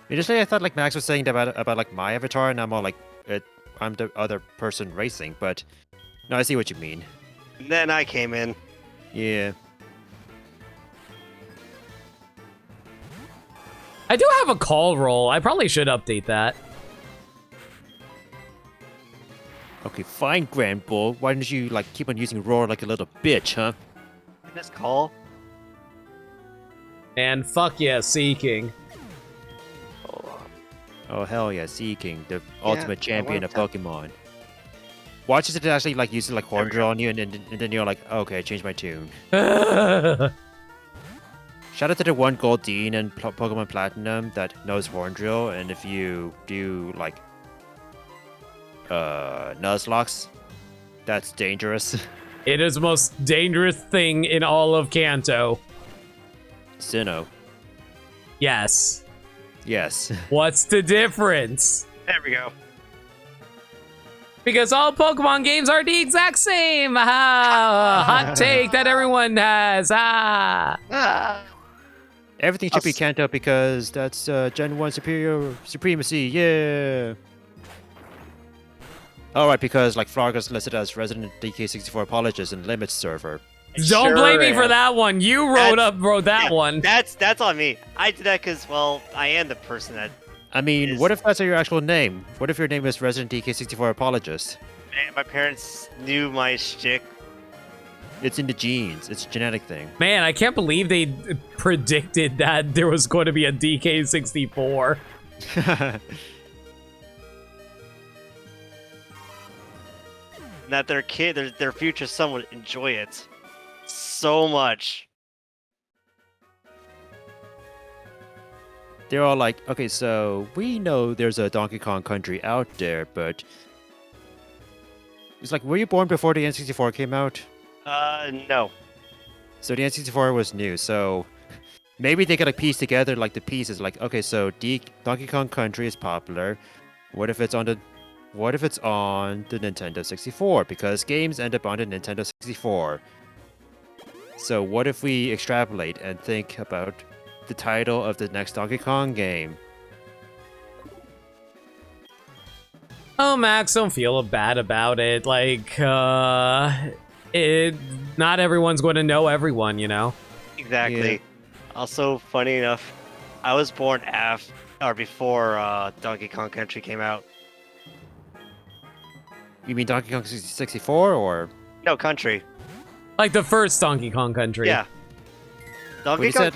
S1: Initially, I thought like Max was saying about like my avatar, and I'm all like, I'm the other person racing. But no, I see what you mean.
S4: And then I came in.
S1: Yeah.
S2: I do have a call roll. I probably should update that.
S1: Okay, fine, Grand Bull. Why don't you like keep on using roar like a little bitch, huh?
S4: This call.
S2: And fuck yeah, Seeking.
S4: Hold on.
S1: Oh hell yeah, Seeking, the ultimate
S4: I
S1: champion
S4: wanna
S1: of Pokemon. Watches it actually like using like horn
S4: we
S1: drill on you, and then you're like, okay, I changed my tune.
S2: I
S1: shout out to the one gold Dean in Pokemon Platinum that knows Horn Drill, and if you do like Nuzlocke, that's dangerous.
S2: It is the most dangerous thing in all of Kanto.
S1: Sinnoh.
S2: Yes.
S1: Yes.
S2: What's the difference?
S4: There we go.
S2: Because all Pokemon games are the exact same. Ah, hot take that everyone has. Ah.
S1: Everything should be Kanto because that's Gen 1 supremacy. Yeah. Alright, because like Florga's listed as resident DK64 apologist and limits server.
S2: Don't blame me for that one. You wrote that one.
S4: That's on me. I did that because, well, I am the person that.
S1: I mean, what if that's your actual name? What if your name is resident DK64 apologist?
S4: Man, my parents knew my shtick.
S1: It's in the genes. It's a genetic thing.
S2: Man, I can't believe they predicted that there was going to be a DK64.
S4: That their kid, their future son would enjoy it so much.
S1: They're all like, okay, so we know there's a Donkey Kong Country out there, but it's like, were you born before the N64 came out?
S4: No.
S1: So the N64 was new, so maybe they could like piece together like the pieces. Like, okay, so Donkey Kong Country is popular. What if it's on the Nintendo 64? Because games end up on the Nintendo 64. So what if we extrapolate and think about the title of the next Donkey Kong game?
S2: Oh, Max, don't feel bad about it. Like, not everyone's going to know everyone, you know?
S4: Exactly.
S1: Yeah.
S4: Also, funny enough, I was born before Donkey Kong Country came out.
S1: You mean Donkey Kong 64 or?
S4: No, Country.
S2: Like the first Donkey Kong Country.
S4: Yeah. Donkey
S1: What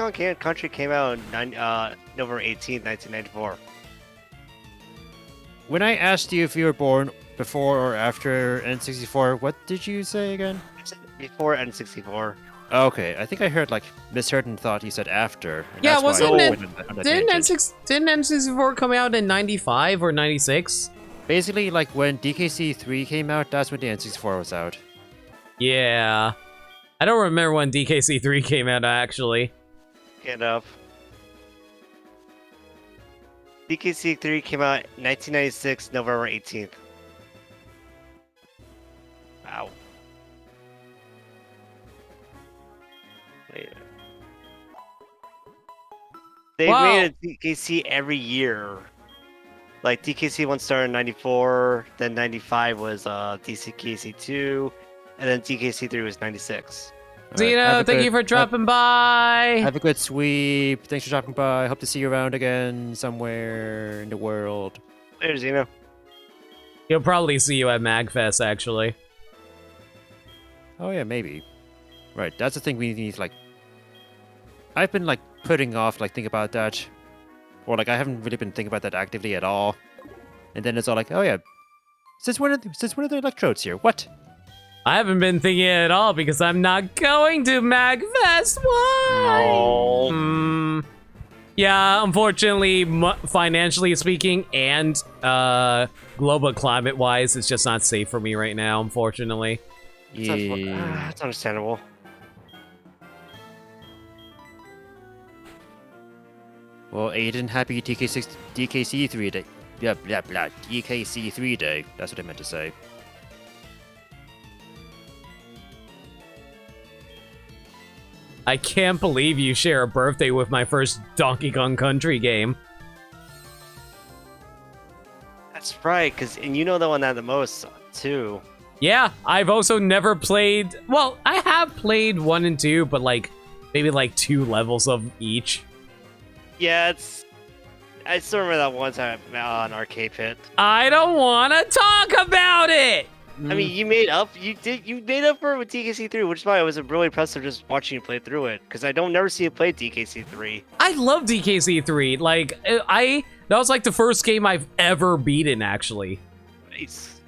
S4: Kong Country came out on November 18th, 1994.
S1: When I asked you if you were born before or after N64, what did you say again?
S4: Before N64.
S1: Okay, I think I misheard and thought you said after. And
S2: Yeah,
S1: that's why
S2: wasn't
S1: I
S2: it-
S1: went on that
S2: Didn't
S1: tangent.
S2: N64 come out in 95 or 96?
S1: Basically, like when DKC3 came out, that's when the N64 was out.
S2: Yeah. I don't remember when DKC3 came out, actually.
S4: Get up. DKC3 came out 1996, November 18th. Wow. Wait. They
S2: Wow.
S4: made a DKC every year. Like DKC 1 started in 94, then 95 was DKC 2, and then DKC 3 was 96.
S1: Alright,
S2: Zeno, thank you for dropping by.
S1: Have a good sweep. Thanks for dropping by. Hope to see you around again somewhere in the world.
S4: Later, Zeno.
S2: He'll probably see you at MagFest, actually.
S1: Oh yeah, maybe. Right, that's the thing we need. Like, I've been like putting off thinking about that, or like I haven't really been thinking about that actively at all. And then it's all like, oh yeah, since when are the electrodes here? What?
S2: I haven't been thinking at all because I'm not going to MagFest. Why?
S4: No.
S2: Yeah, unfortunately, financially speaking, and global climate-wise, it's just not safe for me right now. Unfortunately.
S1: Yeah.
S4: That's understandable.
S1: Well, Aiden, happy DKC3 day. Blah blah blah. DKC3 day. That's what I meant to say.
S2: I can't believe you share a birthday with my first Donkey Kong Country game.
S4: That's right, and you know the one that the most too.
S2: Yeah, I've also never played... Well, I have played 1 and 2, but maybe 2 levels of each.
S4: Yeah, I still remember that one time on Arcade Pit.
S2: I don't want to talk about it!
S4: I mean, you made up for it with DKC3, which is why it was really impressive just watching you play through it. Because I don't never see you play DKC3.
S2: I love DKC3. That was the first game I've ever beaten, actually.
S4: Nice.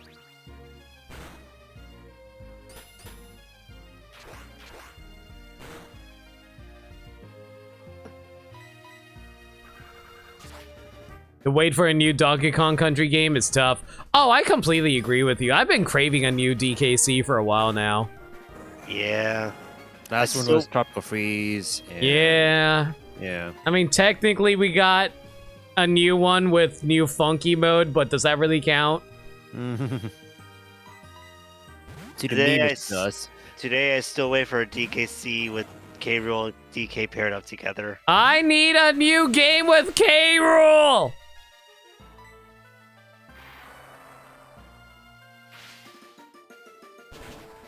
S2: The wait for a new Donkey Kong Country game is tough. Oh, I completely agree with you. I've been craving a new DKC for a while now.
S4: Yeah.
S1: Last one was Tropical Freeze. And,
S2: Yeah.
S1: Yeah.
S2: I mean, technically we got a new one with new funky mode, but does that really count?
S1: See, to me, it does.
S4: Today I still wait for a DKC with K. Rool and DK paired up together.
S2: I need a new game with K. Rool.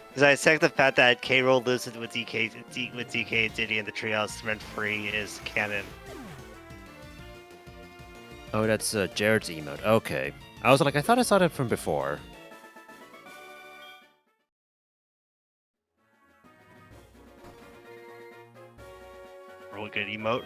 S4: Because I accept the fact that K. Rool lives with DK and Diddy and the Treehouse rent free is canon.
S1: Oh, that's Jared's emote. Okay. I was like, I thought I saw that from before.
S4: Really good emote.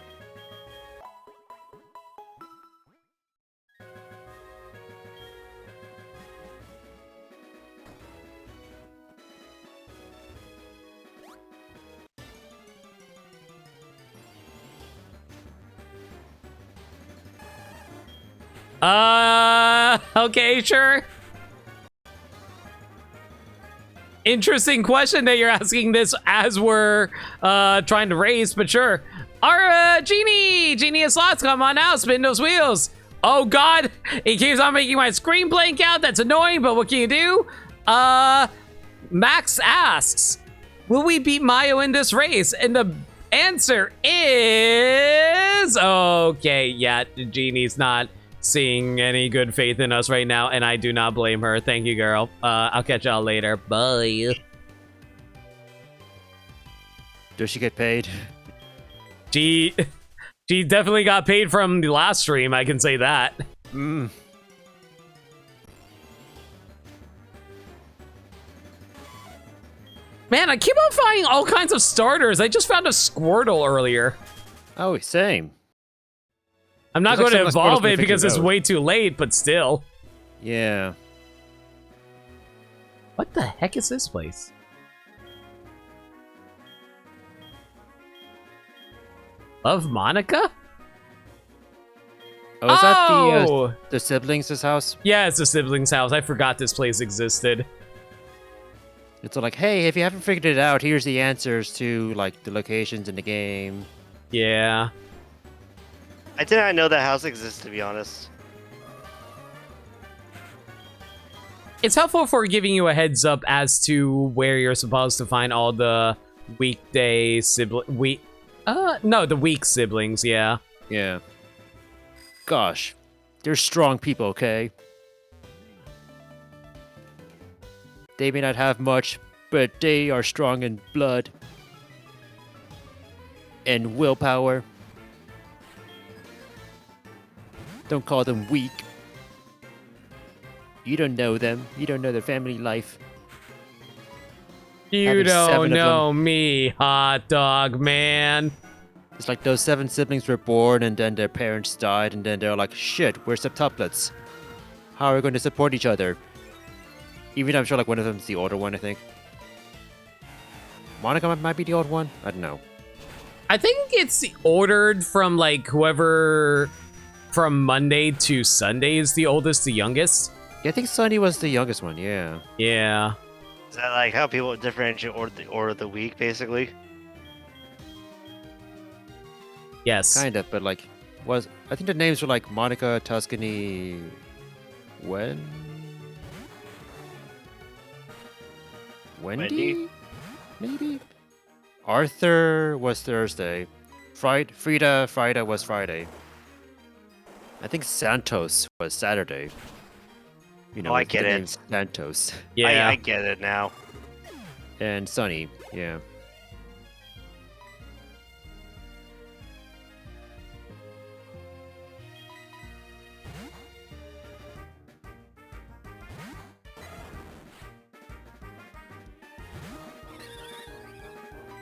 S2: Okay, sure. Interesting question that you're asking this as we're trying to race, but sure. Our Genie of Slots, come on out, spin those wheels. Oh God, it keeps on making my screen blank out. That's annoying, but what can you do? Max asks, will we beat Mayo in this race? And the answer is okay. Yeah, Genie's not seeing any good faith in us right now, and I do not blame her. Thank you, girl. I'll catch y'all later. Bye.
S1: Does she get paid?
S2: She definitely got paid from the last stream, I can say that.
S1: Mm.
S2: Man, I keep on finding all kinds of starters. I just found a Squirtle earlier.
S1: Oh, same.
S2: I'm not
S1: There's
S2: going to
S1: like some
S2: evolve
S1: Squirtles
S2: it because it's
S1: road.
S2: way too late, but still.
S1: Yeah.
S2: What the heck is this place? Love Monica?
S1: Oh, is that
S2: Oh!
S1: the siblings' house?
S2: Yeah, it's the siblings' house. I forgot this place existed.
S1: It's like, hey, if you haven't figured it out, here's the answers to like the locations in the game.
S2: Yeah.
S4: I did not know that house existed, to be honest.
S2: It's helpful for giving you a heads up as to where you're supposed to find all the weekday the weak siblings, yeah.
S1: Yeah. Gosh, they're strong people, okay? They may not have much, but they are strong in blood and willpower. Don't call them weak. You don't know them. You don't know their family life.
S2: You
S1: Having
S2: don't
S1: 7 of
S2: know me, hot dog man.
S1: It's like those 7 siblings were born and then their parents died and then they're like, shit, we're septuplets. How are we going to support each other? Even though I'm sure like one of them's the older one, I think. Monica might be the old one? I don't know.
S2: I think it's ordered from like whoever from Monday to Sunday is the oldest, the youngest.
S1: Yeah, I think Sunny was the youngest one, yeah.
S2: Yeah.
S4: Is that like how people differentiate order of the week, basically?
S2: Yes.
S1: Kind of, but like, I think the names were like Monica, Tuscany, Wendy?
S4: Wendy?
S1: Maybe? Arthur was Thursday. Frida was Friday. I think Santos was Saturday. You know,
S4: Oh, I
S1: with the
S4: get
S1: name
S4: it.
S1: Santos.
S2: Yeah.
S4: I get it now.
S1: And Sunny, yeah.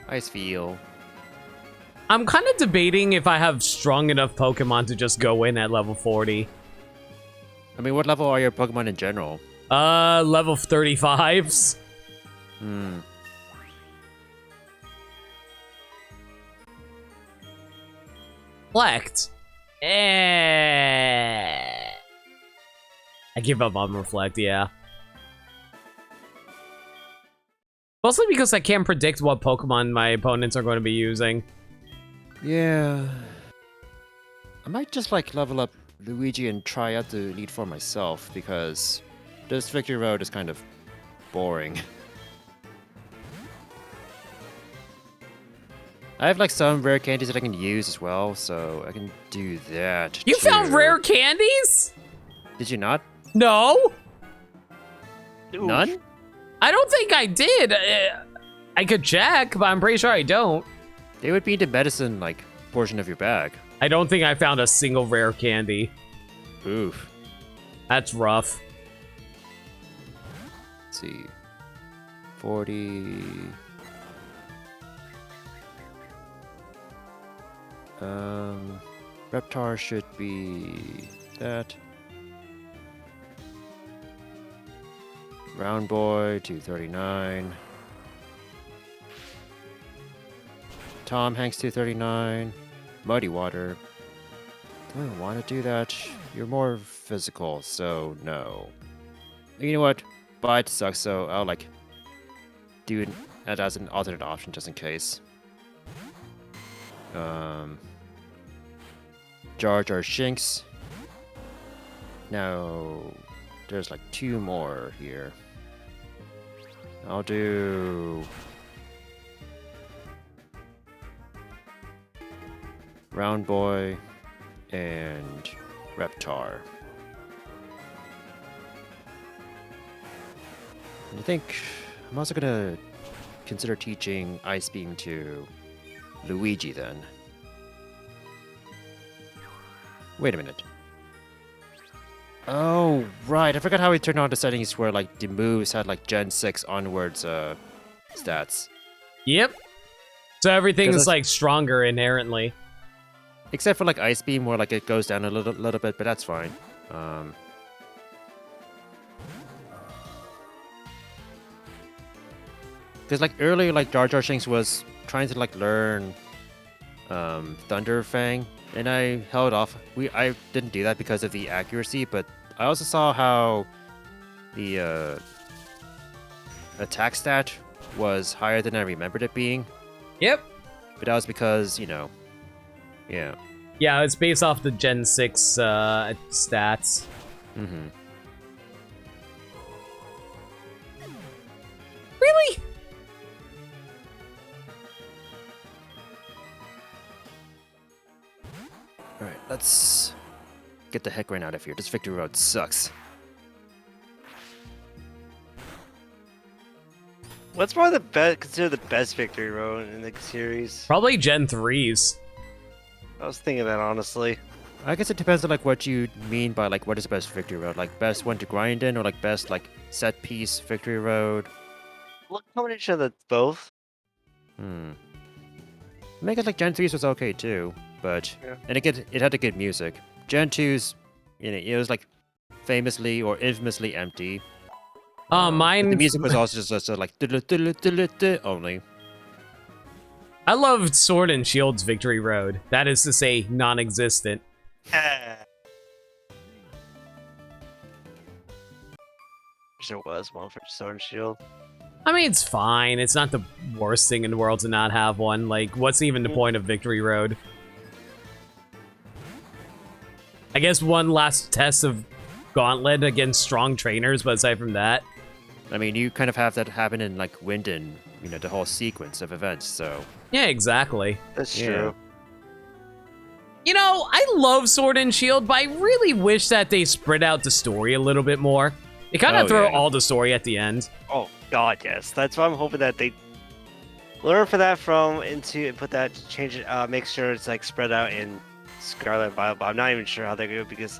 S1: Ice feel.
S2: I'm kind of debating if I have strong enough Pokemon to just go in at level 40.
S1: I mean, what level are your Pokemon in general?
S2: Level 35s.
S1: Hmm.
S2: Select. Eh. I give up on Reflect, yeah. Mostly because I can't predict what Pokemon my opponents are going to be using.
S1: Yeah. I might just like level up Luigi and try out the Elite Four myself because this Victory Road is kind of boring. I have like some rare candies that I can use as well, so I can do that.
S2: You
S1: too.
S2: found rare candies?
S1: Did you not?
S2: No.
S4: Oof.
S1: None?
S2: I don't think I did. I could check, but I'm pretty sure I don't.
S1: They would be the medicine like portion of your bag.
S2: I don't think I found a single rare candy.
S1: Oof.
S2: That's rough.
S1: Let's see. 40. Reptar should be that. Round Boy, 239. Tom Hanks, 239. Muddy Water. Do I want to do that? You're more physical, so no. You know what? Bite sucks, so I'll like do it as an alternate option just in case. Jar Jar Shinx. Now, there's like 2 more here. I'll do Round Boy and Reptar. And I think I'm also gonna consider teaching Ice Beam to Luigi then. Wait a minute. Oh, right. I forgot how we turned on the settings where like the moves had like Gen 6 onwards stats.
S2: Yep. So everything
S1: 'Cause
S2: is like stronger inherently.
S1: Except for like Ice Beam where like it goes down a little bit, but that's fine. Because like earlier like Jar Jar Shinx was trying to like learn Thunder Fang, and I held off. I didn't do that because of the accuracy, but I also saw how the attack stat was higher than I remembered it being.
S2: Yep.
S1: But that was because, you know, yeah.
S2: Yeah, it's based off the Gen 6 stats.
S1: Mm-hmm.
S2: Really?
S1: Alright, let's get the heck right out of here. This Victory Road sucks.
S4: What's probably the best, considered the best Victory Road in the series?
S2: Probably Gen 3s.
S4: I was thinking that honestly.
S1: I guess it depends on like what you mean by like what is the best Victory Road. Like best one to grind in or like best like set piece Victory Road.
S4: Look, combination of the both.
S1: I guess like Gen 3's was okay too, but
S4: Yeah.
S1: and it had a good music. Gen 2's, you know, it was like famously or infamously empty. But
S2: Mine.
S1: the music was also just like only.
S2: I loved Sword and Shield's Victory Road. That is to say, non-existent.
S4: There was one for Sword and Shield.
S2: I mean, it's fine. It's not the worst thing in the world to not have one. Like, what's even the point of Victory Road? I guess one last test of Gauntlet against strong trainers, but aside from that...
S1: I mean, you kind of have that happen in like Winden, you know, the whole sequence of events, so...
S2: Yeah, exactly.
S4: That's
S1: Yeah.
S4: true.
S2: You know, I love Sword and Shield, but I really wish that they spread out the story a little bit more. They kind of
S1: Oh,
S2: throw
S1: yeah.
S2: all the story at the end.
S4: Oh God, yes. That's why I'm hoping that they learn for that from into and put that change it. Make sure it's like spread out in Scarlet and Violet. But I'm not even sure how they go because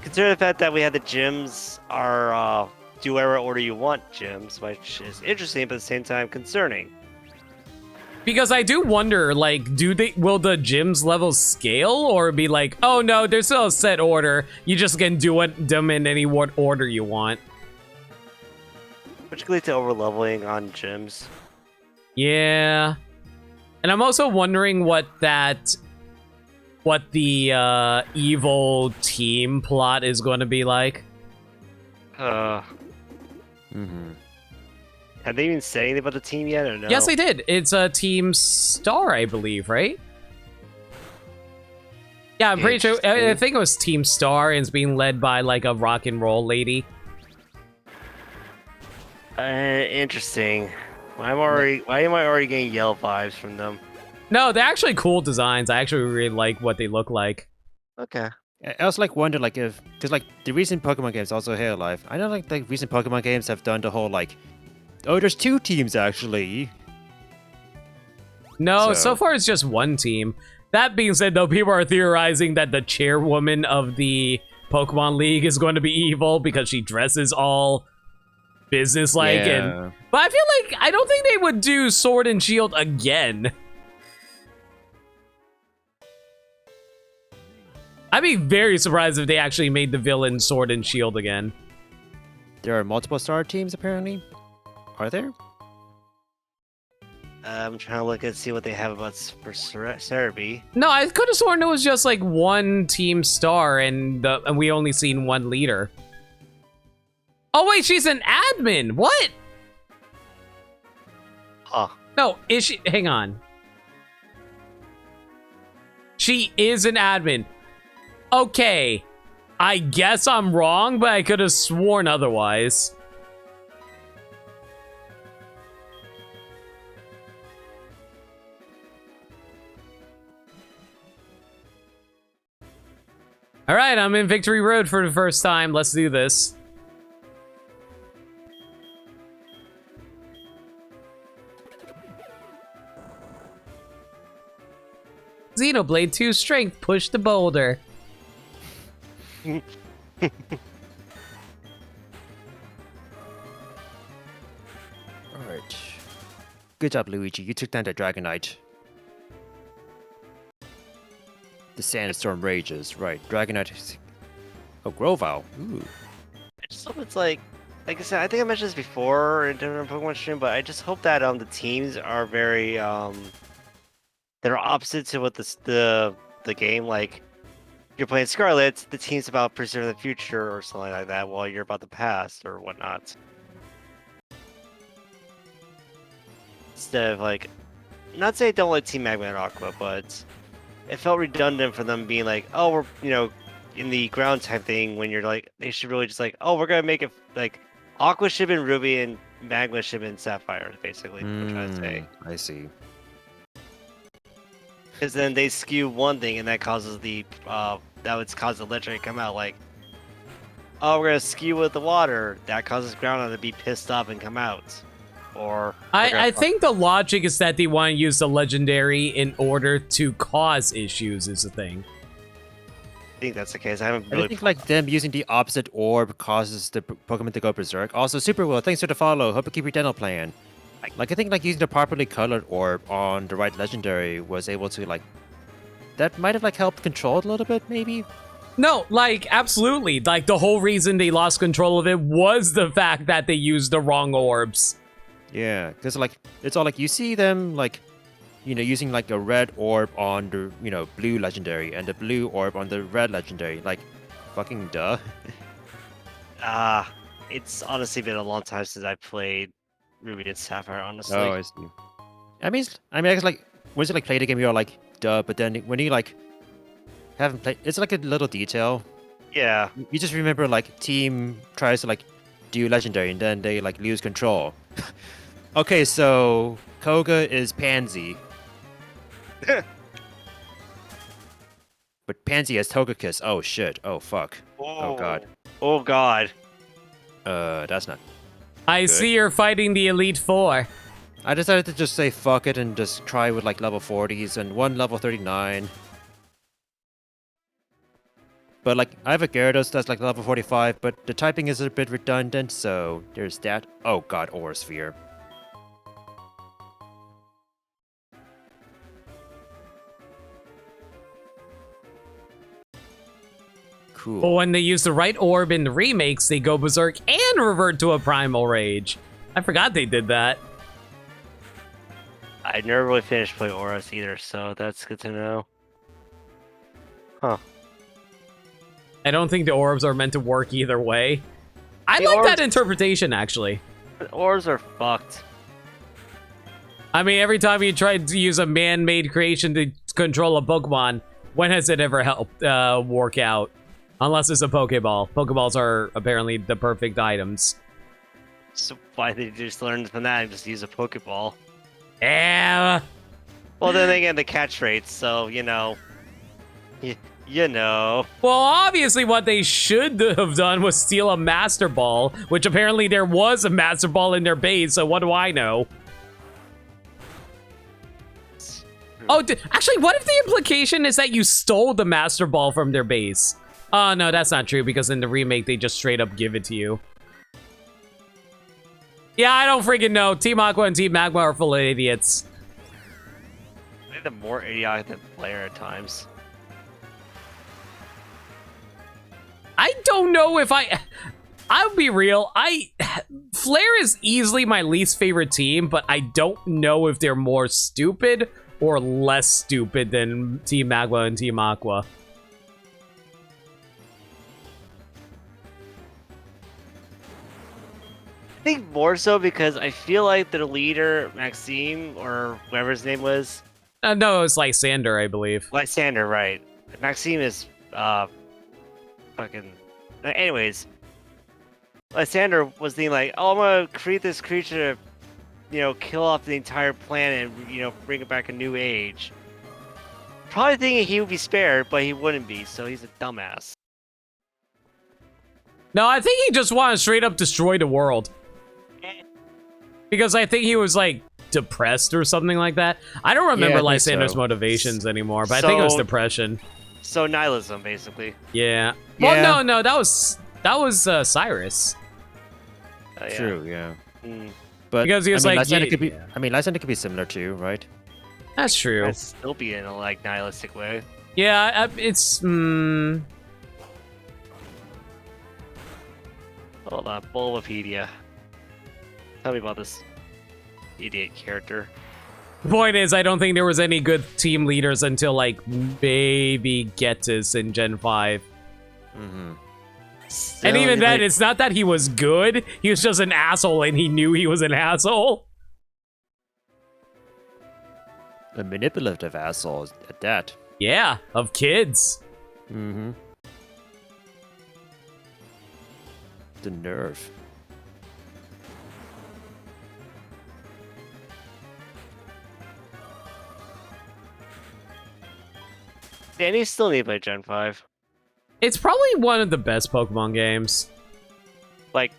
S4: consider the fact that we had the gyms are do whatever order you want gyms, which is interesting but at the same time concerning.
S2: Because I do wonder, like, will the gym's levels scale, or be like, oh no, there's still a set order, you just can do them in any order you want.
S4: Which could lead to over leveling on gyms.
S2: Yeah. And I'm also wondering what the evil team plot is going to be like.
S4: Uh,
S1: Mm-hmm.
S4: have they even said anything about the team yet, or no?
S2: Yes, they did. It's a Team Star, I believe, right? Yeah, I'm pretty sure. I think it was Team Star, and it's being led by like a rock and roll lady.
S4: Interesting. Why am I already getting yell vibes from them?
S2: No, they're actually cool designs. I actually really like what they look like.
S4: Okay.
S1: I also like wonder like if because like the recent Pokemon games also Hair Life. I know like the recent Pokemon games have done the whole like, oh, there's 2 teams actually.
S2: No, so
S1: So-
S2: far it's just one team. That being said, though, people are theorizing that the chairwoman of the Pokemon League is going to be evil because she dresses all business-like.
S1: Yeah.
S2: But I feel like I don't think they would do Sword and Shield again. I'd be very surprised if they actually made the villain Sword and Shield again.
S1: There are multiple star teams apparently. Are there?
S4: I'm trying to look and see what they have about for Cerebi.
S2: No, I could have sworn it was just like one Team Star and we only seen one leader. Oh wait, she's an admin. What?
S4: Huh.
S2: No, is she? Hang on. She is an admin. Okay. I guess I'm wrong, but I could have sworn otherwise. All right, I'm in Victory Road for the first time. Let's do this. Xenoblade 2 strength, push the boulder.
S1: Alright. Good job, Luigi. You took down the Dragonite. The sandstorm rages. Right, Dragonite is... Oh, Grovyle. Ooh.
S4: I just hope it's like I said, I think I mentioned this before in a different Pokemon stream, but I just hope that the teams are very they're opposite to what the game like. You're playing Scarlet, the team's about preserving the future or something like that, while you're about the past or whatnot. Instead of like, not saying don't like Team Magma and Aqua, but it felt redundant for them being like, oh, we're in the ground type thing when you're like, they should really just like, oh, we're gonna make it like Aqua should have been Ruby and Magma should have been Sapphire, basically. I'm trying to say.
S1: I see.
S4: Because then they skew one thing and that causes the that would cause the legendary to come out like, oh, we're gonna skew with the water. That causes Groudon to be pissed off and come out. Or
S2: I think the logic is that they want to use the legendary in order to cause issues is the thing.
S4: I think that's the case. I haven't
S1: I
S4: really.
S1: think like them using the opposite orb causes the Pokemon to go berserk. Also, Super Will, thanks for the follow. Hope you keep your dental plan. Like I think like using the properly colored orb on the right legendary was able to like that might have like helped control it a little bit maybe.
S2: No, like absolutely. Like the whole reason they lost control of it was the fact that they used the wrong orbs.
S1: Yeah, because like it's all like you see them like using like a red orb on the blue legendary and the blue orb on the red legendary. Like fucking duh.
S4: It's honestly been a long time since I played Ruby and Sapphire. Honestly.
S1: Oh, I see. I guess like once you like play the game, you're like duh. But then when you like haven't played, it's like a little detail.
S4: Yeah.
S1: You just remember like team tries to like do legendary and then they like lose control. Okay, so Koga is Pansy. But Pansy has Togekiss. Oh shit. Oh fuck. Oh god.
S4: Oh god.
S1: That's not.
S2: I
S1: Good.
S2: see you're fighting the Elite Four.
S1: I decided to just say fuck it and just try with like level 40s and one level 39. But like I have a Gyarados that's like level 45, but the typing is a bit redundant, so there's that. Oh god, Aura Sphere. Cool.
S2: But when they use the right orb in the remakes, they go berserk and revert to a primal rage. I forgot they did that.
S4: I never really finished playing Auras either, so that's good to know. Huh.
S2: I don't think the orbs are meant to work either way. I
S4: The
S2: like
S4: orbs-
S2: that interpretation, actually.
S4: The orbs are fucked.
S2: I mean, every time you try to use a man-made creation to control a Pokemon, when has it ever helped work out? Unless it's a Pokeball. Pokeballs are apparently the perfect items.
S4: So why did you just learn from that and just use a Pokeball?
S2: Yeah.
S4: Well, then again, the catch rates, so, you know. You know.
S2: Well, obviously what they should have done was steal a Master Ball, which apparently there was a Master Ball in their base, so what do I know? Oh, actually, what if the implication is that you stole the Master Ball from their base? Oh, no, that's not true, because in the remake, they just straight up give it to you. Yeah, I don't freaking know. Team Aqua and Team Magma are full of idiots.
S4: They're more idiotic than Flare at times.
S2: I don't know if I'll be real. Flare is easily my least favorite team, but I don't know if they're more stupid or less stupid than Team Magma and Team Aqua.
S4: I think more so because I feel like their leader, Maxime, or whatever his name was.
S2: No, it's like Sander, I believe.
S4: Lysander, right. Maxime is, fucking... Anyways. Lysander was thinking like, oh, I'm gonna create this creature to, you know, kill off the entire planet and, you know, bring it back a new age. Probably thinking he would be spared, but he wouldn't be, so he's a dumbass.
S2: No, I think he just wanted to straight up destroy the world. Because I think he was, like, depressed or something like that. I don't remember
S1: I think
S2: Lysander's
S1: so.
S2: motivations anymore, but I think it was
S4: So-
S2: depression.
S4: So nihilism, basically.
S2: Yeah.
S1: Yeah.
S2: Well, no, that was Cyrus.
S4: Yeah.
S1: True, yeah.
S4: Mm,
S1: But
S2: Because he was like,
S1: Lysander
S2: yeah,
S1: could be.
S2: yeah.
S1: I mean, Lysander could be similar too, right?
S2: That's true.
S4: I'd still be in a, like, nihilistic way.
S2: Yeah, it's,
S4: Hold on, Bulbapedia. Tell me about this idiot character.
S2: Point is, I don't think there was any good team leaders until, like, maybe Getis in Gen 5.
S1: Mm-hmm.
S2: And even then, it's not that he was good, he was just an asshole and he knew he was an asshole.
S1: A manipulative asshole at that.
S2: Yeah, of kids.
S1: Mm-hmm. The nerve.
S4: Danny still need to play Gen 5.
S2: It's probably one of the best Pokemon games.
S4: Like,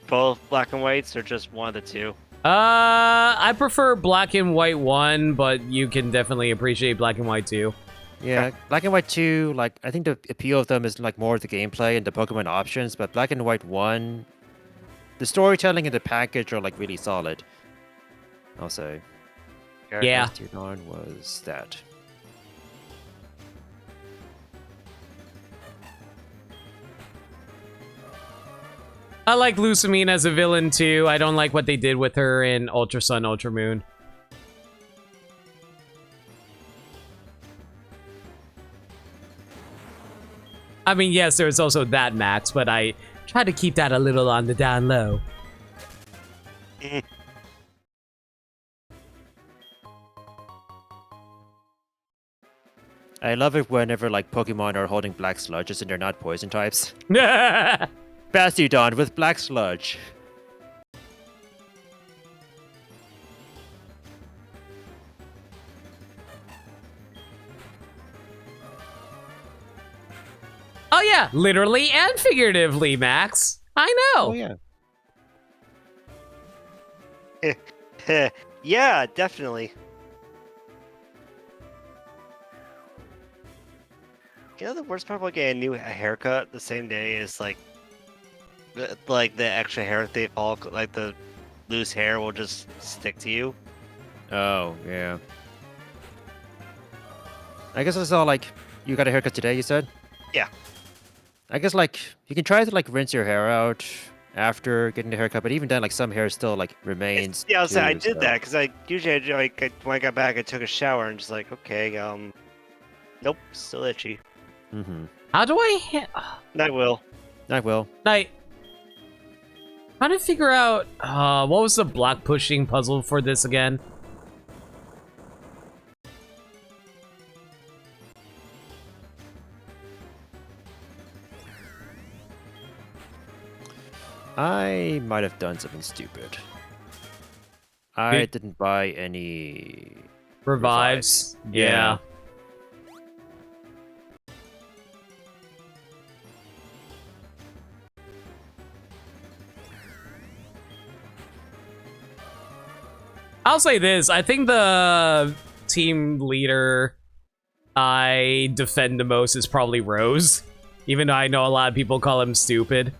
S4: both Black and Whites or just one of the two?
S2: I prefer Black and White 1, but you can definitely appreciate Black and White 2.
S1: Yeah, Black and White 2, like, I think the appeal of them is, like, more the gameplay and the Pokemon options, but Black and White 1, the storytelling and the package are, like, really solid. I'll say.
S2: Yeah.
S1: Tyrion was that.
S2: I like Lucamine as a villain too. I don't like what they did with her in Ultra Sun, Ultra Moon. I mean, yes, there's also that Max, but I try to keep that a little on the down low.
S1: I love it whenever, like, Pokemon are holding black sludges and they're not poison types.
S2: Oh
S1: Bastiodon with black sludge.
S2: yeah, literally and figuratively, Max. I know.
S1: Oh, yeah.
S4: Yeah, definitely. You know the worst part about getting a haircut the same day is like the extra hair they fall, like the loose hair will just stick to you.
S1: Oh, yeah. I guess it's all like, you got a haircut today, you said?
S4: Yeah.
S1: I guess, like, you can try to, like, rinse your hair out after getting the haircut, but even then, like, some hair still, like, remains.
S4: Yeah, I was saying, I
S1: too,
S4: did
S1: so-
S4: that because I usually when I got back I took a shower and just like, okay, nope, still itchy.
S1: Mm-hmm.
S2: How do I hit?
S4: I will.
S1: I will.
S2: Night. Trying to figure out what was the block pushing puzzle for this again?
S1: I might have done something stupid. I didn't buy any
S2: Revives.
S1: Yeah.
S2: I'll say this. I think the team leader I defend the most is probably Rose. Even though I know a lot of people call him stupid.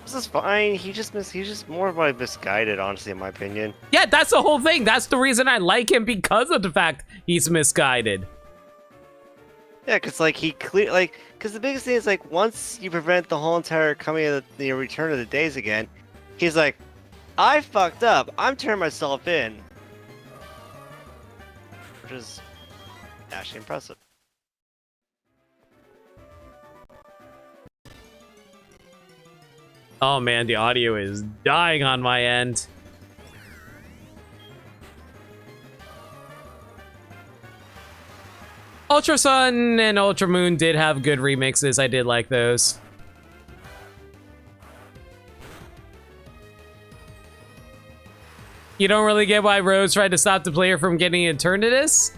S4: This is fine. He's just more of like misguided, honestly, in my opinion.
S2: Yeah, that's the whole thing. That's the reason I like him, because of the fact he's misguided.
S4: Yeah, because like because the biggest thing is like once you prevent the whole entire coming of the return of the days again, he's like, I fucked up. I'm turning myself in, which is actually impressive.
S2: Oh man, the audio is dying on my end. Ultra Sun and Ultra Moon did have good remixes. I did like those. You don't really get why Rose tried to stop the player from getting Eternatus?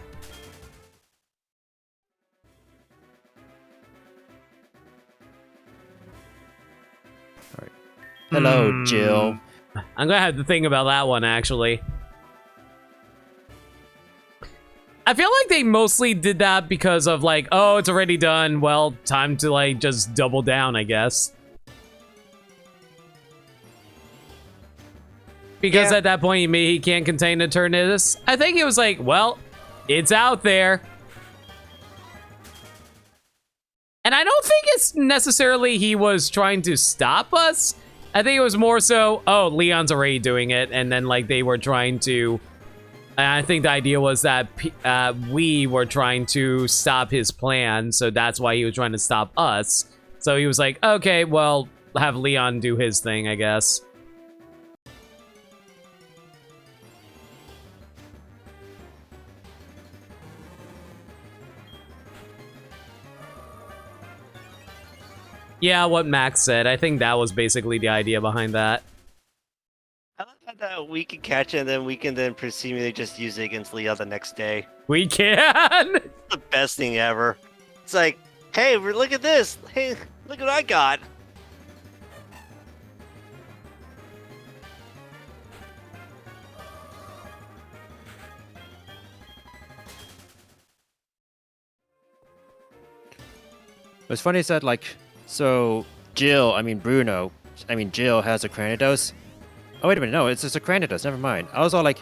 S1: Hello, Jill.
S2: I'm gonna have to think about that one, actually. I feel like they mostly did that because of like, oh, it's already done. Well, time to like just double down, I guess. Because at that point, he can't contain Eternatus. I think it was like, well, it's out there. And I don't think it's necessarily he was trying to stop us. I think it was more so, oh, Leon's already doing it. And then like they were trying to, and I think the idea was that we were trying to stop his plan. So that's why he was trying to stop us. So he was like, okay, well, have Leon do his thing, I guess. Yeah, what Max said. I think that was basically the idea behind that.
S4: I love that we can catch it and then we can then presumably just use it against Leon the next day.
S2: We can!
S4: It's the best thing ever. It's like, hey, look at this. Hey, look what I got.
S1: What's funny is that, like, so Jill has a Cranidos. Oh, wait a minute, no, it's just a Cranidos, never mind. I was all like,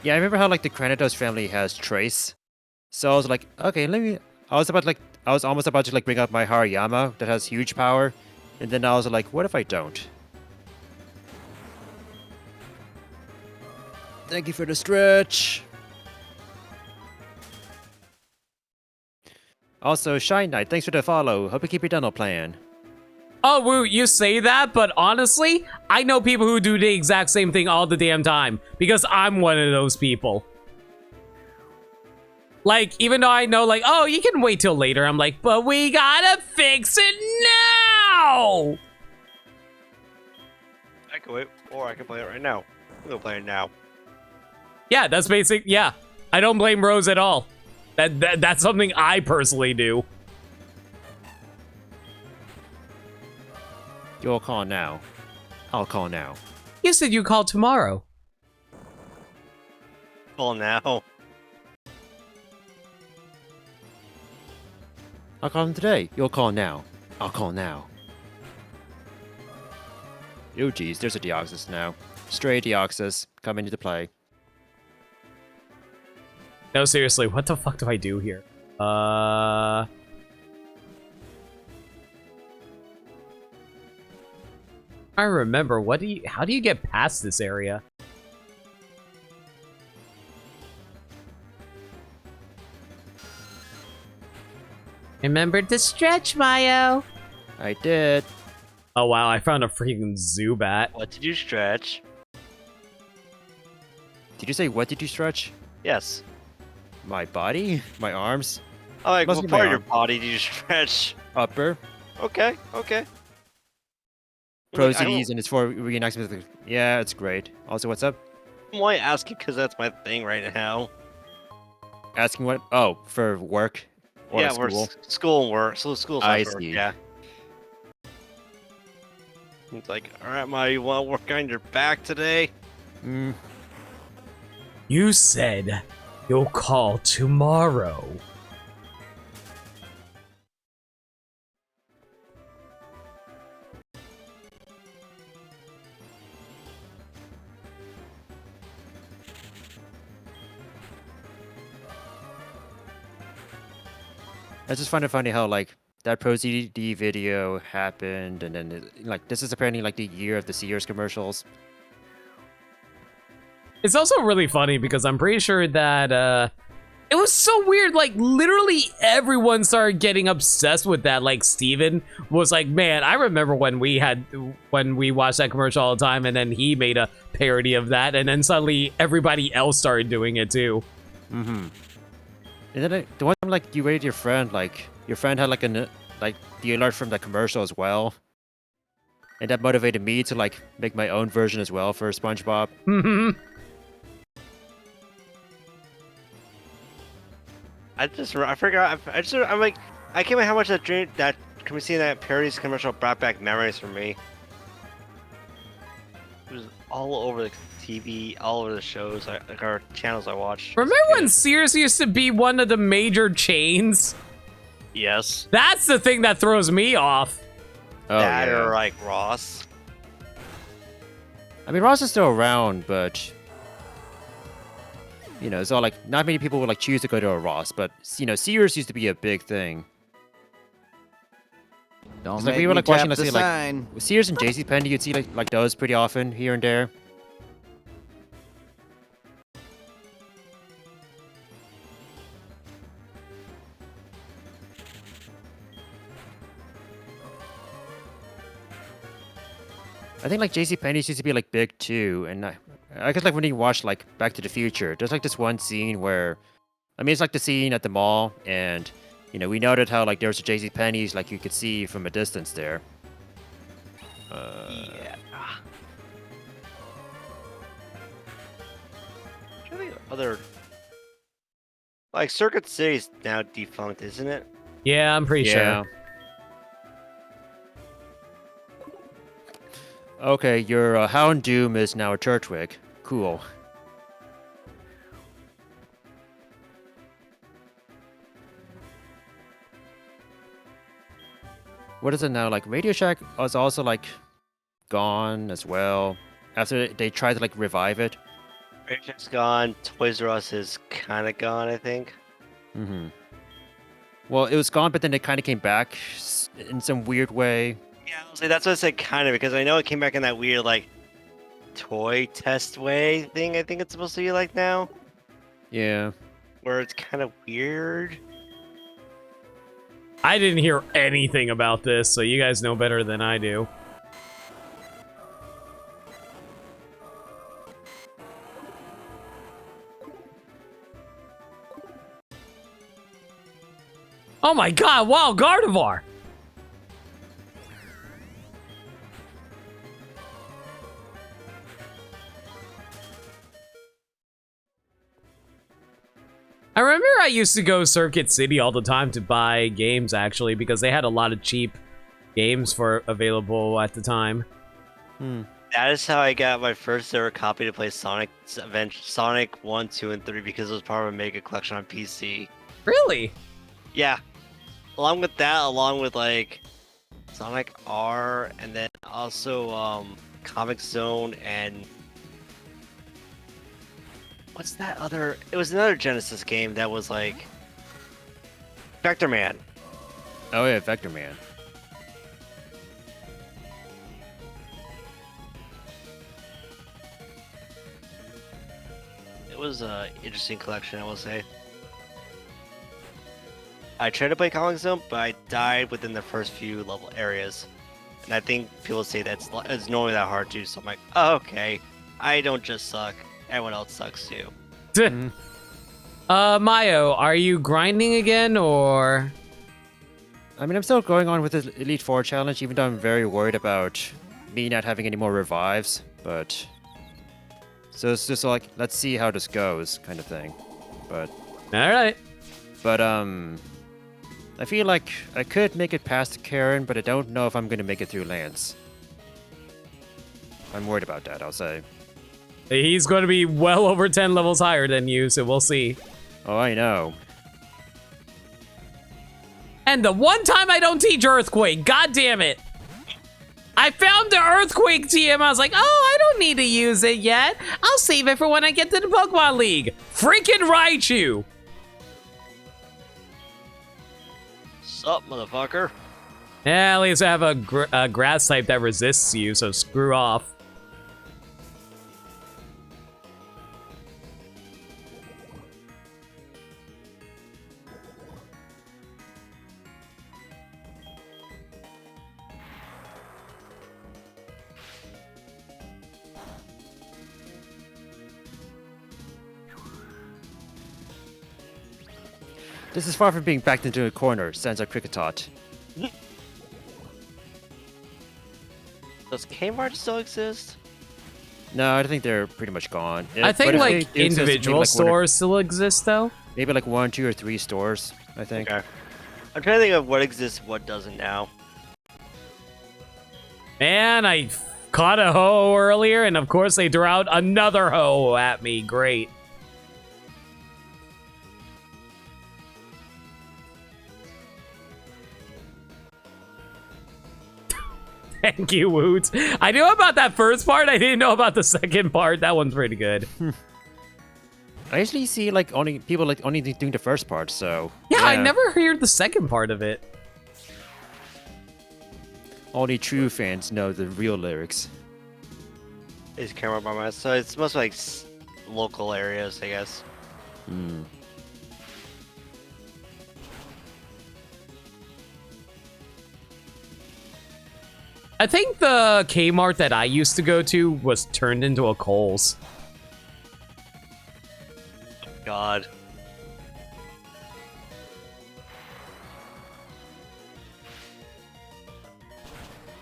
S1: yeah, I remember how, like, the Cranidos family has Trace. So I was like, okay, I was almost about to, like, bring up my Hariyama that has huge power. And then I was like, what if I don't? Thank you for the stretch. Also, Shine Knight, thanks for the follow. Hope you keep your dental plan.
S2: Oh, Woo, you say that, but honestly, I know people who do the exact same thing all the damn time, because I'm one of those people. Like, even though I know, like, oh, you can wait till later, I'm like, but we gotta fix it now!
S4: I can wait, or I can play it right now. We'll play it now.
S2: Yeah, that's basic, yeah. I don't blame Rose at all. That's something I personally do.
S1: You'll call now. I'll call now.
S2: You said you call tomorrow.
S4: Call now.
S1: I'll call him today. You'll call now. I'll call now. Oh geez, there's a Deoxys now. Stray Deoxys coming into play.
S2: No, seriously, what the fuck do I do here? I remember, how do you get past this area? Remember to stretch, Mayo.
S1: I did.
S2: Oh wow, I found a freaking Zubat.
S4: What did you stretch?
S1: Did you say what did you stretch?
S4: Yes.
S1: My body? My arms?
S4: Oh, like,
S1: Must
S4: what
S1: be my
S4: part of your
S1: arm.
S4: body did you stretch?
S1: Upper?
S4: Okay, okay.
S1: Pro
S4: Like, I don't-
S1: CDs and it's for reenactment. Yeah, it's great. Also, what's up?
S4: I'm only asking because that's my thing right now.
S1: Asking what? Oh, for work or
S4: Yeah,
S1: like
S4: we're
S1: school.
S4: school and work. So school
S1: I
S4: slash work.
S1: see.
S4: Yeah. It's like, all right, Ma, you want to work on your back today?
S1: Mm,
S2: You said you'll call tomorrow.
S1: I just find it funny how like that Pro CD video happened, and then like this is apparently like the year of the Sears commercials.
S2: It's also really funny because I'm pretty sure that it was so weird. Like literally everyone started getting obsessed with that. Like Steven was like, "Man, I remember when we watched that commercial all the time," and then he made a parody of that, and then suddenly everybody else started doing it too.
S1: Mm-hmm. And then the one time like you rated your friend, like your friend had like the alert from the commercial as well, and that motivated me to like make my own version as well for SpongeBob.
S4: I forgot. I'm like, I can't remember how much that seeing that parodies commercial brought back memories for me. It was all over the TV, all over the shows, like our channels I watched.
S2: Remember when Sears used to be one of the major chains?
S4: Yes.
S2: That's the thing that throws me off.
S1: Oh
S4: That
S1: yeah.
S4: or like Ross.
S1: I mean, Ross is still around, but you know, it's all like not many people would like choose to go to a Ross, but you know, Sears used to be a big thing.
S5: Don't
S1: It's like
S5: make
S1: we were
S5: me
S1: like watching,
S5: tap
S1: let's
S5: the
S1: say, like
S5: sign.
S1: Sears and JCPenney, you'd see like those pretty often here and there. I think like JCPenney's used to be like big too, and I guess like when you watch like Back to the Future, there's like this one scene where, I mean, it's like the scene at the mall, and you know we noted how like there was a JCPenney's like you could see from a distance there.
S4: Yeah. I think other like Circuit City's now defunct, isn't it?
S2: Yeah, I'm pretty sure.
S1: Okay, your Hound Doom is now a Churchwick. Cool. What is it now? Like Radio Shack was also like gone as well after they tried to like revive it.
S4: Rachel's gone. Toys R Us is kind of gone, I think.
S1: Mm-hmm. Well, it was gone, but then it kind of came back in some weird way.
S4: Yeah, I was like, that's what I said, kind of, because I know it came back in that weird, like, toy test way thing. I think it's supposed to be like now,
S1: Yeah.
S4: where it's kind of weird.
S2: I didn't hear anything about this, so you guys know better than I do. Oh my god, wow, Gardevoir! I remember I used to go Circuit City all the time to buy games, actually, because they had a lot of cheap games for available at the time.
S4: That is how I got my first ever copy to play Sonic 1, 2, and 3 because it was part of a Mega Collection on PC.
S2: Really?
S4: Yeah. Along with that, along with like Sonic R, and then also Comic Zone and what's that other? It was another Genesis game that was like Vector Man.
S1: Oh yeah, Vector Man.
S4: It was a interesting collection, I will say. I tried to play Comic Zone, but I died within the first few level areas. And I think people say it's normally that hard too. So I'm like, oh, okay, I don't just suck. Everyone else sucks too.
S2: Mayo, are you grinding again or?
S1: I mean, I'm still going on with the Elite Four challenge, even though I'm very worried about me not having any more revives. But so it's just like, let's see how this goes, kind of thing. But
S2: All right.
S1: I feel like I could make it past Karen, but I don't know if I'm gonna make it through Lance. I'm worried about that, I'll say.
S2: He's going to be well over 10 levels higher than you, so we'll see.
S1: Oh, I know.
S2: And the one time I don't teach Earthquake, god damn it. I found the Earthquake TM, I was like, oh, I don't need to use it yet. I'll save it for when I get to the Pokemon League. Freaking Raichu.
S4: Sup, motherfucker?
S2: Yeah, at least I have a grass type that resists you, so screw off.
S1: This is far from being backed into a corner, stands our Cricketot.
S4: Does Kmart still exist?
S1: No, I think they're pretty much gone.
S2: I think
S1: But if
S2: like
S1: they do exist, maybe,
S2: individual
S1: like,
S2: stores still exist though.
S1: Maybe like 1, 2, or 3 stores, I think.
S4: Okay. I'm trying to think of what exists, what doesn't now.
S2: Man, I caught a hoe earlier, and of course they threw out another hoe at me. Great. Thank you, Woot. I knew about that first part. I didn't know about the second part. That one's pretty good.
S1: I usually see like only people like only doing the first part, so
S2: Yeah, I never heard the second part of it.
S1: Only true fans know the real lyrics.
S4: Is Kmart by my so it's mostly like local areas, I guess.
S1: Hmm.
S2: I think the Kmart that I used to go to was turned into a Kohl's.
S4: God.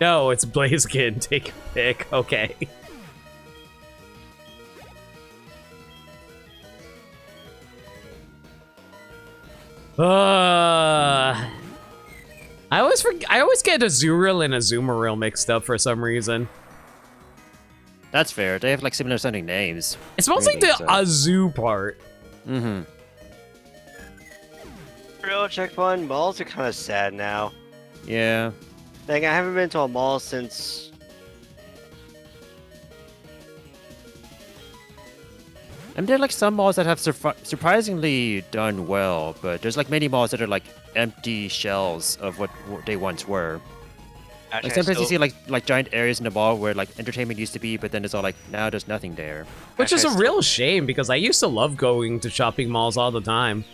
S2: No, it's Blaziken. Take a pick. Okay. I always get Azurill and Azumarill mixed up for some reason.
S1: That's fair. They have like similar sounding names.
S2: It's mostly
S1: really,
S2: the
S1: so.
S2: Azu part.
S1: Mm-hmm.
S4: Real checkpoint malls are kind of sad now.
S1: Yeah.
S4: Like I haven't been to a mall since.
S1: And there are like some malls that have surprisingly done well, but there's like many malls that are like empty shells of what they once were.
S4: Actually,
S1: Like sometimes you see like giant areas in the mall where like entertainment used to be, but then it's all like now there's nothing there.
S2: Which is a
S4: Actually,
S2: real shame because I used to love going to shopping malls all the time.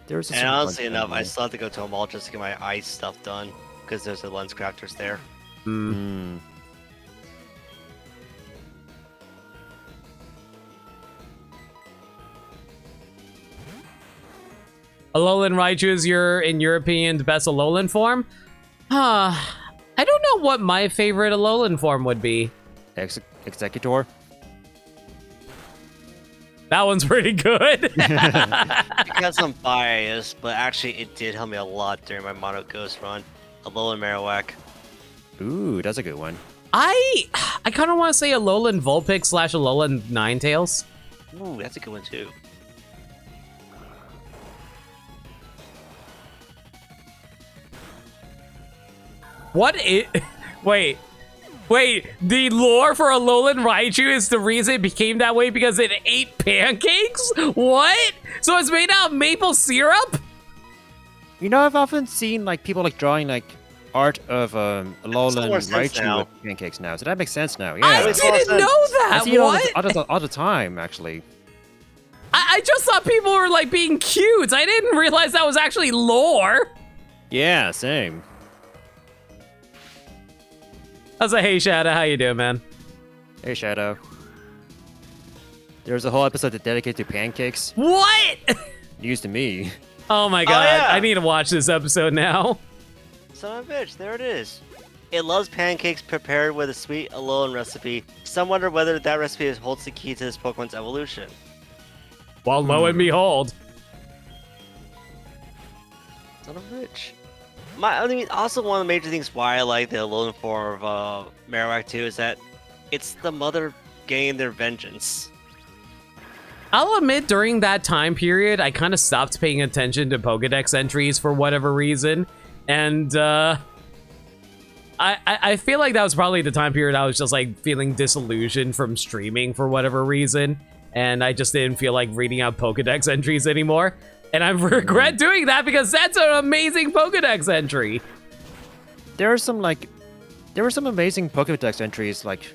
S1: There was
S4: And honestly enough, I still have to go to a mall just to get my ice stuff done because there's the lens crafters there.
S1: Mm.
S2: Alolan Raichu is in your opinion, the best Alolan form? I don't know what my favorite Alolan form would be.
S1: Executor.
S2: That one's pretty good.
S4: Because I'm biased, but actually it did help me a lot during my Mono Ghost run. Alolan Marowak.
S1: Ooh, that's a good one.
S2: I kind of want to say Alolan Vulpix / Alolan Ninetales.
S4: Ooh, that's a good one too.
S2: What is... Wait, the lore for Alolan Raichu is the reason it became that way because it ate pancakes? What? So it's made out of maple syrup?
S1: You know, I've often seen like people like drawing like art of Alolan
S4: more sense
S1: Raichu
S4: now.
S1: with pancakes now, so that makes sense now. Yeah.
S2: I
S4: makes a lot of
S2: didn't know
S4: sense.
S1: I
S2: that.
S1: see it
S2: What?
S1: all the time, actually.
S2: I just thought people were like being cute. I didn't realize that was actually lore.
S1: Yeah, same.
S2: I was like, hey, Shadow, how you doing, man?
S1: Hey, Shadow. There's a whole episode that's dedicated to pancakes.
S2: What?
S1: News to me.
S2: Oh my god,
S4: yeah.
S2: I need to watch this episode now.
S4: Son of a bitch, there it is. It loves pancakes prepared with a sweet alone recipe. Some wonder whether that recipe holds the key to this Pokemon's evolution.
S2: Well, lo and behold.
S4: Son of a bitch. I mean, also one of the major things why I like the alone form of Marowak 2 is that it's the mother getting their vengeance.
S2: I'll admit, during that time period, I kind of stopped paying attention to Pokedex entries for whatever reason. And, I feel like that was probably the time period I was just, like, feeling disillusioned from streaming for whatever reason. And I just didn't feel like reading out Pokedex entries anymore. And I regret doing that because that's an amazing Pokedex entry.
S1: There were some amazing Pokédex entries, like,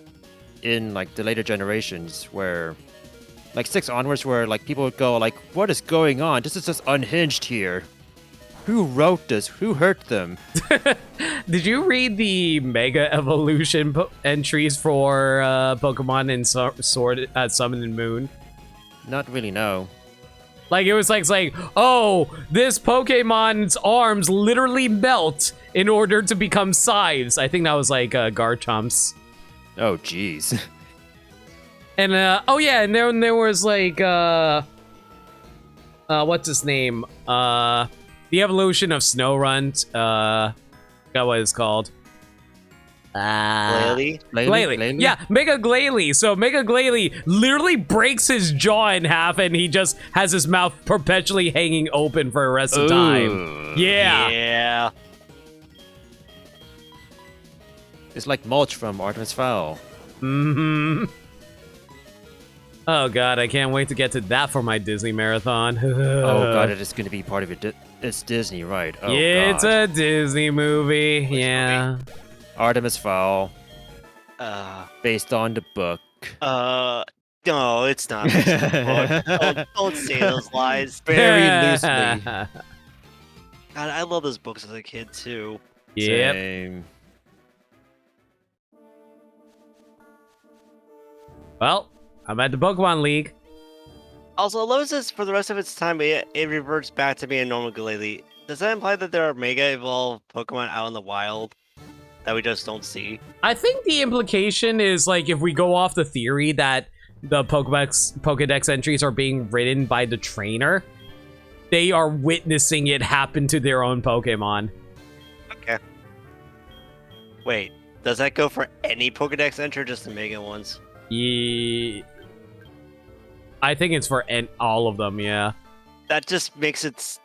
S1: in, like, the later generations where, like, 6 onwards, where, like, people would go, like, what is going on? This is just unhinged here. Who wrote this? Who hurt them?
S2: Did you read the Mega Evolution entries for Pokemon in Sword, Sun and Moon?
S1: Not really, no.
S2: Like, it was like saying, oh, this Pokemon's arms literally melt in order to become scythes. I think that was like Garchomp's.
S1: Oh, jeez.
S2: And, oh yeah, and then there was like, what's his name? The evolution of Snorunt, forgot what it's called.
S4: Glalie?
S2: Yeah, Mega Glalie. So Mega Glalie literally breaks his jaw in half and he just has his mouth perpetually hanging open for the rest of time. Yeah.
S4: Yeah.
S1: It's like Mulch from Artemis Fowl.
S2: Mm-hmm. Oh god, I can't wait to get to that for my Disney marathon.
S1: Oh god, it is going to be part of it. It's Disney, right? Oh
S2: yeah, it's
S1: god.
S2: a Disney movie. Yeah.
S1: Artemis Fowl, based on the book.
S4: No, it's not. Don't say those lies.
S1: Very loosely.
S4: God, I love those books as a kid too.
S2: Yep.
S1: Same.
S2: Well, I'm at the Pokemon League.
S4: Also, Alosis, for the rest of its time, it reverts back to being a normal Glalie. Does that imply that there are Mega Evolved Pokemon out in the wild that we just don't see?
S2: I think the implication is, like, if we go off the theory that the Pokedex entries are being written by the trainer, they are witnessing it happen to their own Pokemon.
S4: Okay. Wait, does that go for any Pokedex entry or just the Mega ones?
S2: Yeah. I think it's for all of them, yeah.
S4: That just makes it...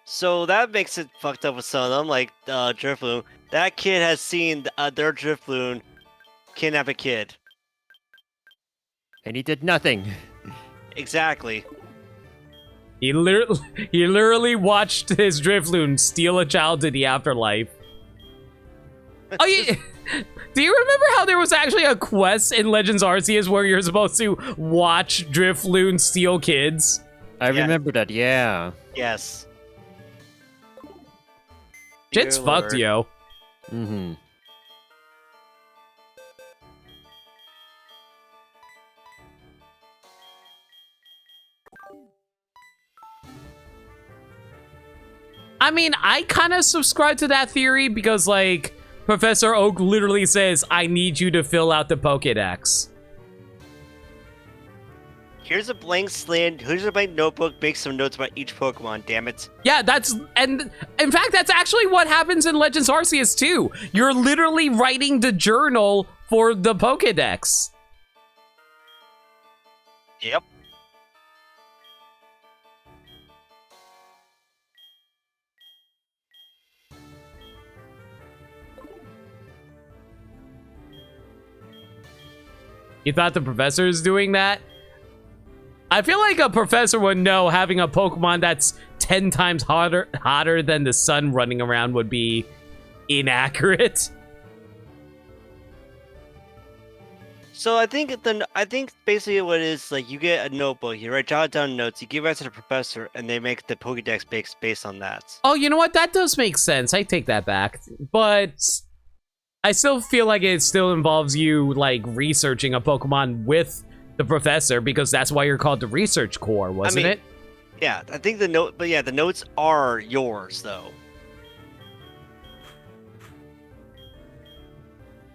S4: So that makes it fucked up with some of them, like Drifloon. That kid has seen their Drifloon kidnap a kid.
S1: And he did nothing.
S4: Exactly.
S2: He literally watched his Drifloon steal a child to the afterlife. Oh, yeah. Do you remember how there was actually a quest in Legends Arceus where you're supposed to watch Drifloon steal kids?
S1: I remember that, yeah.
S4: Yes.
S2: Shit's
S4: Dear
S2: fucked,
S4: Lord.
S2: yo.
S1: Mm-hmm.
S2: I mean, I kind of subscribe to that theory because, like, Professor Oak literally says, I need you to fill out the Pokédex.
S4: Here's a blank slate. Here's a blank notebook. Make some notes about each Pokemon. Damn it.
S2: Yeah, and in fact, that's actually what happens in Legends Arceus too. You're literally writing the journal for the Pokédex.
S4: Yep.
S2: You thought the professor is doing that? I feel like a professor would know having a Pokemon that's 10 times hotter than the sun running around would be inaccurate.
S4: So I think basically what it is, like, you get a notebook, you jot down notes, you give it to the professor, and they make the Pokédex based on that.
S2: Oh, you know what? That does make sense. I take that back. But I still feel like it still involves you like researching a Pokemon with the professor because that's why you're called the Research Corps, wasn't it?
S4: Yeah, I think the note, but yeah, the notes are yours though.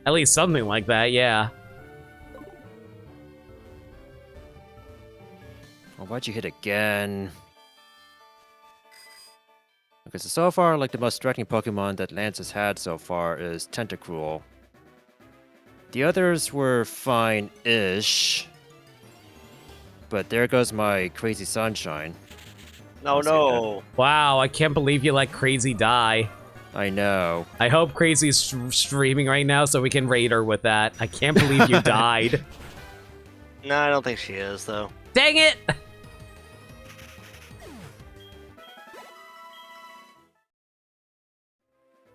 S2: At least something like that, yeah.
S1: Well, why'd you hit again? Okay, so far, like, the most threatening Pokemon that Lance has had so far is Tentacruel. The others were fine-ish. But there goes my Crazy Sunshine.
S4: No, no.
S2: Wow, I can't believe you let Crazy die.
S1: I know.
S2: I hope Crazy's streaming right now so we can raid her with that. I can't believe you died.
S4: No, I don't think she is, though.
S2: Dang it!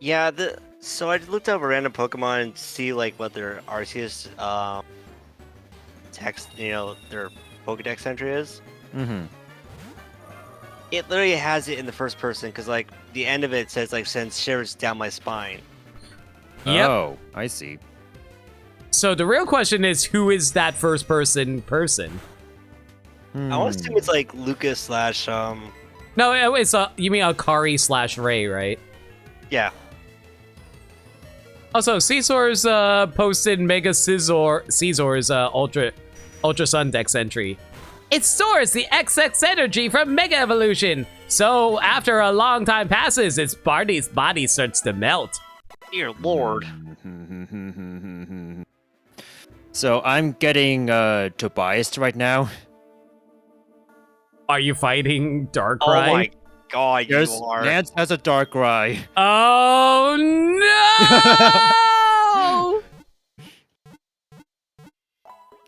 S4: Yeah, so I looked up a random Pokemon and see like what their Arceus text, their Pokedex entry is.
S1: Mm-hmm.
S4: It literally has it in the first person because like the end of it says like sends shivers down my spine.
S2: Yep.
S1: Oh, I see.
S2: So the real question is, who is that first person?
S4: I want to assume it's like Lucas slash
S2: No, it's you mean Akari / Ray, right?
S4: yeah.
S2: Also, Caesar's posted Mega Caesar's Ultra Sun Dex entry. It stores the XX energy from Mega Evolution, so after a long time passes, its body starts to melt.
S4: Dear Lord.
S1: So I'm getting Tobias right now.
S2: Are you fighting Darkrai?
S4: Oh my god, you are.
S1: Lance has a Darkrai.
S2: Oh no!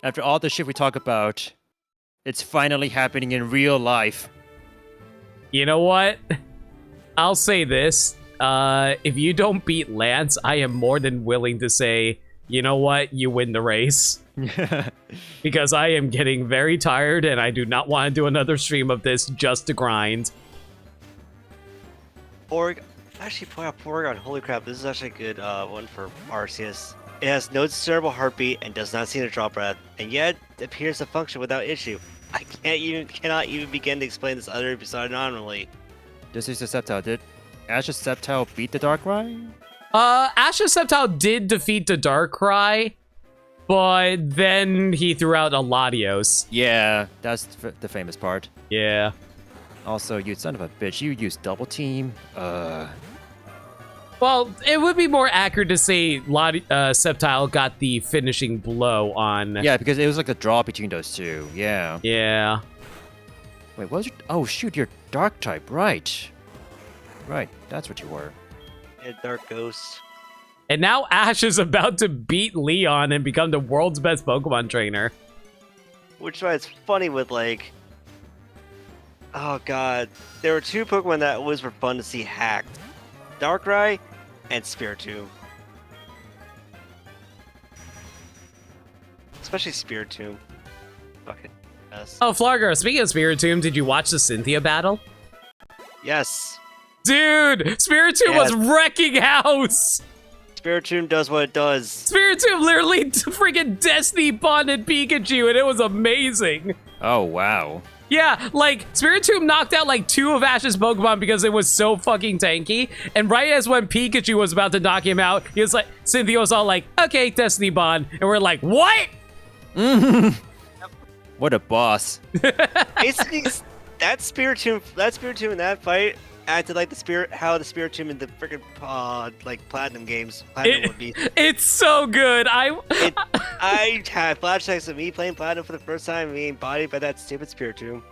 S1: After all the shit we talk about, it's finally happening in real life.
S2: You know what? I'll say this. If you don't beat Lance, I am more than willing to say, you know what? You win the race. Because I am getting very tired and I do not want to do another stream of this just to grind.
S4: Actually, Porygon, holy crap, this is actually a good one for Arceus. It has no discernible heartbeat and does not seem to draw breath, and yet appears to function without issue. I cannot even begin to explain this other anomaly.
S1: This is a Sceptile. Did Ash's Sceptile beat the Darkrai?
S2: Ash's Sceptile did defeat the Darkrai, but then he threw out a Latios.
S1: Yeah, that's the famous part.
S2: Yeah.
S1: Also, you son of a bitch, you used Double Team.
S2: Well, it would be more accurate to say Sceptile got the finishing blow on...
S1: Yeah, because it was like a draw between those two. Yeah.
S2: Yeah.
S1: Wait, what was your... Oh, shoot, you're Dark type. Right. Right, that's what you were.
S4: Yeah, Dark Ghost.
S2: And now Ash is about to beat Leon and become the world's best Pokemon trainer.
S4: Which is why it's funny with, like... Oh, God. There were two Pokemon that always were fun to see hacked. Darkrai and Spiritomb. Especially Spiritomb. Fucking yes.
S2: Oh, Flargar, speaking of Spiritomb, did you watch the Cynthia battle?
S4: Yes.
S2: Dude, Spiritomb was wrecking house!
S4: Spiritomb does what it does.
S2: Spiritomb literally freaking Destiny bonded Pikachu, and it was amazing.
S1: Oh, wow.
S2: Yeah, like, Spiritomb knocked out, like, 2 of Ash's Pokemon because it was so fucking tanky. And right as when Pikachu was about to knock him out, he was like, Cynthia was all like, okay, Destiny Bond. And we're like, what?
S1: What a boss.
S4: Basically, that Spiritomb in that fight acted like the Spiritomb in the freaking like Platinum games. Platinum would be.
S2: It's so good. I
S4: had flashbacks of me playing Platinum for the first time and being bodied by that stupid Spiritomb.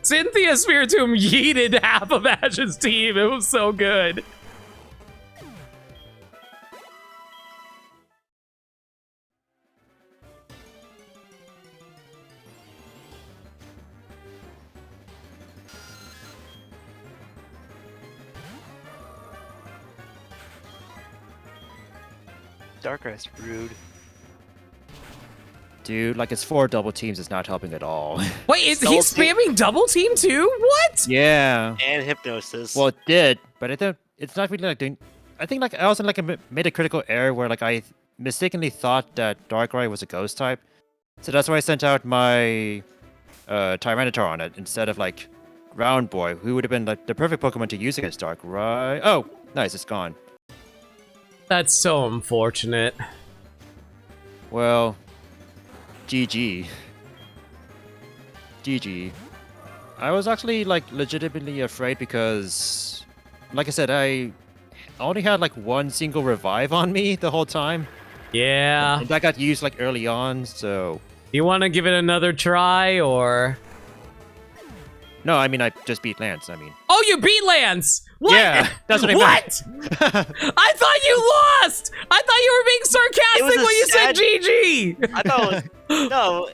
S2: Cynthia Spiritomb yeeted half of Ash's team. It was so good.
S4: Darkrai's rude.
S1: Dude, like, it's 4 double teams is not helping at all.
S2: Wait, is he spamming double team too? What?
S1: Yeah.
S4: And Hypnosis.
S1: Well, it did, but it's not really like doing... I think like I also like made a critical error where like I mistakenly thought that Darkrai was a ghost type, so that's why I sent out my Tyranitar on it instead of like Round Boy, who would have been like the perfect Pokemon to use against Darkrai. Oh, nice, it's gone.
S2: That's so unfortunate.
S1: Well, GG. GG. I was actually like legitimately afraid because, like I said, I only had like one single revive on me the whole time.
S2: Yeah.
S1: And that got used like early on, so.
S2: You want to give it another try, or?
S1: No, I mean I just beat Lance. I mean.
S2: Oh, you beat Lance! What?
S1: Yeah, that's what I
S2: What?
S1: meant.
S2: I thought you lost! I thought you were being sarcastic when you said GG!
S4: I thought it was no.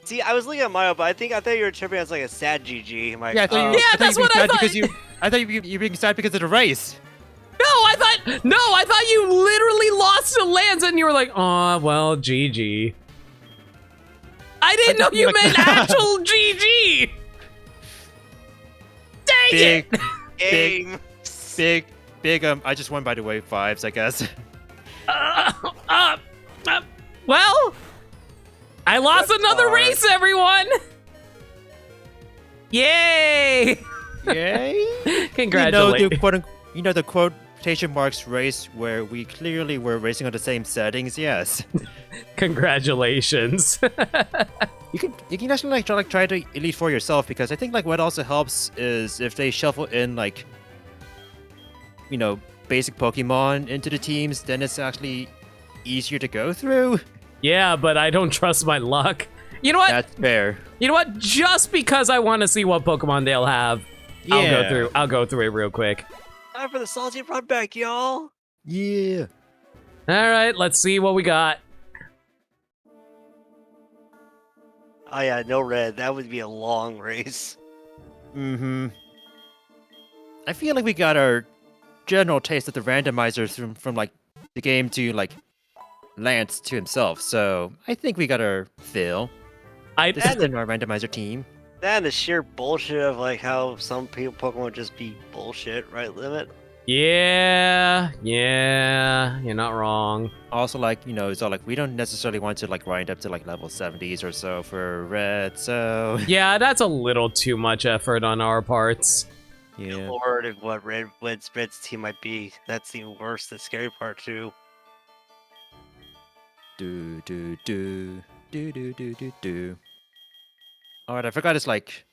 S4: See, I was looking at Mario, but I thought you were tripping as like a sad GG. I'm like,
S1: Yeah, I thought you,
S2: Yeah,
S1: I thought
S2: that's
S1: you were
S2: what I
S1: sad
S2: thought.
S1: because I thought you were being sad because of the race.
S2: I thought you literally lost to Lance and you were like, oh, well, GG. I didn't know you meant actual GG! Dang it!
S4: game.
S1: Big, I just won by the way 5s, I guess.
S2: Well, I lost
S4: That's
S2: another
S4: hard.
S2: race, everyone! Yay!
S1: Yay!
S2: Congratulations.
S1: The quotation marks race where we clearly were racing on the same settings, yes.
S2: Congratulations.
S1: You can actually try to Elite Four yourself, because I think like what also helps is if they shuffle in like basic Pokemon into the teams, then it's actually easier to go through.
S2: Yeah, but I don't trust my luck. You know what?
S1: That's fair.
S2: You know what? Just because I want to see what Pokemon they'll have,
S1: Yeah.
S2: I'll go through it real quick.
S4: Time for the salty run back, y'all.
S1: Yeah.
S2: All right, let's see what we got.
S4: Oh yeah, no red. That would be a long race.
S1: Mm-hmm. I feel like we got our general taste of the randomizers from like the game to like Lance to himself, so I think we got our fill. This has been our randomizer team.
S4: That and the sheer bullshit of like how some people Pokemon just be bullshit, right, Limit?
S2: Yeah, you're not wrong.
S1: Also, like, it's all like we don't necessarily want to like grind up to like level 70s or so for red, so
S2: Yeah, that's a little too much effort on our parts.
S1: yeah.
S4: Lord, of what Red's team might be. That's even worse. The scary part too.
S1: Do. Alright, I forgot it's like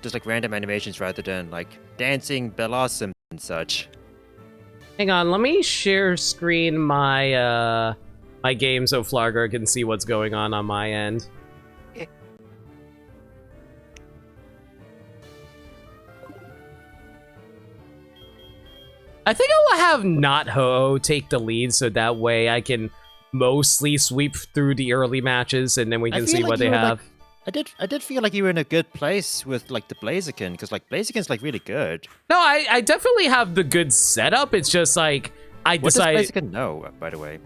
S1: just like random animations rather than like dancing blossoms and such.
S2: Hang on, let me share screen my my game so Flarger can see what's going on my end. I think I will have Not Ho take the lead so that way I can mostly sweep through the early matches and then we
S1: I
S2: can
S1: feel
S2: see
S1: like
S2: what
S1: you
S2: they
S1: were,
S2: have.
S1: I did feel like you were in a good place with like the Blaziken, because like Blaziken's like really good.
S2: No, I definitely have the good setup. It's just like I
S1: What
S2: decided.
S1: does Blaziken know, by the way?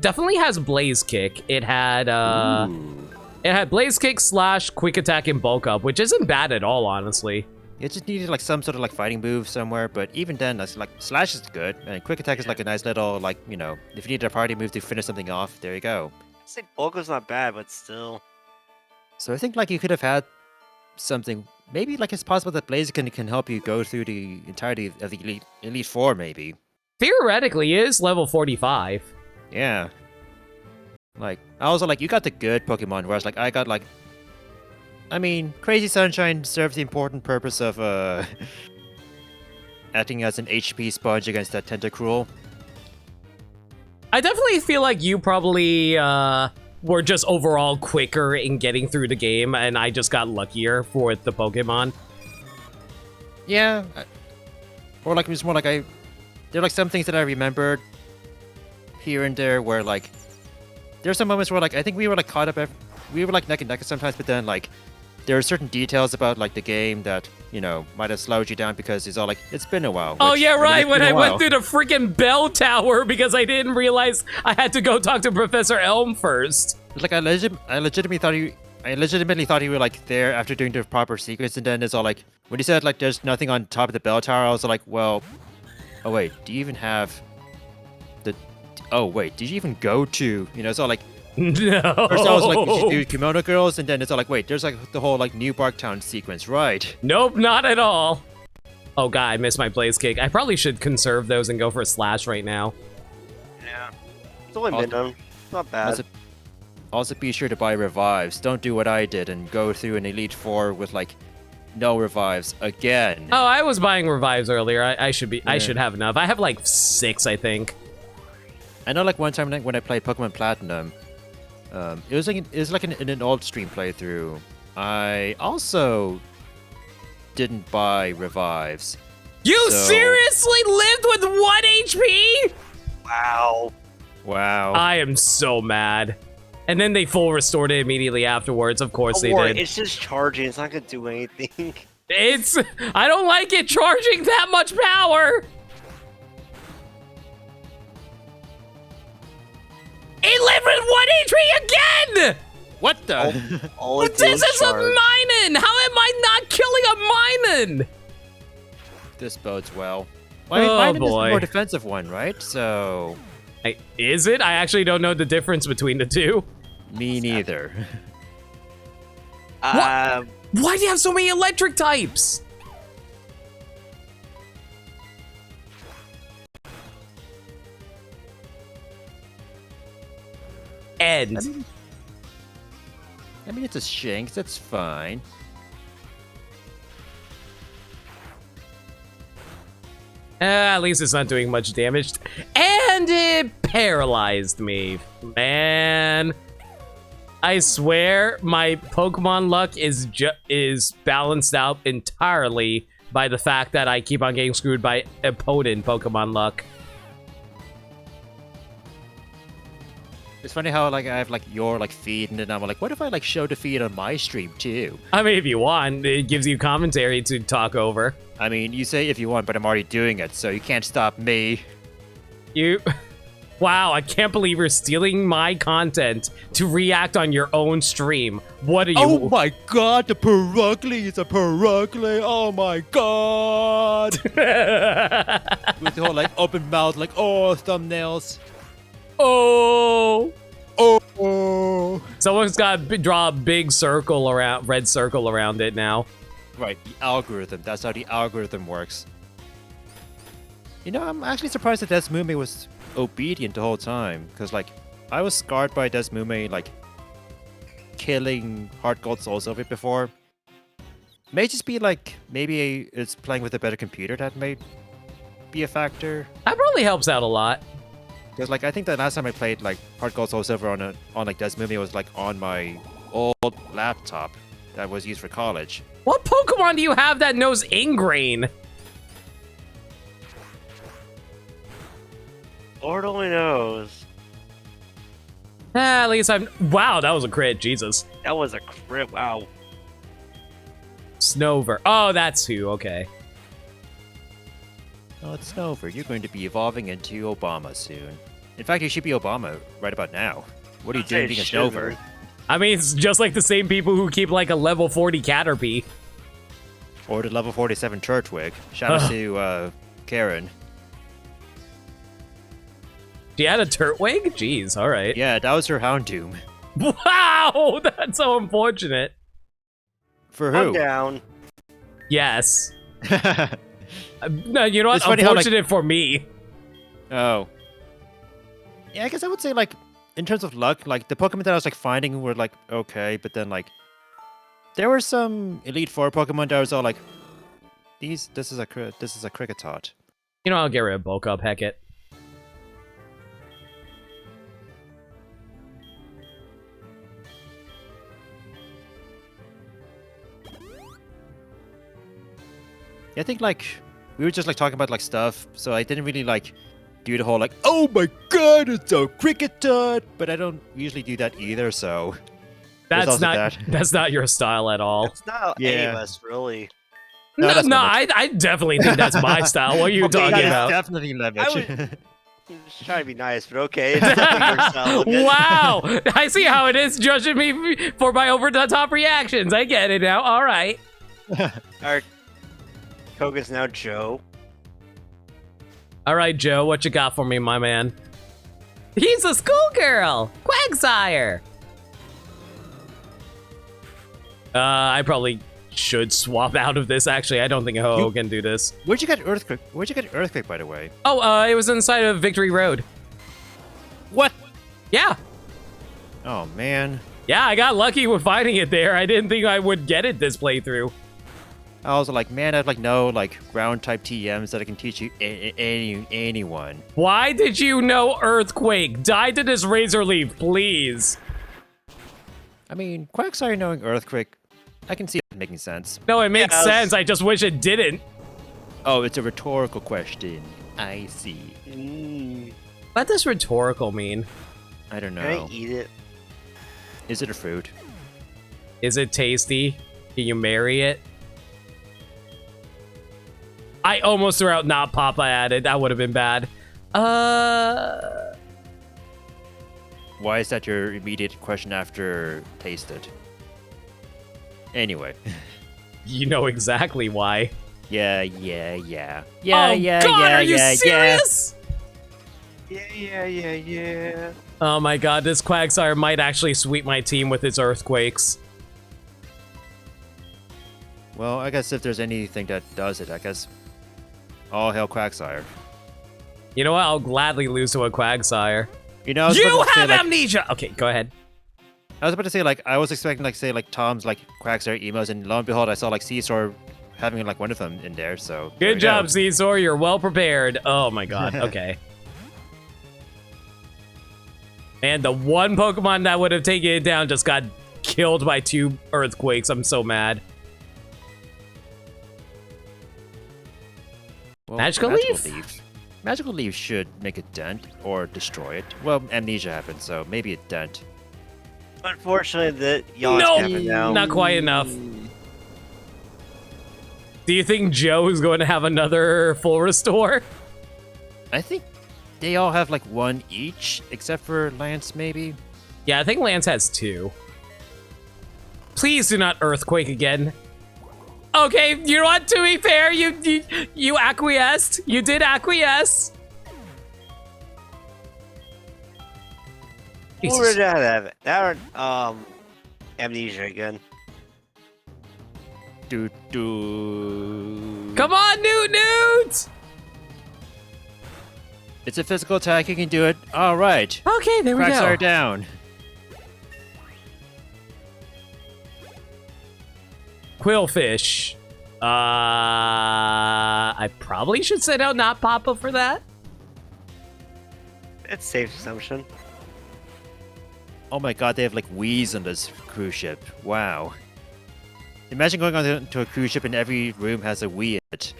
S2: Definitely has Blaze Kick. It had
S1: Ooh.
S2: it had Blaze Kick / Quick Attack and Bulk Up, which isn't bad at all, honestly.
S1: It just needed like some sort of like fighting move somewhere, but even then, that's like Slash is good, and Quick Attack is like a nice little like if you need a party move to finish something off, there you go.
S4: I say Bulko's not bad, but still.
S1: So I think like you could have had something. Maybe like it's possible that Blaziken can help you go through the entirety of the Elite Four, maybe.
S2: Theoretically, it is level 45.
S1: Yeah. Like I also like you got the good Pokemon, whereas like I got like. I mean, Crazy Sunshine serves the important purpose of acting as an HP sponge against that Tentacruel.
S2: I definitely feel like you probably were just overall quicker in getting through the game, and I just got luckier for the Pokemon.
S1: Yeah. Or like it's more like there are like some things that I remembered here and there where like there's some moments where like I think we were like caught up. We were like neck and neck sometimes, but then like there are certain details about like the game that might have slowed you down because it's all like it's been a while.
S2: Oh
S1: which,
S2: yeah,
S1: I mean,
S2: right.
S1: it's
S2: When
S1: been
S2: I
S1: a
S2: went
S1: while.
S2: through the freaking bell tower because I didn't realize I had to go talk to Professor Elm first.
S1: It's like I legitimately thought you were like there after doing the proper sequence, and then it's all like when you said like there's nothing on top of the bell tower, I was like, well, Oh wait, do you even have the? Oh wait, did you even go to? You know, it's all like
S2: No.
S1: first I was like, you should do Kimono Girls, and then it's all like, wait, there's like the whole like New Barktown sequence, right?
S2: Nope, not at all. Oh god, I missed my blaze kick. I probably should conserve those and go for a slash right now.
S4: Yeah. It's only minimum. Not bad.
S1: Also be sure to buy revives. Don't do what I did and go through an Elite Four with like no revives again.
S2: Oh, I was buying revives earlier. I should be. I
S1: Yeah.
S2: should have enough. I have like 6, I think.
S1: I know, like one time when I played Pokemon Platinum, it was like in an old stream playthrough. I also didn't buy revives.
S2: You
S1: So-
S2: seriously lived with 1 HP?
S4: Wow.
S1: Wow.
S2: I am so mad. And then they full restored it immediately afterwards. Of course they
S4: Don't worry,
S2: did.
S4: it's just charging. It's not gonna do anything.
S2: It's. I don't like it charging that much power. It lived with 1 HP again.
S1: What the?
S4: All
S2: But
S4: it
S2: this is a
S4: charge.
S2: Minun! How am I not killing a Minun?
S1: This bodes well.
S2: Oh,
S1: Minun is the
S2: boy.
S1: more defensive one, right? So
S2: Is it? I actually don't know the difference between the two.
S1: me neither.
S2: Why do you have so many electric types? End.
S1: I mean, it's a Shinx. That's fine.
S2: At least it's not doing much damage. And it paralyzed me. Man. I swear my Pokemon luck is balanced out entirely by the fact that I keep on getting screwed by opponent Pokemon luck.
S1: It's funny how like I have like your like feed, and then I'm like, what if I like show the feed on my stream too?
S2: I mean, if you want, it gives you commentary to talk over.
S1: I mean, you say if you want, but I'm already doing it, so you can't stop me.
S2: You... Wow, I can't believe you're stealing my content to react on your own stream. What are you...
S1: Oh my god, the Perugly is a Perugly. Oh my god. With the whole like open mouth, like, oh, thumbnails.
S2: Oh!
S1: Oh.
S2: Someone's got to draw a big circle around, red circle around it now.
S1: Right, the algorithm. That's how the algorithm works. You know, I'm actually surprised that Desmume was obedient the whole time, because like I was scarred by Desmume like killing Heart Gold Soul Silver before. May just be like maybe it's playing with a better computer that may be a factor.
S2: That probably helps out a lot.
S1: Because like I think the last time I played like Heart Gold Soul Silver on like Desmume, it was like on my old laptop that was used for college.
S2: What Pokemon do you have that knows Ingrain?
S4: Lord only knows.
S2: At least I'm... Wow, that was a crit. Jesus.
S4: That was a crit. Wow.
S2: Snover. Oh, that's who. Okay.
S1: Oh, it's Snover. You're going to be evolving into Obama soon. In fact, you should be Obama right about now. What are you doing being a Snover?
S2: I mean, it's just like the same people who keep like a level 40 Caterpie.
S1: Or the level 47 Turtwig. Shout out to Karen.
S2: She had a Turtwig? Jeez, alright.
S1: Yeah, that was her Houndoom.
S2: Wow, that's so unfortunate.
S1: For
S4: I'm
S1: who?
S4: down.
S2: Yes. No, you know what?
S1: It's funny how, like-
S2: Unfortunate for me.
S1: Oh. Yeah, I guess I would say, like, in terms of luck, like, the Pokemon that I was, like, finding were, like, okay, but then, like, there were some Elite Four Pokemon that was all, like, this is a Kricketot.
S2: You know, I'll get rid of Bulk Up, heck it.
S1: Yeah, I think, like, we were just, like, talking about, like, stuff, so I didn't really, like, do the whole, like, oh my god, it's a Kricketot, but I don't usually do that either, so... There's
S2: That's
S1: also
S2: not
S1: that.
S2: that's not your style at all.
S4: It's not any
S1: Yeah.
S4: of us, really.
S1: No,
S2: No,
S1: that's
S2: no,
S1: not
S2: I definitely think that's my style. What are you
S4: Okay,
S2: talking
S4: that is
S2: about?
S1: Definitely
S4: I
S1: Levitch.
S4: I'm just trying to be nice, but okay. It's definitely your style. Okay?
S2: Wow, I see how it is judging me for my over-the-top reactions. I get it now. All right.
S4: Our Koga's now Joe.
S2: All right, Joe, what you got for me, my man? He's a schoolgirl! Quagsire! I probably should swap out of this, actually. I don't think Ho can do this.
S1: Where'd you get Earthquake? Where'd you get Earthquake, by the way?
S2: Oh, it was inside of Victory Road.
S1: What?
S2: Yeah.
S1: Oh, man.
S2: Yeah, I got lucky with finding it there. I didn't think I would get it this playthrough.
S1: I was like, man, I have like no like ground type TMs that I can teach you anyone.
S2: Why did you know Earthquake? Die to this Razor Leaf, please.
S1: I mean, Quagsire knowing Earthquake, I can see it making sense.
S2: No, it makes sense. I just wish it didn't.
S1: Oh, it's a rhetorical question. I see.
S2: What does rhetorical mean?
S1: I don't know.
S4: Can I eat it?
S1: Is it a fruit?
S2: Is it tasty? Can you marry it? I almost threw out not Papa at it. That would have been bad.
S1: Why is that your immediate question after tasted? Anyway.
S2: You know exactly why.
S1: Yeah.
S2: Oh God, are you serious?
S4: Yeah.
S2: Oh my God, this Quagsire might actually sweep my team with its earthquakes.
S1: Well, I guess if there's anything that does it, I guess all hail Quagsire.
S2: You know what? I'll gladly lose to a Quagsire.
S1: You know, I was
S2: You
S1: about to say,
S2: have
S1: like,
S2: amnesia! Okay, go ahead.
S1: I was about to say, like, I was expecting, like, say, like, Tom's, like, Quagsire emos, and lo and behold, I saw, like, Caesar having, like, one of them in there, so... there
S2: Good
S1: we
S2: job,
S1: go.
S2: Caesar. You're well prepared. Oh my God. Okay. And the one Pokemon that would have taken it down just got killed by 2 earthquakes. I'm so mad.
S1: Well,
S2: Magical Leaf?
S1: Magical Leaf should make a dent or destroy it. Well, amnesia happened, so maybe a dent.
S4: Unfortunately, the yawn's
S2: No,
S4: happened now.
S2: not quite enough. Do you think Joe is going to have another full restore?
S1: I think they all have, like, one each, except for Lance, maybe?
S2: Yeah, I think Lance has 2. Please do not earthquake again. Okay, you know what? To be fair, you acquiesced. You did acquiesce.
S4: Who would that have it? That or, amnesia again.
S1: Do.
S2: Come on, Newt!
S1: It's a physical attack, you can do it. Alright.
S2: Okay, there we
S1: Cracks
S2: go.
S1: are down.
S2: Quillfish. I probably should send out not Papa for that.
S4: It's a safe assumption.
S1: Oh my god, they have like Wheeze on this cruise ship. Wow. Imagine going on to a cruise ship and every room has a Wii in it.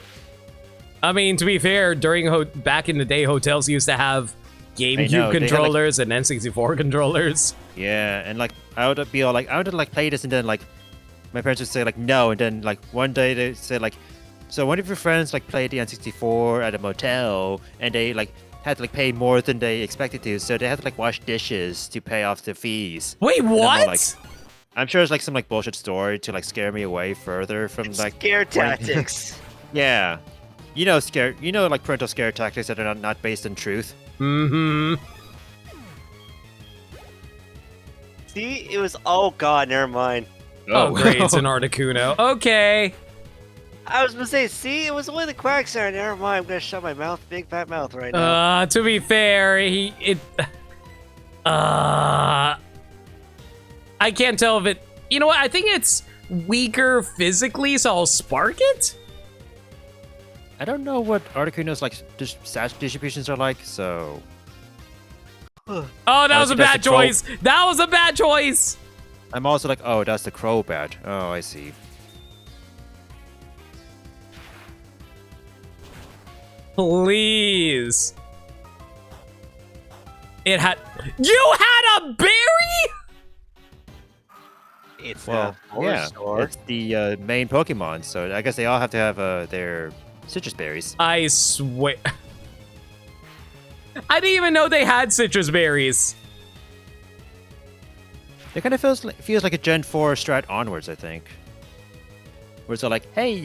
S2: I mean, to be fair, during back in the day, hotels used to have GameCube
S1: they had, like-
S2: controllers and N64 controllers.
S1: Yeah, and like I would be all like, I want to like play this, and then like my parents would say like no, and then like one day they said like, so one of your friends like played the N64 at a motel, and they like had to like pay more than they expected to, so they had to like wash dishes to pay off the fees.
S2: Wait,
S1: And I'm all
S2: what?
S1: like, I'm sure it's like some like bullshit story to like scare me away further from like
S4: Scare tactics.
S1: Yeah, like parental scare tactics that are not based on truth.
S2: Mm-hmm.
S4: See, it was. Oh god, never mind.
S2: Oh, great, it's an Articuno. Okay.
S4: I was gonna say, see, it was only the Quagsire. Never mind. I'm gonna shut my mouth, big fat mouth right now.
S2: To be fair, I can't tell if it. You know what? I think it's weaker physically, so I'll spark it.
S1: I don't know what Articuno's like stat distributions are like, so
S2: Oh, that was a
S1: think that's
S2: bad
S1: the troll.
S2: choice. That was a bad choice.
S1: I'm also like, oh, that's the crow bat. Oh, I see.
S2: Please. You had a berry?
S4: It's
S1: Well,
S4: not
S1: yeah,
S4: store.
S1: it's the main Pokemon, so I guess they all have to have their citrus berries.
S2: I swear. I didn't even know they had citrus berries.
S1: It kind of feels like a Gen 4 strat onwards, I think. Where it's all like, hey,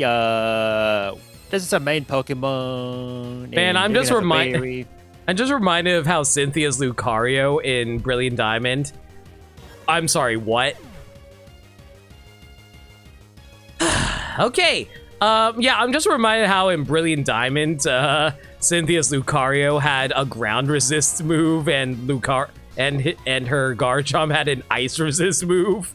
S1: This is a main Pokemon.
S2: Man,
S1: and
S2: I'm
S1: you're
S2: just
S1: gonna have a
S2: reminded.
S1: berry.
S2: I'm just reminded of how Cynthia's Lucario in Brilliant Diamond. I'm sorry, what? Okay. Yeah, I'm just reminded how in Brilliant Diamond, Cynthia's Lucario had a ground resist move, and and her Garchomp had an ice resist move.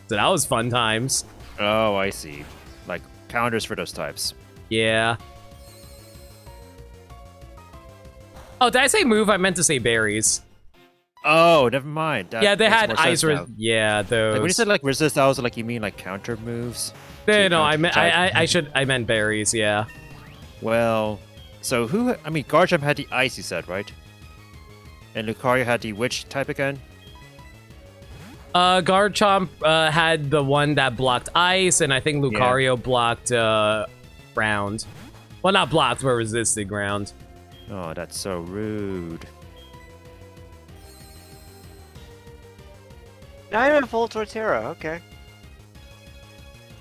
S2: So that was fun times.
S1: Oh, I see. Like counters for those types.
S2: Yeah. Oh, did I say move? I meant to say berries.
S1: Oh, never mind. That
S2: Yeah, they
S1: makes
S2: had
S1: more
S2: ice.
S1: sense now.
S2: Yeah, those.
S1: Like when you said like resist, I was like, you mean like counter moves?
S2: No, I meant
S1: type.
S2: I meant berries. Yeah.
S1: Well, so who? I mean, Garchomp had the ice, you said, right? And Lucario had the which type again?
S2: Garchomp had the one that blocked ice, and I think Lucario blocked ground. Well, not blocked, but resisted ground.
S1: Oh, that's so rude.
S4: Not even full Torterra. Okay.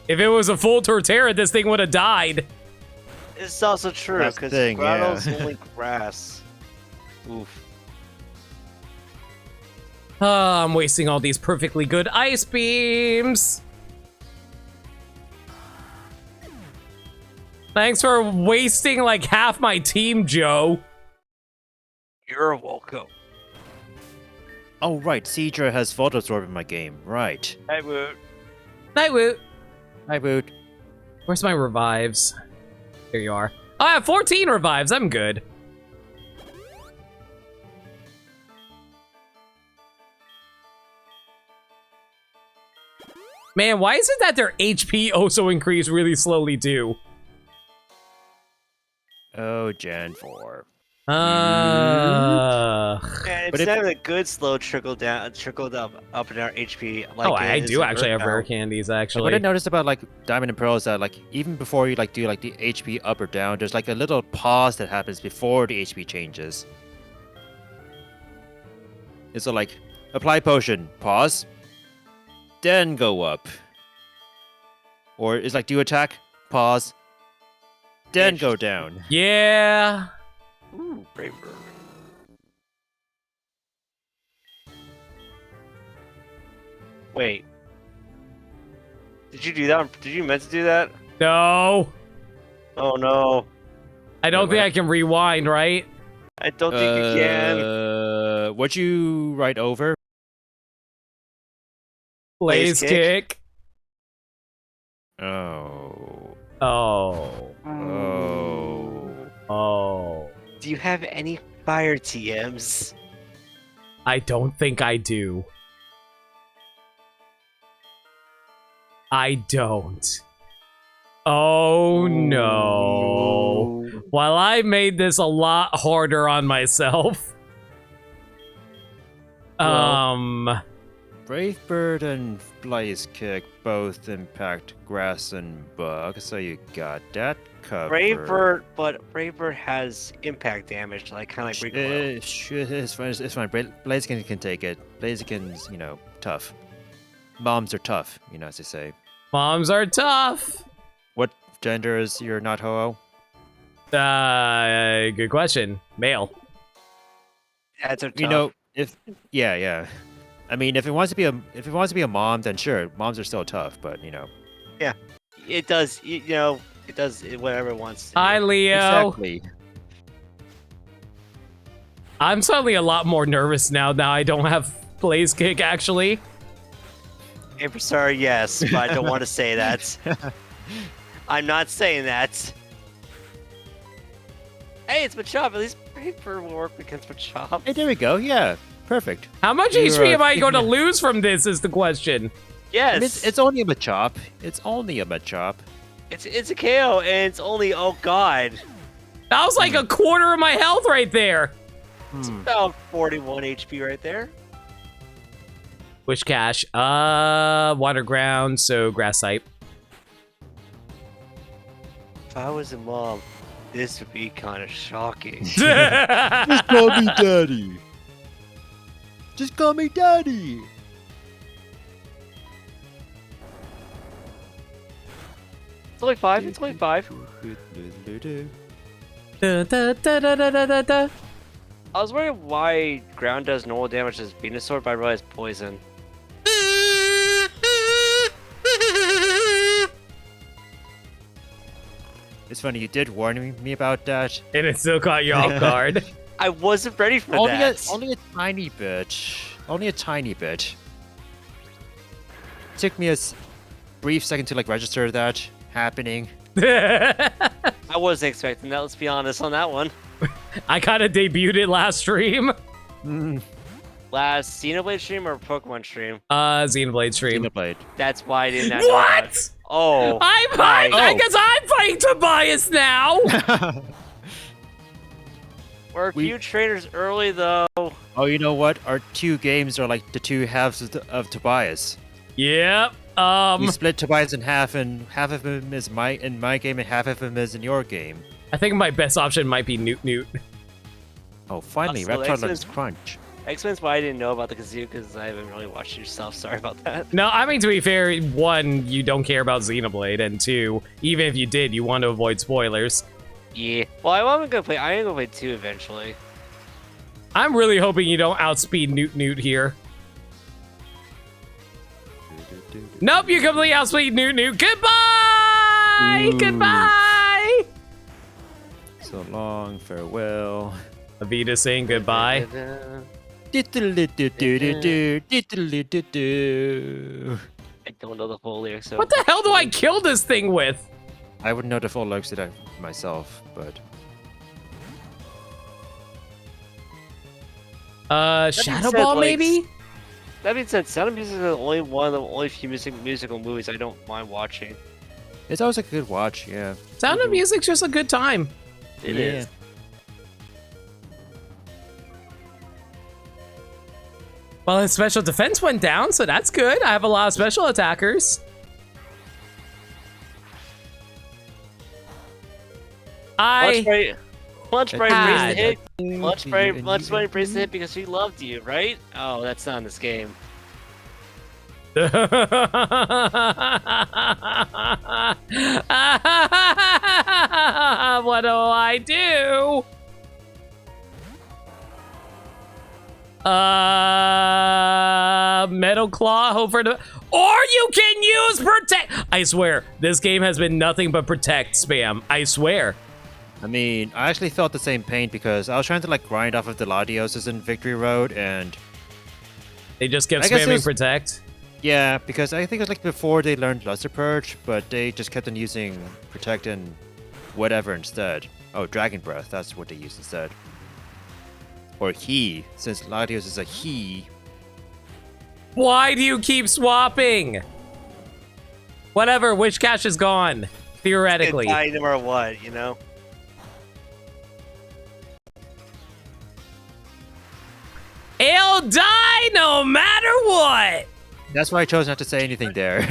S2: If it was a full Torterra, this thing would have died.
S4: It's also true
S1: That's the
S4: because
S1: thing,
S4: Groudon's
S1: yeah.
S4: only grass. Oof.
S2: I'm wasting all these perfectly good ice beams. Thanks for wasting like half my team, Joe.
S4: You're welcome.
S1: Oh, right. Seadra has Volt Absorb in my game. Right.
S4: Hey, Woot.
S2: Nightwoot.
S1: Hi, Boot.
S2: Where's my revives? Here you are. Oh, I have 14 revives. I'm good. Man, why is it that their HP also increase really slowly too?
S1: Oh, Gen 4.
S4: And
S1: But
S4: it's
S1: if-
S4: not even a good slow trickle down, trickled up in our HP. Like
S2: Oh,
S4: it
S2: I
S4: is
S2: do
S4: in
S2: actually have
S4: Earth
S2: rare
S4: now.
S2: candies,
S1: Like, what I
S2: actually.
S1: noticed about like Diamond and Pearl is that like even before you like do like the HP up or down, there's like a little pause that happens before the HP changes. It's a like apply potion, pause, then go up. Or it's like do attack, pause, then go down.
S2: Yeah.
S4: Ooh, Brave Bird. Wait. Did you do that? Did you meant to do that?
S2: No.
S4: Oh no.
S2: I don't
S1: Wait,
S2: think
S1: what?
S2: I can rewind, right?
S4: I don't think you can.
S1: What you write over?
S2: Blaze
S4: Blaze
S2: kick.
S1: Oh.
S2: Oh.
S1: Oh.
S2: Oh.
S4: Do you have any fire TMs?
S2: I don't think I do. I don't. Oh no. While I made this a lot harder on myself.
S1: Well- Brave Bird and Blaze Kick both impact grass and bug, so you got that covered.
S4: Brave Bird has impact damage, like kind of like recoil.
S1: It's fine. It's fine. Blaziken can take it. Blaziken's, tough. Moms are tough, as they say.
S2: Moms are tough.
S1: What gender is your not ho?
S2: Good question. Male.
S4: That's a tough.
S1: Yeah. I mean, if it wants to be a mom, then sure, moms are still tough. But
S4: It does. It does whatever it wants. To
S2: Hi,
S4: do.
S2: Leo.
S1: exactly.
S2: I'm suddenly a lot more nervous now I don't have Blaze Kick, actually.
S4: Sorry, yes, but I don't want to say that. I'm not saying that. Hey, it's Machop. At least Brave Bird will work against Machop.
S1: Hey, there we go. Yeah, perfect.
S2: How much
S1: You're,
S2: HP am I going to
S1: thinking-
S2: lose from this is the question.
S4: Yes,
S1: I mean, it's only a Machop. It's only a Machop.
S4: it's a KO, and it's only oh god,
S2: That was like a quarter of my health right there.
S4: about 41 HP right there.
S2: Which cache? Water ground, so grass type.
S4: If I was a mom, this would be kind of shocking.
S1: Just call me daddy. Just call me daddy.
S4: It's only 5. It's only 5.
S2: Da, da, da, da, da, da, da.
S4: I was wondering why ground does normal damage as Venusaur, but I realized poison.
S1: It's funny, you did warn me about that.
S2: And it still caught you off guard.
S4: I wasn't ready for
S1: Only
S4: that.
S1: only a tiny bit. Only a tiny bit. Took me a brief second to like register that happening.
S4: I wasn't expecting that, let's be honest on that one.
S2: I kind of debuted it last stream.
S4: Last Xenoblade stream or Pokemon stream?
S2: Xenoblade stream.
S1: Xenoblade.
S4: That's why I did not know that.
S2: What?
S4: Oh.
S2: I'm
S4: my.
S2: fighting because I'm fighting Tobias now.
S4: We're a few trainers early though.
S1: Oh, you know what? Our 2 games are like the 2 halves of Tobias.
S2: Yep.
S1: We split Tobias in half, and half of him is in my game, and half of him is in your game.
S2: I think my best option might be Newt Newt.
S1: Oh, finally,
S4: Also,
S1: Reptar
S4: X-Men-
S1: looks crunch.
S4: Explains why I didn't know about the kazoo because I haven't really watched your stuff. Sorry about that.
S2: No, I mean, to be fair, 1, you don't care about Xenoblade, and 2, even if you did, you want to avoid spoilers.
S4: Yeah. Well, I am gonna play 2 eventually.
S2: I'm really hoping you don't outspeed Newt Newt here. Nope, you completely outspeed Newt Newt. Goodbye!
S1: Ooh.
S2: Goodbye!
S1: So long, farewell.
S2: Avita saying goodbye.
S4: I don't know the full lyrics. So
S2: What the hell do I kill this thing with?
S1: I wouldn't know the full lyrics to that myself, but
S2: Shadow
S4: said,
S2: Ball
S4: like,
S2: maybe?
S4: That being said, Sound of Music is the only one of the only few musical movies I don't mind watching.
S1: it's always a good watch. Yeah.
S2: Sound of Music's just a good time.
S4: It
S1: Yeah.
S4: is.
S2: Well, his special defense went down, so that's good. I have a lot of special attackers.
S4: Lunch break
S2: had-
S4: praised the hit. Lunch break praised the hit because she loved you, right? Oh, that's not in this game.
S2: What do I do? Metal Claw, hope for the, or you can use protect. I swear, this game has been nothing but protect spam. I swear.
S1: I mean, I actually felt the same pain because I was trying to like grind off of the Latioses in Victory Road, and
S2: They just kept
S1: I guess it
S2: spamming
S1: was-
S2: protect.
S1: yeah, because I think it was like before they learned Luster Purge, but they just kept on using Protect and whatever instead. Oh, Dragon Breath, that's what they used instead. Or He, since Latios is a he.
S2: Why do you keep swapping? Whatever, Wish Cache is gone. Theoretically.
S4: Die no matter what, you know?
S2: It'll die no matter what!
S1: That's why I chose not to say anything there.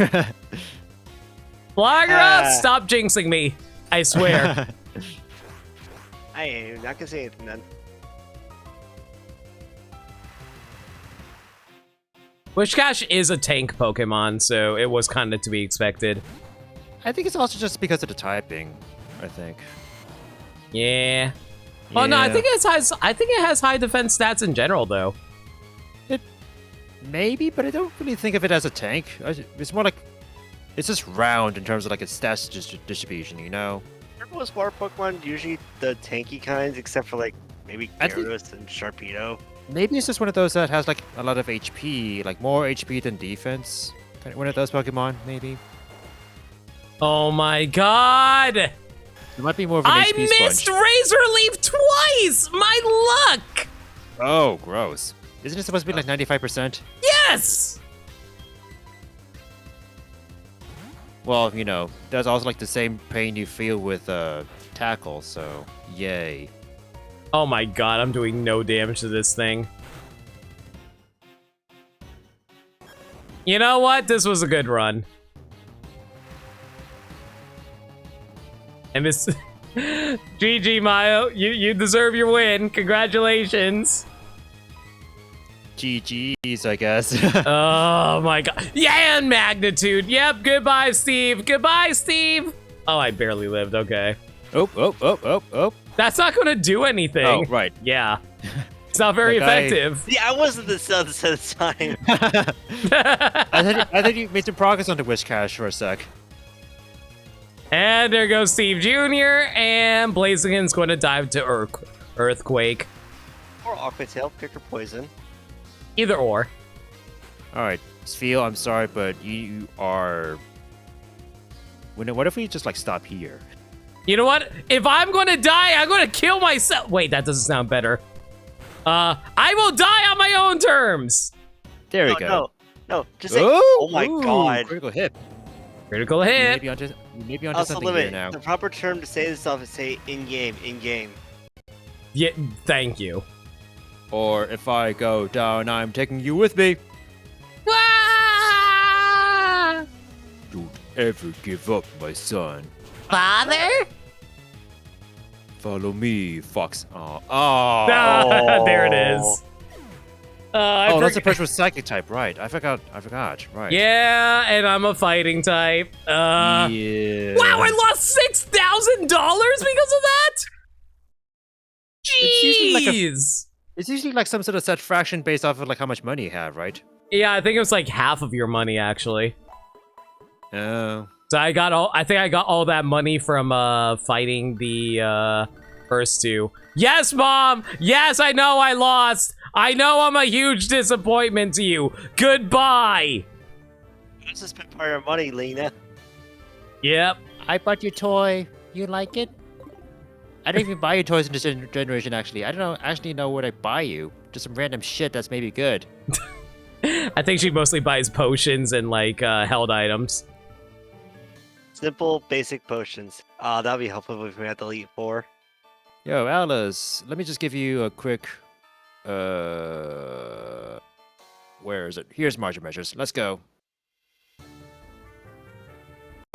S2: Flogger up! Stop jinxing me. I swear.
S4: I ain't not gonna say anything then.
S2: Wish Cache is a tank Pokemon, so it was kind of to be expected.
S1: I think it's also just because of the typing, I think.
S2: Yeah. Oh no, I
S1: Yeah.
S2: think it has high defense stats in general though.
S1: Maybe, but I don't really think of it as a tank. It's more like it's just round in terms of like its stats distribution, you know?
S4: Aren't most water Pokemon usually the tanky kinds, except for like maybe
S1: I think-
S4: Gyarados and Sharpedo?
S1: Maybe it's just one of those that has like a lot of HP, like more HP than defense. Kind of one of those Pokemon, maybe.
S2: Oh my god!
S1: It might be more of an
S2: I
S1: HP
S2: missed
S1: sponge.
S2: Razor Leaf twice! My luck!
S1: Oh, gross. Isn't it supposed to be like 95%?
S2: Yes!
S1: Well, you know, that's also like the same pain you feel with Tackle, so yay.
S2: Oh my god, I'm doing no damage to this thing. You know what? This was a good run. And this... GG, Mayo. You deserve your win. Congratulations.
S1: GG's, I guess.
S2: Oh my god. Yeah, and magnitude. Yep, goodbye, Steve. Goodbye, Steve. Oh, I barely lived. Okay.
S1: Oh.
S2: That's not gonna do anything.
S1: Oh, right.
S2: Yeah. It's not very
S1: That guy-
S2: effective.
S4: Yeah, I wasn't the sun at the time.
S1: I think you made some progress on the Wish Cash for a sec.
S2: And there goes Steve Jr. And Blaziken's going to dive to Earthquake.
S4: Or Aqua Tail, pick or poison.
S2: Either or.
S1: All right, Spheel, I'm sorry, but you are. What if we just like stop here?
S2: You know what? If I'm going to die, I'm going to kill myself. Wait, that doesn't sound better. I will die on my own terms.
S1: There we
S4: No,
S1: go.
S4: no, just say, oh my god.
S1: Critical hit.
S2: Critical
S1: You
S2: hit.
S1: may be onto
S4: Also,
S1: something here
S4: limit.
S1: now.
S4: The proper term to say this stuff is say in game.
S2: Yeah, thank you.
S1: Or if I go down, I'm taking you with me.
S2: Ah!
S1: Don't ever give up, my son.
S2: Father?
S1: Follow me, Fox. Oh.
S2: Ah, there it is.
S1: Oh, that's the person with psychic type, right? I forgot, right.
S2: Yeah, and I'm a fighting type.
S1: Yeah.
S2: Wow, I lost $6,000 because of that?
S1: It's usually like
S2: Jeez.
S1: It's usually like some sort of set fraction based off of like how much money you have, right?
S2: Yeah, I think it was like half of your money, actually.
S1: Oh.
S2: So I think I got all that money from fighting the first two. Yes, Mom! Yes, I know I lost! I know I'm a huge disappointment to you. Goodbye!
S4: That's just spent part of your money, Lena.
S2: Yep.
S1: I bought your toy. You like it? I don't even buy you toys in this generation, actually. I don't actually know what I buy you. Just some random shit that's maybe good.
S2: I think she mostly buys potions and like held items.
S4: Simple, basic potions. That'd be helpful if we had the Elite Four.
S1: Yo, Alice, let me just give you a quick... Where is it? Here's margin measures. Let's go.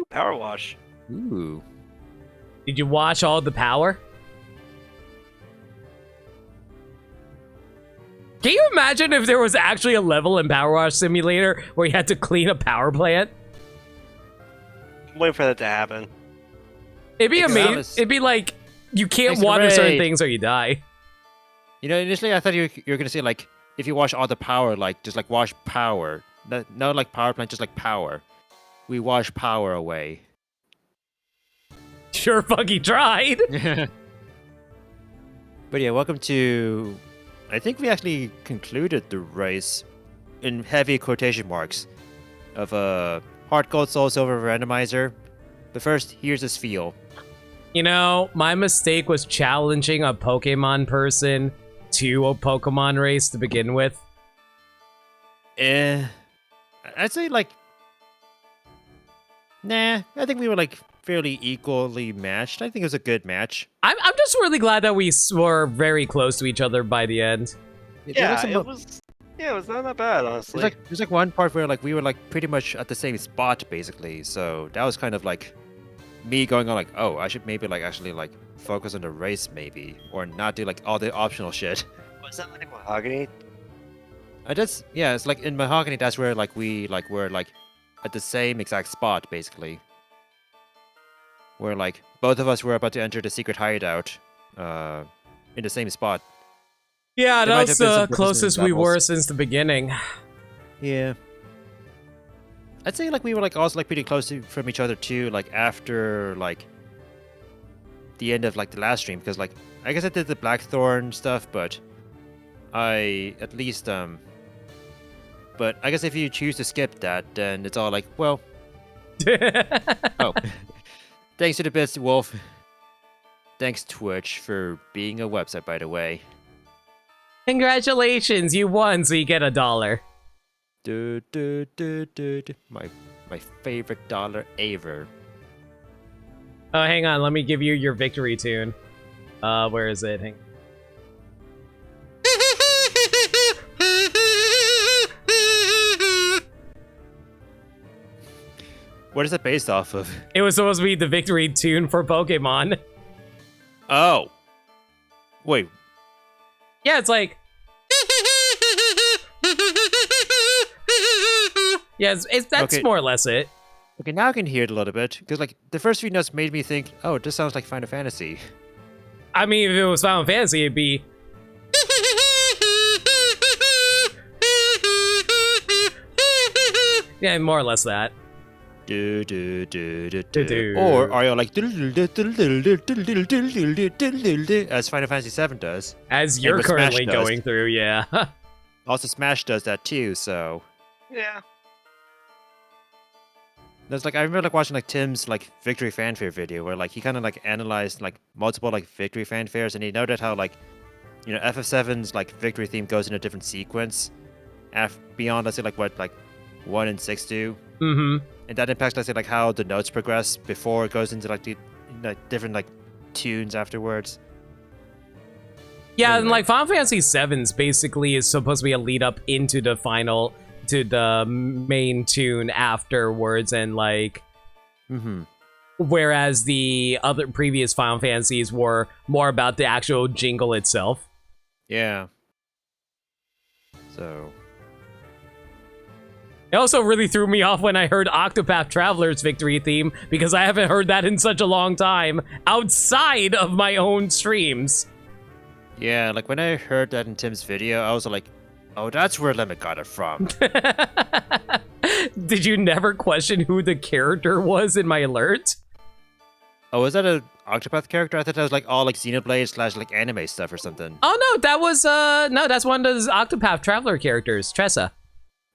S4: Power wash.
S1: Ooh.
S2: Did you watch all the power? Can you imagine if there was actually a level in Power Wash Simulator where you had to clean a power plant?
S4: I'm waiting for that to happen.
S2: It'd be amazing.
S1: Alice.
S2: It'd be like, you can't
S1: Thanks for the
S2: water certain
S1: raid.
S2: things or you die.
S1: You know, initially I thought you were gonna say like, if you wash all the power, like, just like wash power. Not like power plant, just like power. We wash power away.
S2: Sure fucking tried.
S1: But yeah, welcome to... I think we actually concluded the race in heavy quotation marks of Heart Gold Soul Silver Randomizer. But first, here's this feel.
S2: You know, my mistake was challenging a Pokemon person to a Pokemon race to begin with.
S1: I'd say like... Nah, I think we were like fairly equally matched. I think it was a good match.
S2: I'm just really glad that we were very close to each other by the end.
S1: There was some-
S4: it was not that bad, honestly.
S1: There's like one part where like we were like pretty much at the same spot basically. So that was kind of like me going on like, oh, I should maybe like actually like focus on the race maybe, or not do like all the optional shit.
S4: Was that like Mahogany?
S1: Yeah, it's like in Mahogany. That's where like we like were like at the same exact spot basically. Where like both of us were about to enter the secret hideout, in the same spot.
S2: Yeah,
S1: There might
S2: that's
S1: have been some
S2: the
S1: differences in
S2: closest we
S1: levels.
S2: were since the beginning.
S1: Yeah. I'd say like we were like also like pretty close from each other too, like after like the end of like the last stream, because like I guess I did the Blackthorn stuff, but I at least but I guess if you choose to skip that, then it's all like, well, oh. Thanks to the best, Wolf. Thanks, Twitch, for being a website, by the way.
S2: Congratulations, you won, so you get $1.
S1: My favorite dollar ever.
S2: Oh, hang on, let me give you your victory tune. Where is it? Hang
S1: What is it based off of?
S2: It was supposed to be the victory tune for Pokemon.
S1: Oh. Wait.
S2: Yeah, it's like... Yeah, that's
S1: Okay.
S2: more or less it.
S1: Okay, now I can hear it a little bit because like the first few notes made me think, oh, this sounds like Final Fantasy.
S2: I mean, if it was Final Fantasy, it'd be. Yeah, more or less that.
S1: Do, do, do, do,
S2: Do,
S1: do.
S2: do.
S1: Or are you like as Final Fantasy VII does?
S2: As you're
S1: what Smash
S2: currently
S1: does.
S2: going through, yeah.
S1: Also, Smash does that too. So
S4: Yeah.
S1: there's like I remember like watching like Tim's like victory fanfare video where like he kind of like analyzed like multiple like victory fanfares and he noted how like FF7's like victory theme goes in a different sequence beyond let's say like what like 1 and 6 do.
S2: Mm-hmm.
S1: And that impacts, let's say, like how the notes progress before it goes into like the different like tunes afterwards.
S2: Yeah, and
S1: Anyway.
S2: like Final Fantasy VII's basically is supposed to be a lead up into the main tune afterwards, and like,
S1: Mm-hmm.
S2: whereas the other previous Final Fantasies were more about the actual jingle itself.
S1: Yeah. So.
S2: It also really threw me off when I heard Octopath Traveler's victory theme, because I haven't heard that in such a long time outside of my own streams.
S1: Yeah, like when I heard that in Tim's video, I was like, oh, that's where Lemon got it from.
S2: Did you never question who the character was in my alert?
S1: Oh, was that a Octopath character? I thought that was like all like Xenoblade / like anime stuff or something.
S2: Oh no, that was no, that's one of those Octopath Traveler characters, Tressa.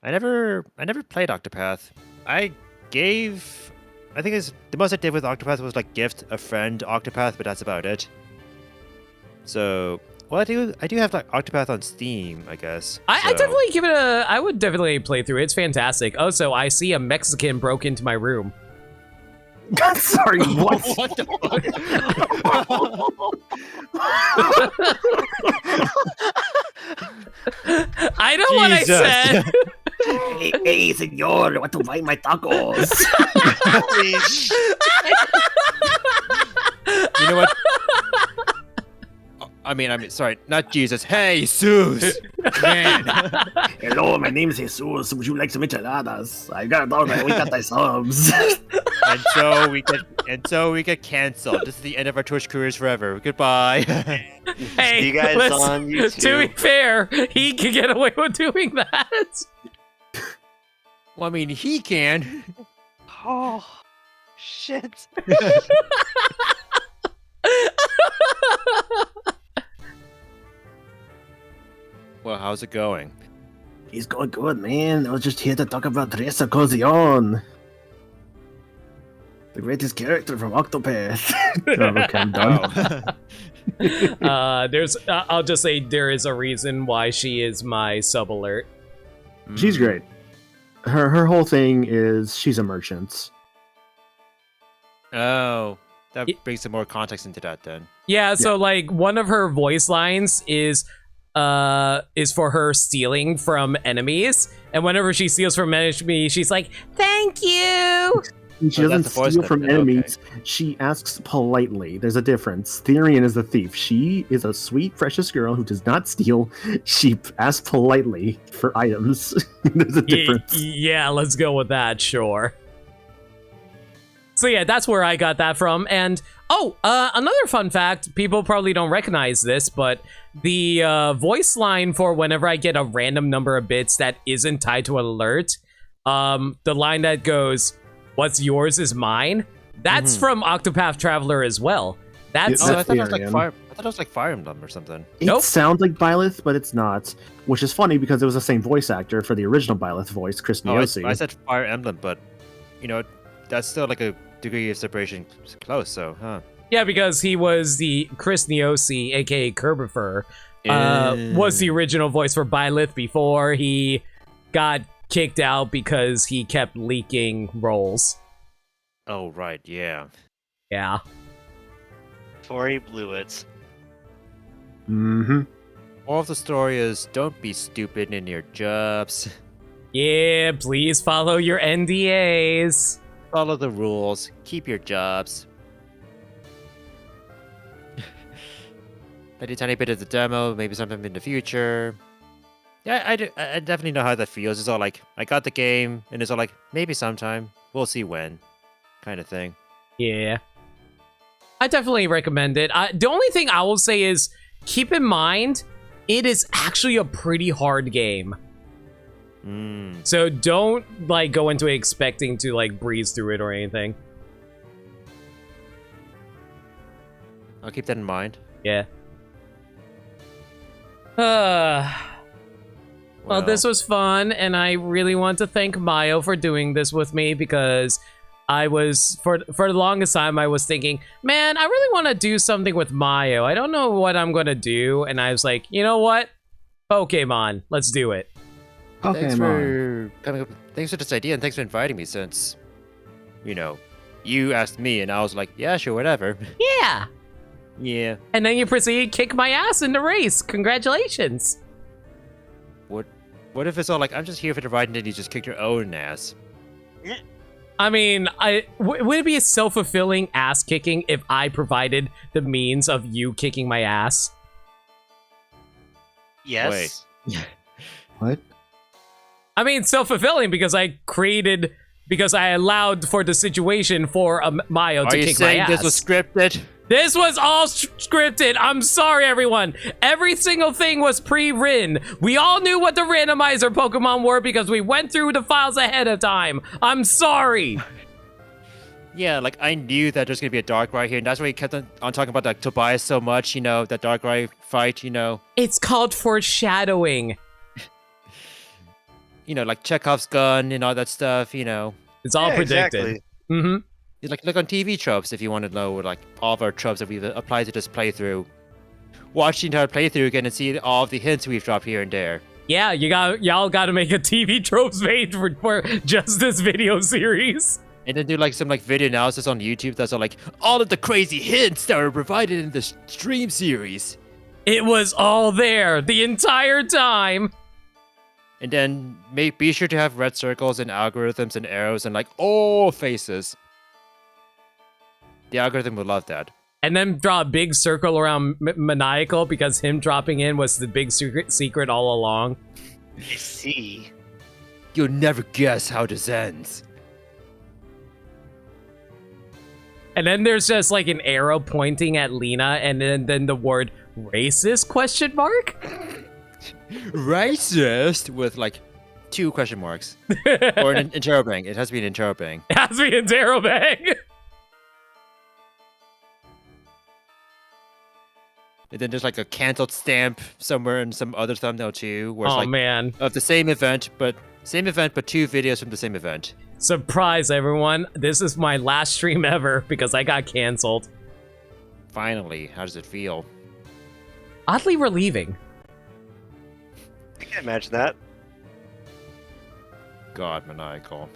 S1: I never played Octopath. I think the most I did with Octopath was like gift a friend Octopath, but that's about it. So, well, I do have like Octopath on Steam, I guess.
S2: I
S1: so-
S2: definitely give it a. I would definitely play through it. It's fantastic. Also, I see a Mexican broke into my room.
S5: Sorry, what?
S1: What the
S2: I know what I
S1: Jesus.
S2: said.
S5: Hey, senor, want to buy my tacos?
S1: You know what? I mean, sorry, not Jesus. Hey, Jesus! Man.
S5: Hello, my name is Jesus. Would you like some enchiladas? I got a dog. We got the subs.
S1: and so we get canceled. This is the end of our Twitch careers forever. Goodbye.
S2: Hey,
S4: You guys
S2: listen,
S4: on YouTube?
S2: to be fair, he can get away with doing that.
S1: Well, I mean, he can.
S4: Oh, shit.
S1: Well, how's it going?
S5: He's going good, man. I was just here to talk about Teresa Cozion. The greatest character from Octopath. Okay, I'm done.
S1: Oh.
S2: I'll just say there is a reason why she is my sub alert.
S5: She's great. Her whole thing is she's a merchant.
S1: Oh, that
S2: It-
S1: brings some more context into that then.
S2: Yeah, so like one of her voice lines is for her stealing from enemies, and whenever she steals from enemies, she's like, "Thank you."
S5: She
S1: Oh,
S5: doesn't
S1: that's the voice
S5: steal
S1: of
S5: from
S1: it, okay.
S5: enemies. She asks politely. There's a difference. Therian is the thief. She is a sweet, precious girl who does not steal. She asks politely for items. There's a difference.
S2: Yeah, let's go with that. Sure. So yeah, that's where I got that from. And another fun fact, people probably don't recognize this, but the voice line for whenever I get a random number of bits that isn't tied to an alert, the line that goes, "What's yours is mine," that's from Octopath Traveler as well. That's
S1: Oh, I thought it was like
S5: Therian.
S1: I thought it was like Fire Emblem or something.
S5: It
S2: Nope.
S5: sounds like Byleth, but it's not. Which is funny because it was the same voice actor for the original Byleth voice, Chris
S1: Oh,
S5: Niosi.
S1: I said Fire Emblem, but that's still like a degree of separation close. So, huh?
S2: yeah, because he was the Chris Niosi, aka Kerbifer, was the original voice for Byleth before he got kicked out because he kept leaking roles.
S1: Oh right, yeah.
S2: Yeah.
S4: Before he blew it.
S5: Mm-hmm.
S1: Moral of the story is don't be stupid in your jobs.
S2: Yeah, please follow your NDAs.
S1: Follow the rules. Keep your jobs. Maybe a tiny bit of the demo, maybe sometime in the future. Yeah, I definitely know how that feels. It's all like, I got the game, and it's all like, maybe sometime. we'll see when, kind of thing.
S2: Yeah. I definitely recommend it. The only thing I will say is keep in mind, it is actually a pretty hard game. So don't like go into it expecting to like breeze through it or anything.
S1: I'll keep that in mind.
S2: Yeah. Well, this was fun, and I really want to thank Mayo for doing this with me because I was, for the longest time, I was thinking, man, I really want to do something with Mayo. I don't know what I'm going to do, and I was like, you know what? Pokemon. Let's do it.
S1: Thanks
S5: Pokemon.
S1: for coming up. Thanks for this idea, and thanks for inviting me since, you know, you asked me, and I was like, yeah, sure, whatever.
S2: Yeah.
S1: Yeah.
S2: And then you proceed to kick my ass in the race. Congratulations.
S1: What if it's all like, I'm just here for the ride, and then you just kicked your own ass?
S2: I mean, would it be a self-fulfilling ass kicking if I provided the means of you kicking my ass?
S4: Yes.
S5: What?
S2: I mean, self-fulfilling because because I allowed for the situation for Mayo to kick my ass.
S1: Are you saying this was scripted?
S2: This was all scripted. I'm sorry, everyone. Every single thing was pre-written. We all knew what the randomizer Pokemon were because we went through the files ahead of time. I'm sorry.
S1: Yeah, like I knew that there's gonna be a Darkrai here, and that's why he kept on talking about like Tobias so much. You know, that Darkrai fight. You know.
S2: It's called foreshadowing.
S1: You know, like Chekhov's gun and all that stuff. You know.
S2: It's all predicted.
S4: Exactly.
S2: Mm-hmm.
S1: Like look on TV tropes if you want to know like all of our tropes that we've applied to this playthrough. Watch the entire playthrough again and see all of the hints we've dropped here and there.
S2: Yeah, y'all got to make a TV tropes page for just this video series.
S1: And then do like some like video analysis on YouTube that's all like all of the crazy hints that were provided in the stream series.
S2: It was all there the entire time.
S1: And then be sure to have red circles and algorithms and arrows and like all faces. The algorithm would love that.
S2: And then draw a big circle around Maniacal because him dropping in was the big secret all along.
S4: I see.
S1: You'll never guess how this ends.
S2: And then there's just like an arrow pointing at Lena and then the word racist question mark?
S1: Racist with like 2 question marks. Or an interrobang. It has to be an interrobang.
S2: It has to be a Darrowbang.
S1: And then there's like a canceled stamp somewhere in some other thumbnail too, where it's
S2: Oh
S1: like
S2: man.
S1: of the same event, but 2 videos from the same event.
S2: Surprise everyone. This is my last stream ever because I got canceled.
S1: Finally, how does it feel?
S2: Oddly relieving.
S4: I can imagine that.
S1: God, maniacal.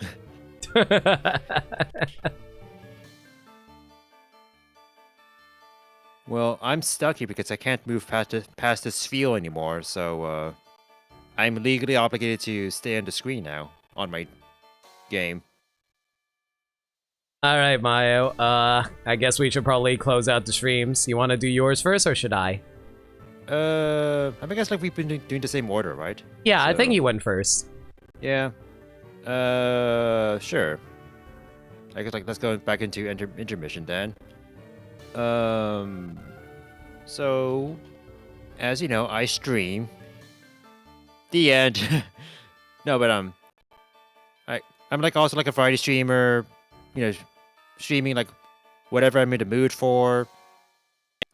S1: Well, I'm stuck here because I can't move past this field anymore, so I'm legally obligated to stay on the screen now on my game.
S2: All right, Mayo. I guess we should probably close out the streams. You want to do yours first, or should I?
S1: I guess like we've been doing the same order, right?
S2: Yeah, I
S1: So-
S2: think you went first.
S1: Yeah. Sure. I guess like let's go back into intermission then. So, as you know, I stream. The end. No, but I'm like also like a variety streamer, you know, streaming like whatever I'm in the mood for.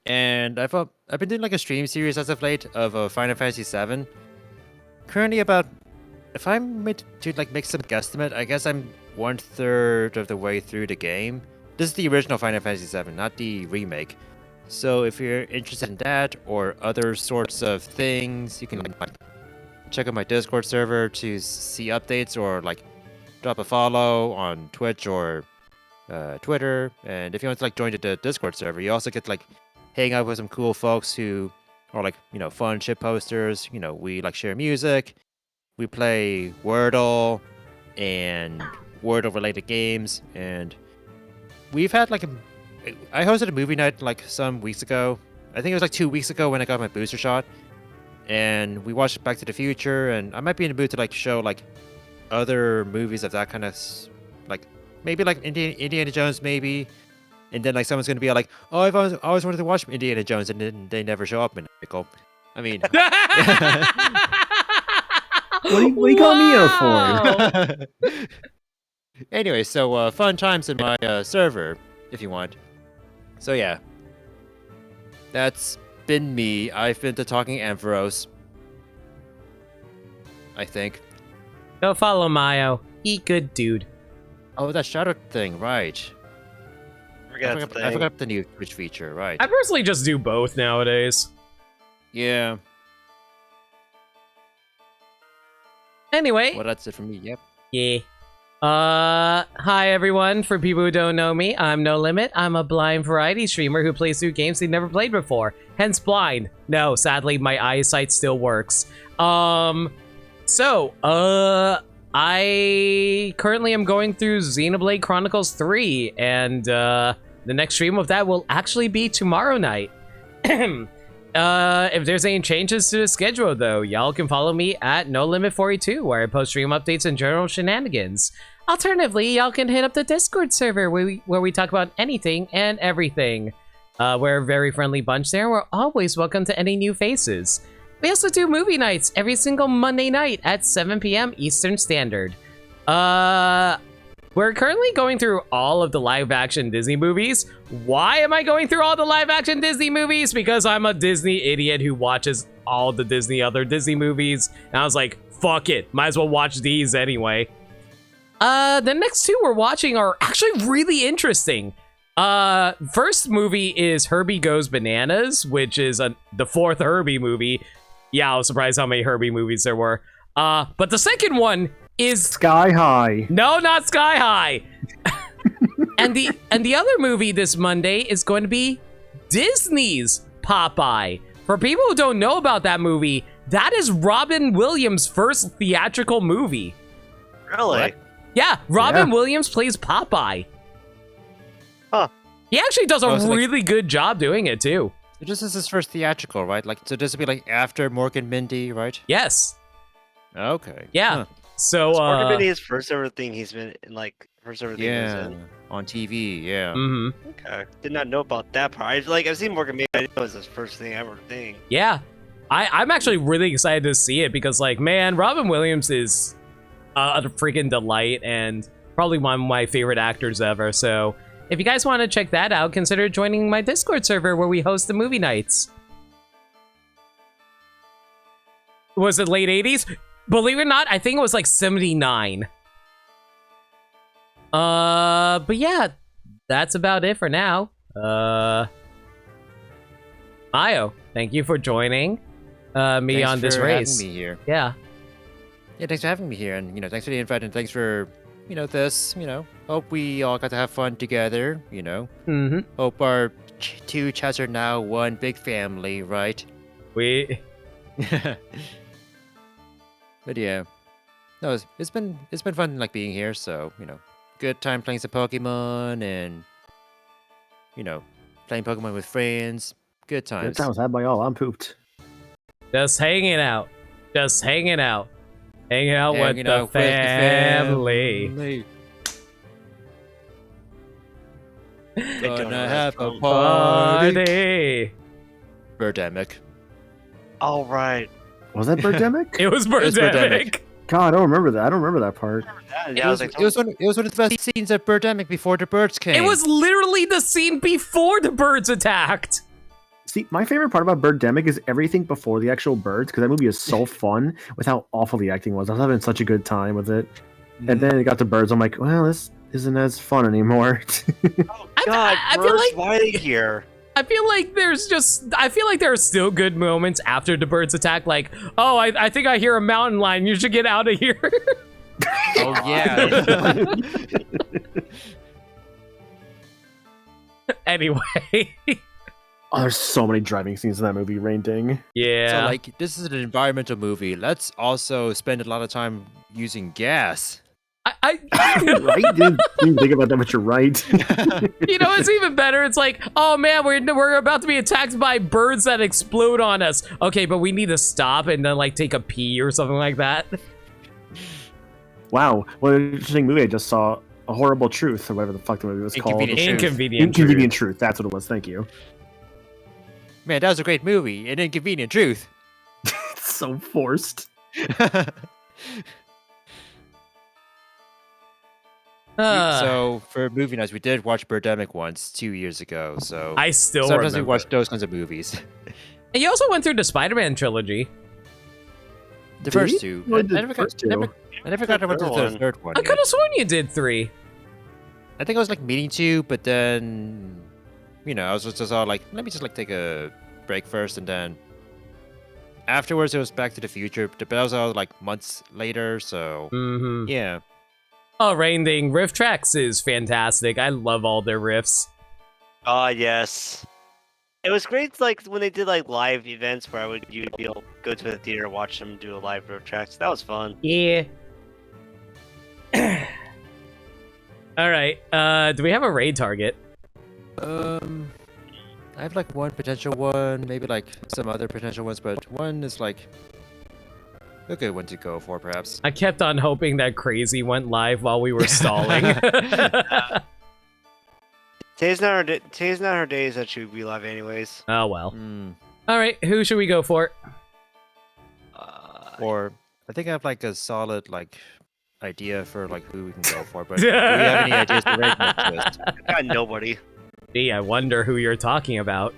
S1: And I've been doing like a stream series as of late of Final Fantasy VII. Currently about, if I'm made to like make some guesstimate, I guess I'm 1/3 of the way through the game. This is the original Final Fantasy VII, not the remake. So if you're interested in that or other sorts of things, you can like check out my Discord server to see updates or like drop a follow on Twitch or Twitter. And if you want to like join the Discord server, you also get to like hang out with some cool folks who are like, you know, fun shit posters. You know, we like share music, we play Wordle and Wordle related games, and we've had like I hosted a movie night like some weeks ago. I think it was like 2 weeks ago when I got my booster shot. And we watched Back to the Future, and I might be in the mood to like show like other movies of that kind of like maybe like Indiana Jones, maybe. And then like someone's gonna be like, "Oh, I've always wanted to watch Indiana Jones," and then they never show up in Michael. I mean,
S5: What do you call Mio for?
S2: Wow.
S1: anyway, so fun times in my server, if you want. So yeah, that's been me. I've been to Talking Ampharos, I think.
S2: Go follow Mayo. He good dude.
S1: Oh, that shadow thing, right? I forgot
S4: Forgot
S1: the new Twitch feature, right?
S2: I personally just do both nowadays.
S1: Yeah.
S2: Anyway.
S1: Well, that's it for me. Yep.
S2: Yeah. Hi everyone. For people who don't know me, I'm No Limit. I'm a blind variety streamer who plays through games they've never played before. Hence blind. No, sadly, my eyesight still works. I currently am going through Xenoblade Chronicles 3, and the next stream of that will actually be tomorrow night. If there's any changes to the schedule, though, y'all can follow me at NoLimit42, where I post stream updates and general shenanigans. Alternatively, y'all can hit up the Discord server where we talk about anything and everything. We're a very friendly bunch there. We're always welcome to any new faces. We also do movie nights every single Monday night at 7 p.m. Eastern Standard. We're currently going through all of the live-action Disney movies. Why am I going through all the live-action Disney movies? Because I'm a Disney idiot who watches all the other Disney movies. And I was like, fuck it, might as well watch these anyway. The next two we're watching are actually really interesting. First movie is Herbie Goes Bananas, which is the fourth Herbie movie. Yeah, I was surprised how many Herbie movies there were. But the second one is
S5: Sky High.
S2: No, not Sky High. and the other movie this Monday is going to be Disney's Popeye. For people who don't know about that movie, that is Robin Williams' first theatrical movie.
S4: Really?
S1: What?
S2: Yeah, Robin Williams plays Popeye.
S4: Huh.
S2: He actually does a
S1: so like-
S2: really good job doing it too.
S1: So this is his first theatrical, right? Like, so this would be like after Mork and Mindy, right?
S2: Yes.
S1: Okay.
S2: Yeah.
S1: Huh.
S2: So
S4: Morgan Mindy is first ever thing he's been in, like first ever thing he was
S1: Yeah.
S4: in.
S1: On TV, yeah.
S2: mm-hmm.
S4: Okay. Did not know about that part. I've seen Morgan Mindy. I didn't know it was his first thing ever thing.
S2: Yeah. I'm actually really excited to see it because, like, man, Robin Williams is a freaking delight and probably one of my favorite actors ever. So if you guys want to check that out, consider joining my Discord server where we host the movie nights. Was it late 80s? Believe it or not, I think it was like 79. But yeah, that's about it for now. Mayo, thank you for joining me
S1: Thanks
S2: on this
S1: for
S2: race.
S1: having me here.
S2: Yeah.
S1: Yeah, thanks for having me here, and thanks for the invite, and thanks for this. Hope we all got to have fun together.
S2: Mm-hmm.
S1: Hope our two chats are now one big family, right? But yeah, no, it's been fun like being here. So good time playing some Pokemon and playing Pokemon with friends. Good
S5: Good
S1: times.
S5: times had by all. I'm pooped.
S2: Just hanging out. Hanging out with
S1: Hanging
S2: the
S1: out with the
S2: family.
S1: family.
S4: They don't
S1: Gonna
S4: know
S1: have
S4: that
S1: a
S4: from-
S1: party.
S2: Party.
S1: Birdemic.
S4: All right.
S5: Was that Birdemic?
S2: It was
S1: Birdemic.
S2: Birdemic.
S5: God, I don't remember that. I don't remember that part.
S4: Yeah, I was like,
S1: it was one of the best scenes of Birdemic before the birds came.
S2: It was literally the scene before the birds attacked.
S5: See, my favorite part about Birdemic is everything before the actual birds, because that movie is so fun with how awful the acting was. I was having such a good time with it. And then it got to birds. I'm like, well, this isn't as fun anymore.
S4: oh God,
S2: I feel
S4: birds,
S2: like-
S4: why are they here?
S2: I feel like there are still good moments after the birds attack. Like, oh, I think I hear a mountain lion. You should get out of here.
S1: Oh yeah.
S2: Anyway.
S5: Oh, there's so many driving scenes in that movie, Rain Ding.
S2: Yeah.
S1: So like this is an environmental movie. Let's also spend a lot of time using gas.
S5: Right? Didn't even think about that, but you're right.
S2: It's even better. It's like, oh man, we're about to be attacked by birds that explode on us. Okay, but we need to stop and then like take a pee or something like that.
S5: Wow, what an interesting movie I just saw. A Horrible Truth, or whatever the fuck the movie was called.
S1: Inconvenient Truth.
S5: Inconvenient Truth. That's what it was. Thank you.
S1: Man, that was a great movie. An Inconvenient Truth.
S5: It's so forced.
S1: So for movie nights, we did watch Birdemic once 2 years ago. So
S2: I still
S1: sometimes
S2: remember.
S1: we watch those kinds of movies.
S2: And you also went through the Spider-Man trilogy.
S1: The
S5: Did
S1: first
S5: we?
S1: two.
S5: Well,
S1: I
S5: the
S1: never got.
S5: first two.
S1: I never got to
S4: third
S1: the
S4: one.
S1: third one.
S2: I
S1: yet.
S2: could have sworn you did 3.
S1: I think I was like meaning to, but then, I was just all like, let me just like take a break first, and then afterwards it was Back to the Future. But that was all like months later, so
S2: Mm-hmm.
S1: yeah.
S2: Oh, Rainding Riff Tracks is fantastic. I love all their riffs.
S4: Oh yes. It was great, like when they did like live events where you'd be able to go to the theater and watch them do a live road tracks. That was fun.
S2: Yeah. All right. Do we have a raid target?
S1: I have like one potential one, maybe like some other potential ones, but one is like a good one to go for, perhaps.
S2: I kept on hoping that Crazy went live while we were stalling.
S4: Today's not her days that she would be live anyways.
S2: Oh well.
S1: Mm.
S2: All right. Who should we go for?
S1: Or I think I have like a solid like idea for like who we can go for, but do we have any ideas for raid next list?
S4: Got nobody.
S2: Gee, I wonder who you're talking about.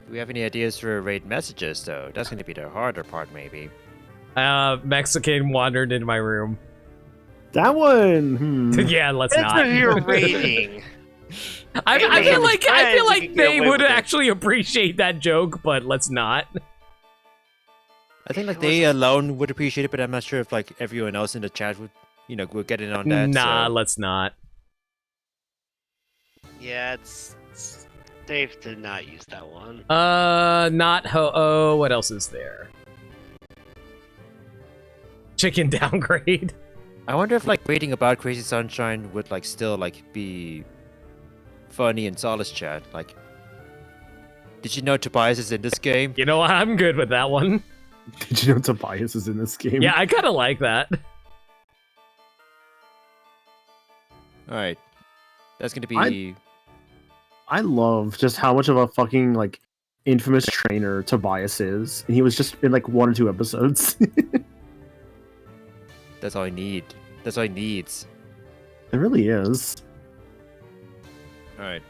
S1: Do we have any ideas for raid messages though? That's going to be the harder part, maybe.
S2: Mexican wandered into my room.
S5: That one.
S2: Yeah, let's
S4: That's
S2: not.
S4: if you're raiding.
S2: I
S4: Hey,
S2: feel
S4: man,
S2: like
S4: friends, you can get
S2: they
S4: away
S2: would
S4: with it.
S2: actually appreciate that joke, but let's not.
S1: I think like they alone would appreciate it, but I'm not sure if like everyone else in the chat would, would get in on that.
S2: Nah,
S1: so.
S2: let's not.
S4: Yeah, it's safe to not use that one.
S2: Not ho-oh. What else is there? Chicken downgrade.
S1: I wonder if like reading about Crazy Sunshine would like still like be funny in Solace chat. Like, did you know Tobias is in this game?
S2: You know what? I'm good with that one.
S5: Did you know Tobias is in this game?
S2: Yeah, I kind of like that.
S1: All right, that's gonna be.
S5: I love just how much of a fucking like infamous trainer Tobias is, and he was just in like 1 or 2 episodes.
S1: That's all I need. That's all he needs.
S5: It really is.
S1: All right.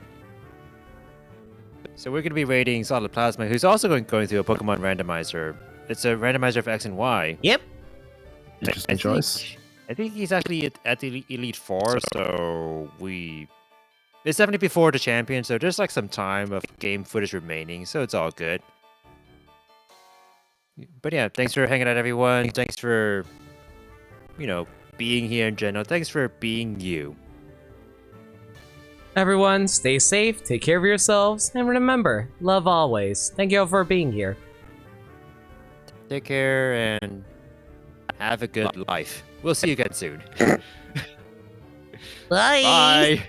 S1: So we're gonna be rating Solid Plasma, who's also going through a Pokemon randomizer. It's a randomizer of X and Y.
S2: Yep.
S5: Interesting choice.
S1: I think he's actually at the Elite Four, so it's definitely before the champion, so there's like some time of game footage remaining, so it's all good. But yeah, thanks for hanging out, everyone. Thanks for, being here in general. Thanks for being you.
S2: Everyone, stay safe, take care of yourselves, and remember, love always. Thank you all for being here.
S1: Take care and have a good life. We'll see you again soon.
S2: Bye.
S1: Bye.